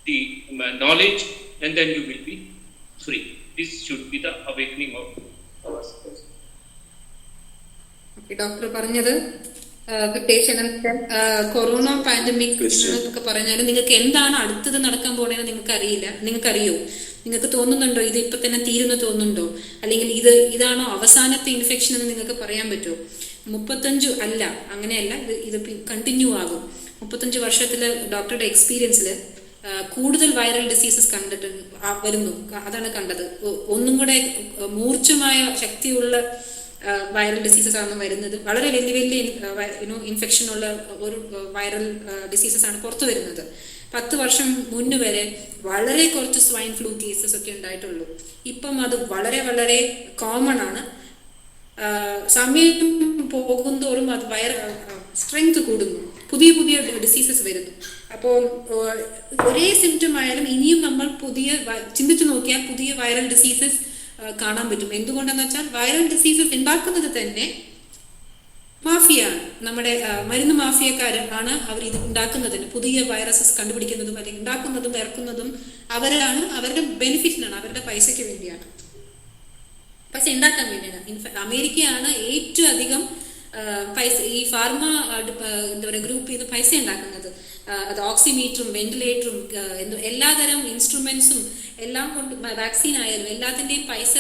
the knowledge, and then you will be free. This should be the awakening of ourselves. Doctor പറഞ്ഞത് corona pandemic എന്നൊക്കെ പറഞ്ഞാൽ നിങ്ങൾക്ക് എന്താണ് അടുത്തത് നടക്കാൻ പോണേന്ന് നിങ്ങൾക്ക് അറിയില്ല. നിങ്ങൾക്കറിയോ? നിങ്ങൾക്ക് തോന്നുന്നുണ്ടോ ഇത് ഇപ്പൊ തന്നെ തീരുന്നു തോന്നുന്നുണ്ടോ? അല്ലെങ്കിൽ ഇതാണോ അവസാനത്തെ ഇൻഫെക്ഷൻ എന്ന് നിങ്ങൾക്ക് പറയാൻ പറ്റുമോ? 35 അല്ല, അങ്ങനെയല്ല, ഇത് കണ്ടിന്യൂ ആകും. 35 വർഷത്തില് ഡോക്ടറുടെ എക്സ്പീരിയൻസിൽ കൂടുതൽ വൈറൽ ഡിസീസസ് കണ്ടിട്ട് വരുന്നു. അതാണ് കണ്ടത്. ഒന്നും കൂടെ മൂർച്ചമായ ശക്തിയുള്ള വൈറൽ ഡിസീസസ് ആണ് വരുന്നത്. വളരെ വലിയ വലിയ ഇൻഫെക്ഷൻ ഉള്ള ഒരു വൈറൽ ഡിസീസസ് ആണ് പുറത്തു വരുന്നത്. 10 വർഷം മുന്നേ വരെ വളരെ കുറച്ച് സ്വൈൻ ഫ്ലൂ കേസസ് ഒക്കെ ഉണ്ടായിട്ടുള്ളൂ. ഇപ്പം അത് വളരെ വളരെ കോമൺ ആണ്. സമയം പോകുന്തോറും അത് സ്ട്രെങ്ത് കൂടുന്നു, പുതിയ പുതിയ ഡിസീസസ് വരുന്നു. അപ്പോൾ ഒരേ സിംറ്റം ആയാലും ഇനിയും നമ്മൾ ചിന്തിച്ചു നോക്കിയാൽ പുതിയ വൈറൽ ഡിസീസസ് കാണാൻ പറ്റും. എന്തുകൊണ്ടെന്ന് വെച്ചാൽ വൈറൽ ഡിസീസസ് ഉണ്ടാക്കുന്നത് തന്നെ മാഫിയാണ്, നമ്മുടെ മരുന്ന് മാഫിയക്കാരാണ്. അവർ ഇത് ഉണ്ടാക്കുന്നതിന്, പുതിയ വൈറസസ് കണ്ടുപിടിക്കുന്നതും അല്ലെങ്കിൽ ഉണ്ടാക്കുന്നതും ഇറക്കുന്നതും അവരാണ്. അവരുടെ ബെനിഫിറ്റിനാണ്, അവരുടെ പൈസയ്ക്ക് വേണ്ടിയാണ്, പൈസ ഉണ്ടാക്കാൻ വേണ്ടിയാണ്. അമേരിക്കയാണ് ഏറ്റവും അധികം പൈസ ഈ ഫാർമ എന്താ പറയുക ഗ്രൂപ്പ് ചെയ്ത് പൈസ ഉണ്ടാക്കുന്നത്. അത് ഓക്സിമീറ്ററും വെന്റിലേറ്ററും എല്ലാതരം ഇൻസ്ട്രുമെന്റ്സും എല്ലാം കൊണ്ട്, വാക്സിൻ ആയാലും എല്ലാത്തിന്റെയും പൈസ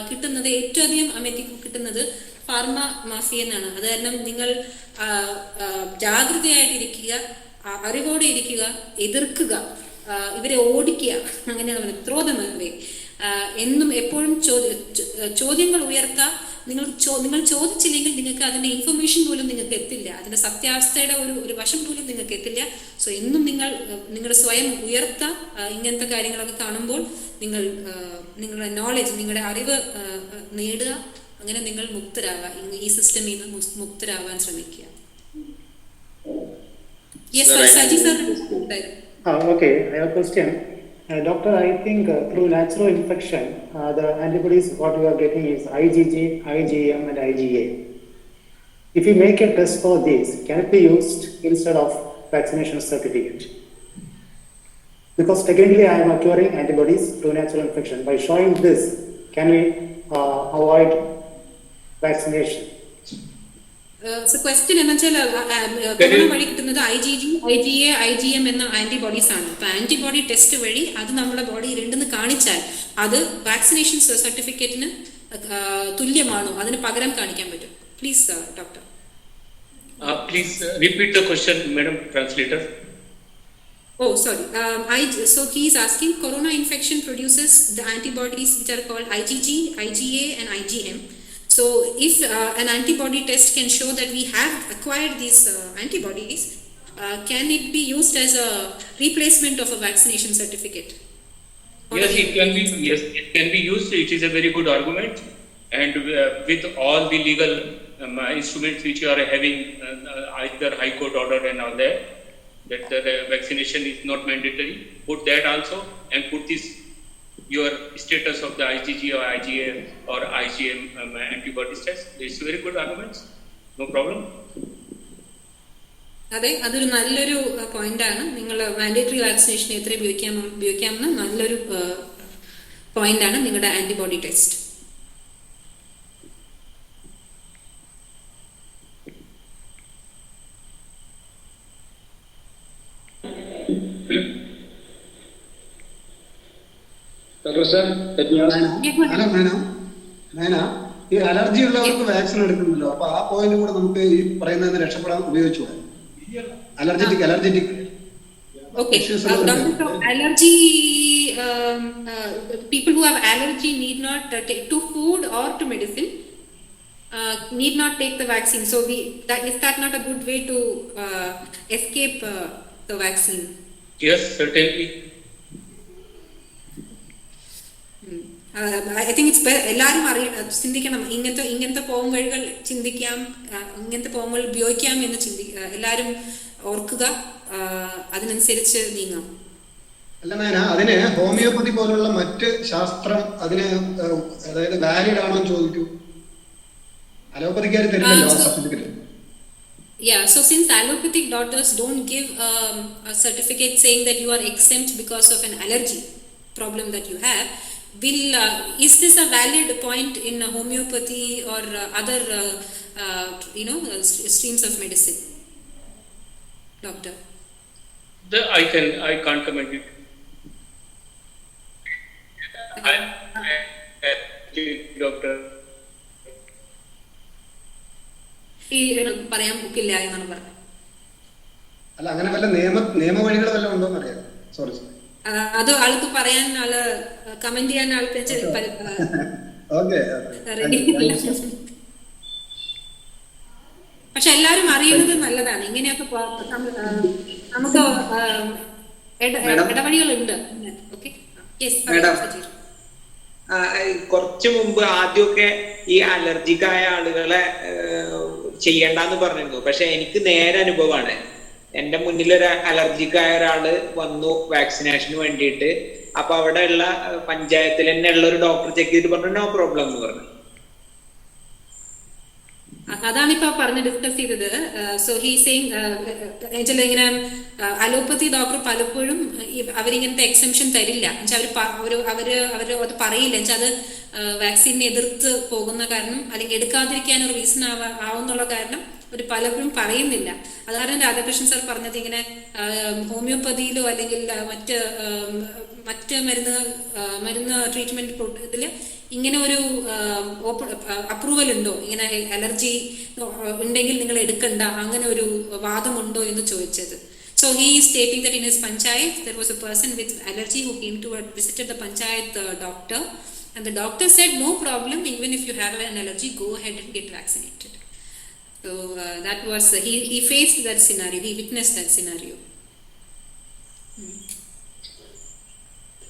കിട്ടുന്നത് ഏറ്റവും അധികം അമേരിക്കക്ക് കിട്ടുന്നത് ഫാർമ മാഫിയ എന്നാണ്. അത് കാരണം നിങ്ങൾ ജാഗ്രതയായിട്ടിരിക്കുക, അറിവോടെ ഇരിക്കുക, എതിർക്കുക, ഇവരെ ഓടിക്കുക, അങ്ങനെയാണ് പറയുന്നത്. Throw dum away. എന്നും എപ്പോഴും ചോദ്യങ്ങൾ ഉയർത്താം. നിങ്ങൾ ചോദിച്ചില്ലെങ്കിൽ നിങ്ങൾക്ക് അതിന്റെ ഇൻഫർമേഷൻ പോലും നിങ്ങൾക്ക് എത്തില്ല, അതിന്റെ സത്യാവസ്ഥയുടെ ഒരു വശം പോലും നിങ്ങൾക്ക് എത്തില്ല. സോ എന്നും നിങ്ങളുടെ സ്വയം ഉയർത്താം. ഇങ്ങനത്തെ കാര്യങ്ങളൊക്കെ കാണുമ്പോൾ നിങ്ങളുടെ നോളജ്, നിങ്ങളുടെ അറിവ് നേടുക. അങ്ങനെ നിങ്ങൾ മുക്തരാവുക, ഈ സിസ്റ്റമിൽ നിന്ന് മുക്തരാവാൻ ശ്രമിക്കുക. Saji sir. Okay, I have a question. Doctor, I think through natural infection, the antibodies what we are getting is IgG, IgM and IgA. If we make a test for this, can it be used instead of vaccination certificate? Because technically I am acquiring antibodies through natural infection. By showing this, can we avoid vaccination? Question എന്ന് വെച്ചാൽ corona വഴി കിട്ടുന്നത് IgG, IgA, IgM എന്ന antibodies ആണ്. അപ്പൊ antibody test വഴി അത് നമ്മുടെ ബോഡിയിൽ ഉണ്ടെന്ന് കാണിച്ചാൽ അത് വാക്സിനേഷൻ സർട്ടിഫിക്കറ്റിന് തുല്യമാണോ, അതിന് പകരം കാണിക്കാൻ പറ്റും? Please doctor. Please repeat the question, Madam Translator. Oh, sorry. So he is asking, corona infection produces the antibodies which are called IgG, IgA and IgM. So if an antibody test can show that we have acquired these antibodies, can it be used as a replacement of a vaccination certificate? Yes, it can be. Yes, it can be used. It is a very good argument, and with all the legal instruments which you are having, either High Court order and all that the vaccination is not mandatory. Put that also, and put this your status of the IgG or IgA or IgM antibodies test. It's very good arguments. No problem. അതെ, അതൊരു നല്ലൊരു പോയിന്റാണ്. നിങ്ങൾ mandatory vaccination എത്ര ഉപയോഗിക്കാമെന്ന് നല്ലൊരു പോയിന്റാണ് നിങ്ങളുടെ ആന്റിബോഡി ടെസ്റ്റ്. ഈ അലർജി ഉള്ളവർക്ക് വാക്സിൻ എടുക്കുന്നുണ്ടല്ലോ, അപ്പൊ ആ പോയിന്റ് കൂടെ നമുക്ക് ഈ പറയുന്നതിന് രക്ഷപ്പെടാൻ ഉപയോഗിച്ചു. അലർജറ്റിക് Okay, Doctor, so allergy, people who have allergy need not take to food or to medicine, need not take the vaccine. So is that not a good way to escape the vaccine? Yes, certainly. I think it's എല്ലാവരും ചിന്തിക്കണം, ഇങ്ങനത്തെ പോംവഴികൾ ചിന്തിക്കാം, ഇങ്ങനത്തെ പോംവഴികൾ ഉപയോഗിക്കാം എന്ന് എല്ലാവരും ഓർക്കുക, അതിനനുസരിച്ച് നീങ്ങാം. അല്ല മേന, അതിന് ഹോമിയോപ്പതി പോലുള്ള മറ്റ് ശാസ്ത്രം അതിന് അതായത് വാലിഡ് ആണോ എന്ന് ചോദിക്കൂ. അലോപ്പതിക്കാർ തരില്ലല്ലോ ആ certificate. Yeah, so since allopathic doctors don't give a certificate saying that you are exempt because of an allergy problem that you have, is this a valid point in homeopathy or other streams of medicine, doctor? I can't comment it. Doctor. പറയാൻ ഒക്കില്ല എന്നാണ് പറഞ്ഞത്. അല്ല, അങ്ങനെ വല്ല നിയമവഴികൾ വല്ല ഉണ്ടോന്ന് അറിയാം. Sorry, അത് ആൾക്ക് പറയാൻ, ആള് കമന്റ് ചെയ്യാൻ ആൾക്ക് പക്ഷെ എല്ലാരും അറിയുന്നത് നല്ലതാണ്. ഇങ്ങനെയൊക്കെ നമുക്ക് ഇടവഴികളുണ്ട്. കുറച്ചു മുമ്പ് ആദ്യമൊക്കെ ഈ അലർജിക്കായ ആളുകളെ ചെയ്യണ്ടെന്ന് പറഞ്ഞിരുന്നു. പക്ഷെ എനിക്ക് നേരെ അനുഭവമാണ്. എന്റെ മുന്നിലൊരു അലർജിക്കായ ഒരാള് വന്നു വാക്സിനേഷന് വേണ്ടിയിട്ട്. അപ്പൊ അവിടെ ഉള്ള പഞ്ചായത്തിൽ തന്നെ ഉള്ള ഒരു ഡോക്ടർ ചെക്ക് ചെയ്തിട്ട് പറഞ്ഞു നോ പ്രോബ്ലം എന്ന് പറഞ്ഞു. അതാണ് ഇപ്പൊ പറഞ്ഞ് ഡിസ്കസ് ചെയ്തത്. സോ ഹീ സെയിങ് ഇങ്ങനെ അലോപ്പതി ഡോക്ടർ പലപ്പോഴും അവരിങ്ങനത്തെ എക്സംഷൻ തരില്ല. അവര് അത് പറയില്ല. എന്നുവെച്ചാൽ അത് വാക്സിനെ എതിർത്ത് പോകുന്ന കാരണം, അല്ലെങ്കിൽ എടുക്കാതിരിക്കാൻ ഒരു റീസൺ ആവുന്നുള്ള കാരണം ഒരു പലപ്പോഴും പറയുന്നില്ല. അത് കാരണം രാധാകൃഷ്ണൻ സാർ പറഞ്ഞത് ഇങ്ങനെ ഹോമിയോപ്പതിയിലോ അല്ലെങ്കിൽ മറ്റ് മരുന്ന് ട്രീറ്റ്മെന്റ് ഇതില് ഇങ്ങനെ ഒരു അപ്രൂവൽ ഉണ്ടോ, ഇങ്ങനെ അലർജി ഉണ്ടെങ്കിൽ നിങ്ങൾ എടുക്കണ്ട, അങ്ങനെ ഒരു വാദമുണ്ടോ എന്ന് ചോദിച്ചത്. So he is stating that in his panchayat there was a person with allergy who came to visited the panchayat doctor, and the doctor said no problem, even if you have an allergy, go ahead and get vaccinated. So that was he faced that scenario, he witnessed that scenario.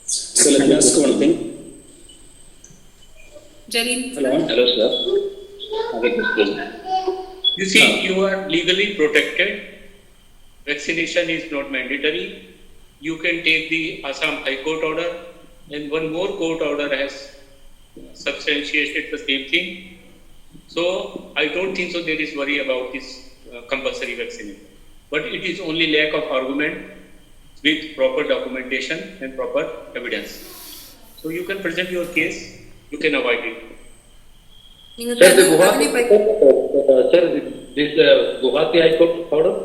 So let me ask one thing. Jalil. Hello sir. Have a question. You see, you are legally protected. Vaccination is not mandatory. You can take the Assam High Court order, and one more court order has substantiated the same thing. So I don't think so there is worry about this compulsory vaccination. But it is only lack of argument with proper documentation and proper evidence. So you can present your case, you can avoid it. Sir, this Guwahati High Court order?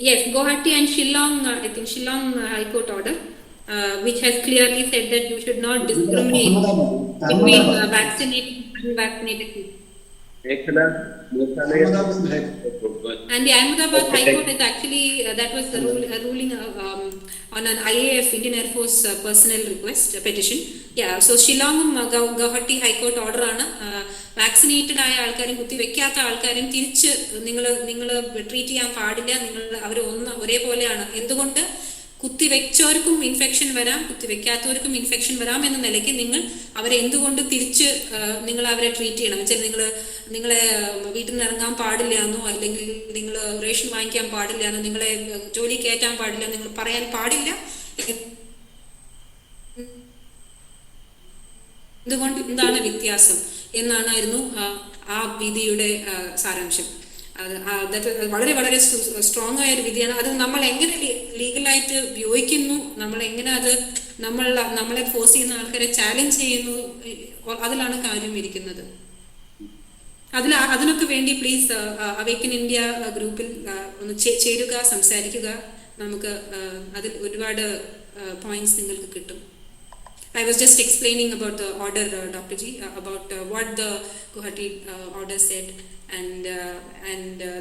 Yes, Guwahati and Shillong, I think Shillong High Court order, which has clearly said that you should not discriminate between vaccinated and unvaccinated people. And the Ahmedabad High Court is actually, that was the ruling on an IAF, Indian Air Force personnel request, petition. Yeah, so Shillong Guwahati High Court order ആണ്. Vaccinated ആയ ആൾക്കാരും കുത്തിവെക്കാത്ത ആൾക്കാരും തിരിച്ച് നിങ്ങൾ treat ചെയ്യാൻ പാടില്ല. അവർ ഒരേപോലെയാണ്. എന്തുകൊണ്ട് കുത്തിവെച്ചവർക്കും ഇൻഫെക്ഷൻ വരാം, കുത്തിവെക്കാത്തവർക്കും ഇൻഫെക്ഷൻ വരാം എന്ന നിലയ്ക്ക് നിങ്ങൾ അവരെ എന്തുകൊണ്ട് തിരിച്ച് നിങ്ങൾ അവരെ ട്രീറ്റ് ചെയ്യണം? വെച്ചാൽ നിങ്ങളെ വീട്ടിൽ നിന്ന് ഇറങ്ങാൻ പാടില്ല എന്നോ, അല്ലെങ്കിൽ നിങ്ങൾ റേഷൻ വാങ്ങിക്കാൻ പാടില്ല എന്നോ, നിങ്ങളെ ജോലി കയറ്റാൻ പാടില്ല, നിങ്ങൾ പറയാൻ പാടില്ല. എന്തുകൊണ്ട്, എന്താണ് വ്യത്യാസം എന്നാണായിരുന്നു ആ വിധിയുടെ സാരാംശം. വളരെ വളരെ സ്ട്രോങ് ആയ ഒരു വിധിയാണ്. അത് നമ്മൾ എങ്ങനെ ലീഗലായിട്ട് ഉപയോഗിക്കുന്നു, നമ്മൾ എങ്ങനെ അത് നമ്മളെ ഫോഴ്സ് ചെയ്യുന്ന ആൾക്കാരെ ചാലഞ്ച് ചെയ്യുന്നു, അതിലാണ് കാര്യം ഇരിക്കുന്നത്. അതിനൊക്കെ വേണ്ടി പ്ലീസ് അവേക്കൻ ഇന്ത്യ ഗ്രൂപ്പിൽ ഒന്ന് ചേരുക, സംസാരിക്കുക. നമുക്ക് അതിൽ ഒരുപാട് പോയിന്റ്സ് നിങ്ങൾക്ക് കിട്ടും. I was just explaining about the order, Dr. Ji, about what the Guwahati order said, and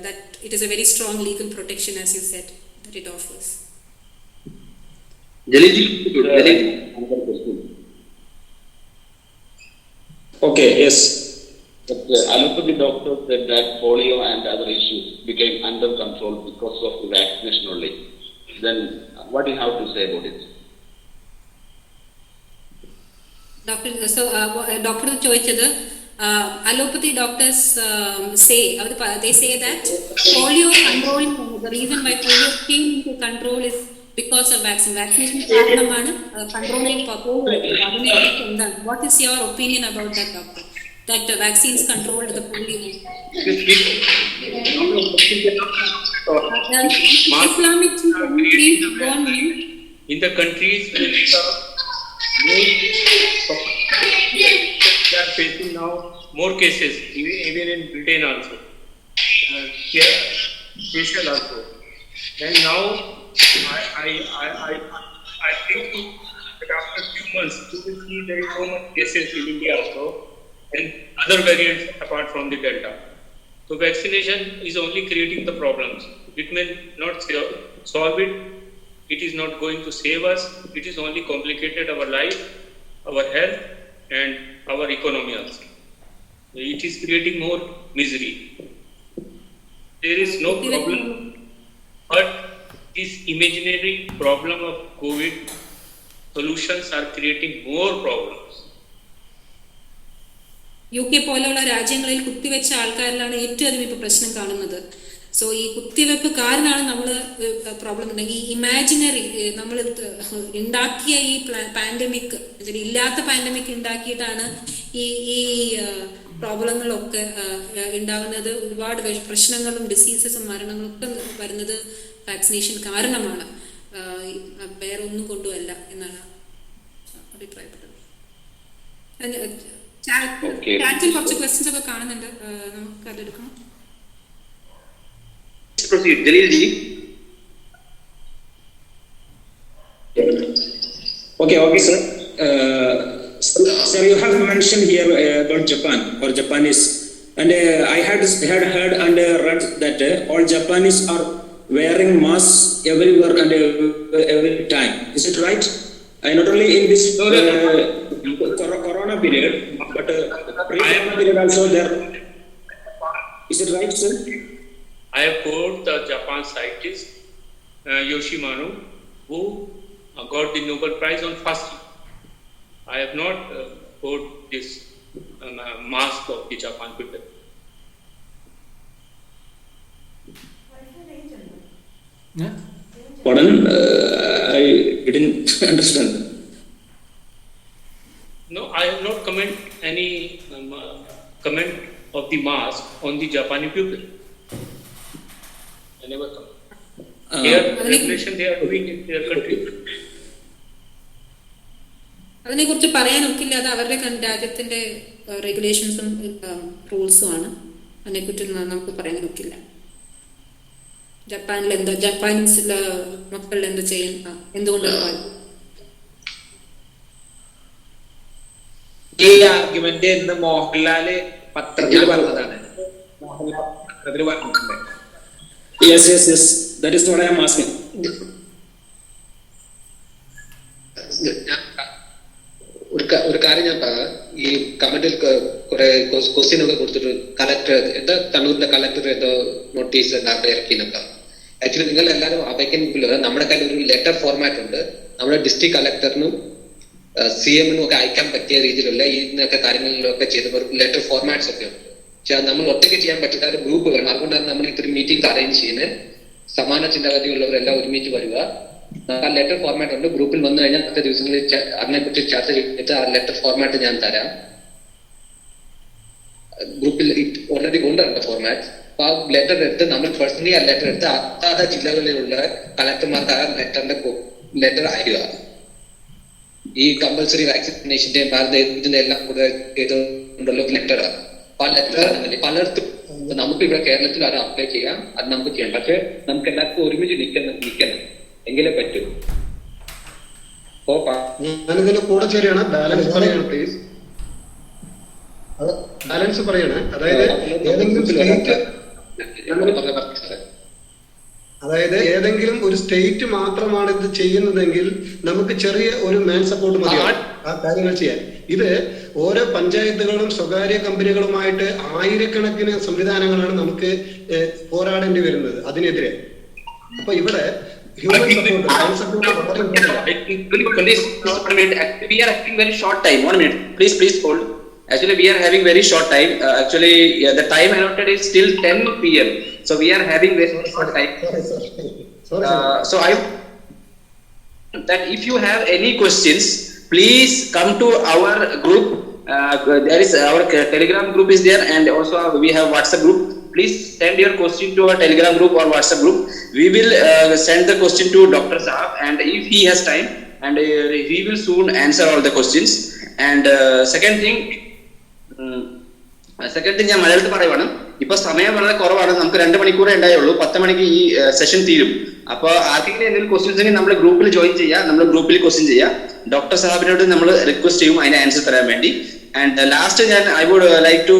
that it is a very strong legal protection, as you said, that it offers. Jalil, another question. Okay, yes. But allopathy doctors said that polio and other issues became under control because of the vaccination only. Then what do you have to say about it? Doctor ചോദിച്ചത് allopathy doctors say they say that polio control, the reason why polio came into control is because of vaccination കാരണമാണ് controlling polio. What is your opinion about that, doctor, that vaccines controlled the polio? Islamic please go on mute. In the countries which are they are facing now more cases, even in Britain also, here special also. And now I think that after few months you will see there is so much cases in India also, and other variants apart from the Delta. So vaccination is only creating the problems. It may not solve it. It is not going to save us. It is only complicated our life, our health, and our economy also. It is creating more misery. There is no problem, but this imaginary problem of COVID solutions are creating more problems. UK പോലുള്ള രാജ്യങ്ങളിൽ കുത്തിവെച്ച ആൾക്കാരിലാണ് ഏറ്റവും അധികം ഇപ്പോൾ പ്രശ്നം കാണുന്നത്. So ഈ കുത്തിവെപ്പുകാരനാണ് നമ്മൾ problem ഉണ്ടെങ്കിൽ ഈ ഇമാജിനറി നമ്മൾ ഉണ്ടാക്കിയ ഈ പാൻഡമിക്, ഇല്ലാത്ത പാൻഡമിക് ഉണ്ടാക്കിയിട്ടാണ് ഈ പ്രോബ്ലങ്ങളൊക്കെ ഉണ്ടാകുന്നത്. ഒരുപാട് പ്രശ്നങ്ങളും ഡിസീസസും മരണങ്ങളും ഒക്കെ വരുന്നത് വാക്സിനേഷൻ കാരണമാണ്, വേറെ ഒന്നും കൊണ്ടുമല്ല എന്നാണ് അഭിപ്രായപ്പെട്ടത്. ചാറ്റിൽ കുറച്ച് ക്വസ്റ്റ്യൻസ് ഒക്കെ കാണുന്നുണ്ട്, നമുക്ക് അതെടുക്കണം. Proceed, Jalil ji. Okay, sir. Sir, you have mentioned here about Japan or Japanese, and I had heard and read that all Japanese are wearing masks everywhere and every time. Is it right? Not only in this corona period, but pre-corona period also there. Is it right, sir? I have quoted the Japan scientist Yoshimano, who got the Nobel Prize on fasting. I have not quoted this mask of the Japan people. Pardon? I didn't understand. No, I have not comment any comment of the mask on the Japanese people. I never come. Their regulation they are doing in their country. അതിനെ കുറിച്ച് പറയാനൊക്കില്ല, അത് അവരുടെ രാജ്യത്തിന്റെ റെഗുലേഷൻസും റൂൾസും ആണ്. അതിനെക്കുറിച്ച് നമുക്ക് പറയാനൊക്കില്ല. ജപ്പാനിൽ എന്താ, ജപ്പാനീസിലെ മക്കൾ എന്താ ചെയ്യുന്ന, എന്തുകൊണ്ടാണ് ഈ ആർഗ്യുമെന്റ് എന്ന് മോഹൻലാല് പത്രത്തിൽ പറഞ്ഞതാണ്. മോഹൻലാൽ പത്രത്തിൽ പറഞ്ഞിട്ടുണ്ട്. Yes. That is what I am asking. ഒരു കാര്യം ഞാൻ പറയാം. ഈ കമന്റിൽ കുറെ ക്വസ്റ്റ്യൻ ഒക്കെ കൊടുത്തിട്ട് കളക്ടർ എന്താ കണ്ണൂരിന്റെ കളക്ടർ എന്തോ നോട്ടീസ് എന്താ ഇറക്കിന്നൊക്കെ. ആക്ച്വലി നിങ്ങൾ എല്ലാവരും അപേക്ഷിക്കില്ല, നമ്മുടെ കയ്യിൽ ഒരു ലെറ്റർ ഫോർമാറ്റ് ഉണ്ട്. നമ്മുടെ ഡിസ്ട്രിക്ട് കളക്ടറിനും CM-നും ഒക്കെ അയക്കാൻ പറ്റിയ രീതിയിലുള്ള ഇതിനൊക്കെ കാര്യങ്ങളിലൊക്കെ ചെയ്തവർക്ക് ലെറ്റർ ഫോർമാറ്റ്സ് ഒക്കെ ഉണ്ട്. പക്ഷെ നമ്മൾ ഒറ്റയ്ക്ക് ചെയ്യാൻ പറ്റുന്ന ഒരു ഗ്രൂപ്പ് വേണം. അതുകൊണ്ടാണ് നമ്മൾ ഇത്ര മീറ്റിംഗ് അറേഞ്ച് ചെയ്യുന്നത്. സമാന ചിന്താഗതിയുള്ളവരെല്ലാം ഒരുമിച്ച് വരിക. ആ ലെറ്റർ ഫോർമാറ്റ് ഉണ്ട്. ഗ്രൂപ്പിൽ വന്നു കഴിഞ്ഞാൽ അടുത്ത ദിവസങ്ങളിൽ അതിനെക്കുറിച്ച് ചർച്ച ചെയ്തിട്ട് ആ ലെറ്റർ ഫോർമാറ്റ് ഞാൻ തരാം. ഗ്രൂപ്പിൽ ഓൾറെഡി ഉണ്ട് ഫോർമാറ്റ്. അപ്പൊ ആ ലെറ്റർ എടുത്ത് നമ്മൾ പേഴ്സണലി ആ ലെറ്റർ എടുത്ത് അതാത് ജില്ലകളിലുള്ള കളക്ടർമാർക്ക് ആ ലെറ്റർ അയക്കുക. ഈ കമ്പൽസറി വാക്സിനേഷന്റെയും ഇതിന്റെ എല്ലാം കൂടെ ചെയ്തുകൊണ്ടുള്ള ലെറ്ററാണ്. അപ്പൊ ആ ലെറ്റർ പലർക്കും നമുക്ക് ഇവിടെ കേരളത്തിൽ അത് അപ്ലൈ ചെയ്യാം, അത് നമുക്ക് ചെയ്യാം. പക്ഷെ നമുക്ക് എല്ലാവർക്കും ഒരുമിച്ച് നിൽക്കണം എങ്കിലേ പറ്റൂ. ഞാനിതിന്റെ കൂടെ ചേരുകയാണ്. ബാലൻസ് പറയണം പ്ലീസ്. ബാലൻസ് പറയണേ. ഏതെങ്കിലും ഒരു സ്റ്റേറ്റ് മാത്രമാണ് ഇത് ചെയ്യുന്നതെങ്കിൽ നമുക്ക് ചെറിയ ഒരു മാൻ സപ്പോർട്ട് മതിയാണ് ആ കാര്യങ്ങൾ ചെയ്യാൻ. ഇത് ഓരോ പഞ്ചായത്തുകളും സ്വകാര്യ കമ്പനികളുമായിട്ട് ആയിരക്കണക്കിന് സംവിധാനങ്ങളാണ് നമുക്ക് പോരാടേണ്ടി വരുന്നത് അതിനെതിരെ. അപ്പൊ ഇവിടെ human support, child support വളരെ important ആണ്. Actually, we are having very short time. 1 minute, please hold. Actually, we are having very short time. The time allotted is till 10 p.m. So we are having very short time. So I that if you have any questions, please come to our group. There is our Telegram group is there, and also we have WhatsApp group. Please send your question to our Telegram group or WhatsApp group. We will send the question to Dr. Saab, and if he has time, and he will soon answer all the questions. And second thing ഞാൻ മലയാളത്തിൽ പറയുവാണ്. ഇപ്പൊ സമയം വളരെ കുറവാണ്, നമുക്ക് 2 മണിക്കൂറേ ഉണ്ടായുള്ളൂ. 10 മണിക്ക് ഈ സെഷൻ തീരും. അപ്പോൾ ആർക്കെങ്കിലും എന്തെങ്കിലും ക്വസ്റ്റ്യൻസ് ഉണ്ടെങ്കിൽ നമ്മുടെ ഗ്രൂപ്പിൽ ജോയിൻ ചെയ്യുക, നമ്മുടെ ഗ്രൂപ്പിൽ ക്വസ്റ്റ്യൻ ചെയ്യുക. ഡോക്ടർ സാഹിബിനോട് നമ്മൾ റിക്വസ്റ്റ് ചെയ്യും അതിന് ആൻസർ തരാൻ വേണ്ടി. And last, I would like to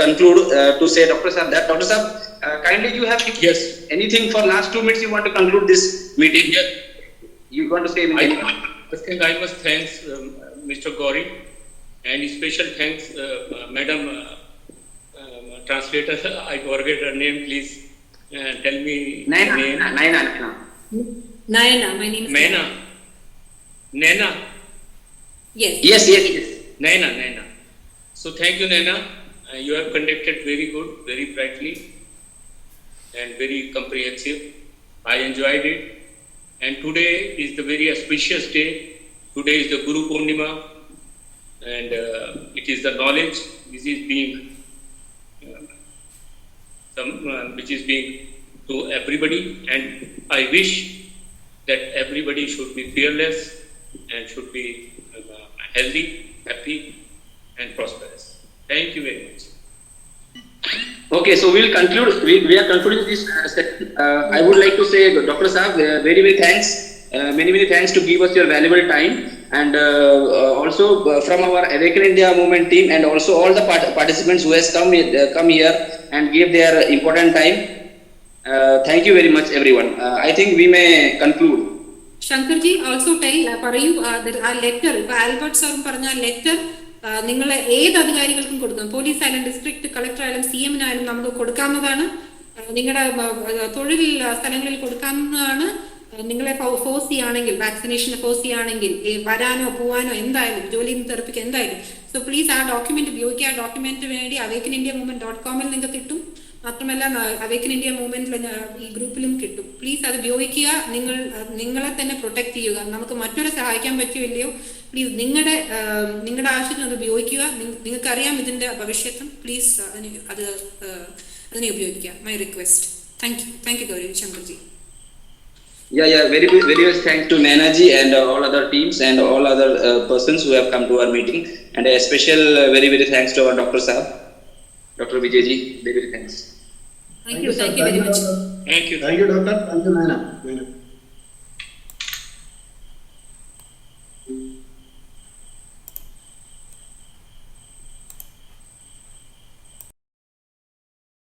conclude to say, Dr. Saab, kindly you have anything for last 2 minutes you want to conclude this meeting? Yes. You want to say anything? I must thanks Mr. Gauri, and special thanks Madam Translator. I forget her name. Please tell me. Naina. Nayana. My name is Naina. Yes. Naina. So thank you, Naina. You have conducted very good, very brightly, and very comprehensive. I enjoyed it. And today is the very auspicious day. Today is the Guru Purnima, and it is the knowledge which is being to everybody. And I wish that everybody should be fearless and should be healthy, happy, and prosperous. Thank you very much. Okay, so we'll conclude. We are concluding this session. I would like to say, Dr. Saab, very thanks. Many thanks to give us your valuable time, and also from our Awaken India movement team, and also all the participants who has come here and gave their important time. Thank you very much, everyone. I think we may conclude. Shankarji, also tell പറയൂ ആ letter ഇപ്പൊ Albert സാറും പറഞ്ഞ ആ letter നിങ്ങൾ ഏത് അധികാരികൾക്കും കൊടുക്കാം. Police ആയാലും ഡിസ്ട്രിക്ട് കളക്ടർ ആയാലും CM ആയാലും നമുക്ക് കൊടുക്കാവുന്നതാണ്. നിങ്ങളുടെ തൊഴിൽ സ്ഥലങ്ങളിൽ കൊടുക്കാവുന്നതാണ്. നിങ്ങളെ ഫോഴ്സ് ചെയ്യുകയാണെങ്കിൽ, വാക്സിനേഷന് ഫോഴ്സ് ചെയ്യുകയാണെങ്കിൽ, വരാനോ പോവാനോ എന്തായാലും, ജോലിയിൽ നിന്ന് തെറിപ്പിക്കുക എന്തായാലും. സോ പ്ലീസ് ആ ഡോക്യുമെന്റ് ഉപയോഗിക്കുക. ആ ഡോക്യുമെന്റ് വേണ്ടി awakenindiamovement.com നിങ്ങൾക്ക് കിട്ടും. മാത്രമല്ല അവേക്കൻ ഇന്ത്യ മൂവ്മെന്റിൽ ഈ ഗ്രൂപ്പിലും കിട്ടും. പ്ലീസ് അത് ഉപയോഗിക്കുക. നിങ്ങളെ തന്നെ പ്രൊട്ടക്ട് ചെയ്യുക. നമുക്ക് മറ്റൊരു സഹായിക്കാൻ പറ്റുമില്ലയോ, പ്ലീസ് നിങ്ങളുടെ ആവശ്യത്തിന് അത് ഉപയോഗിക്കുക. നിങ്ങൾക്കറിയാം ഇതിന്റെ ഭവിഷ്യത്തും. പ്ലീസ് അതിനെ ഉപയോഗിക്കുക. My request. Thank you Gauri Shankarji. Very much thanks to Naina ji and all other teams and all other persons who have come to our meeting, and a special very thanks to our Dr. Saab, Dr. Vijay ji. Very thanks. Thank you very much. Thank you, doctor. Thank you, Naina.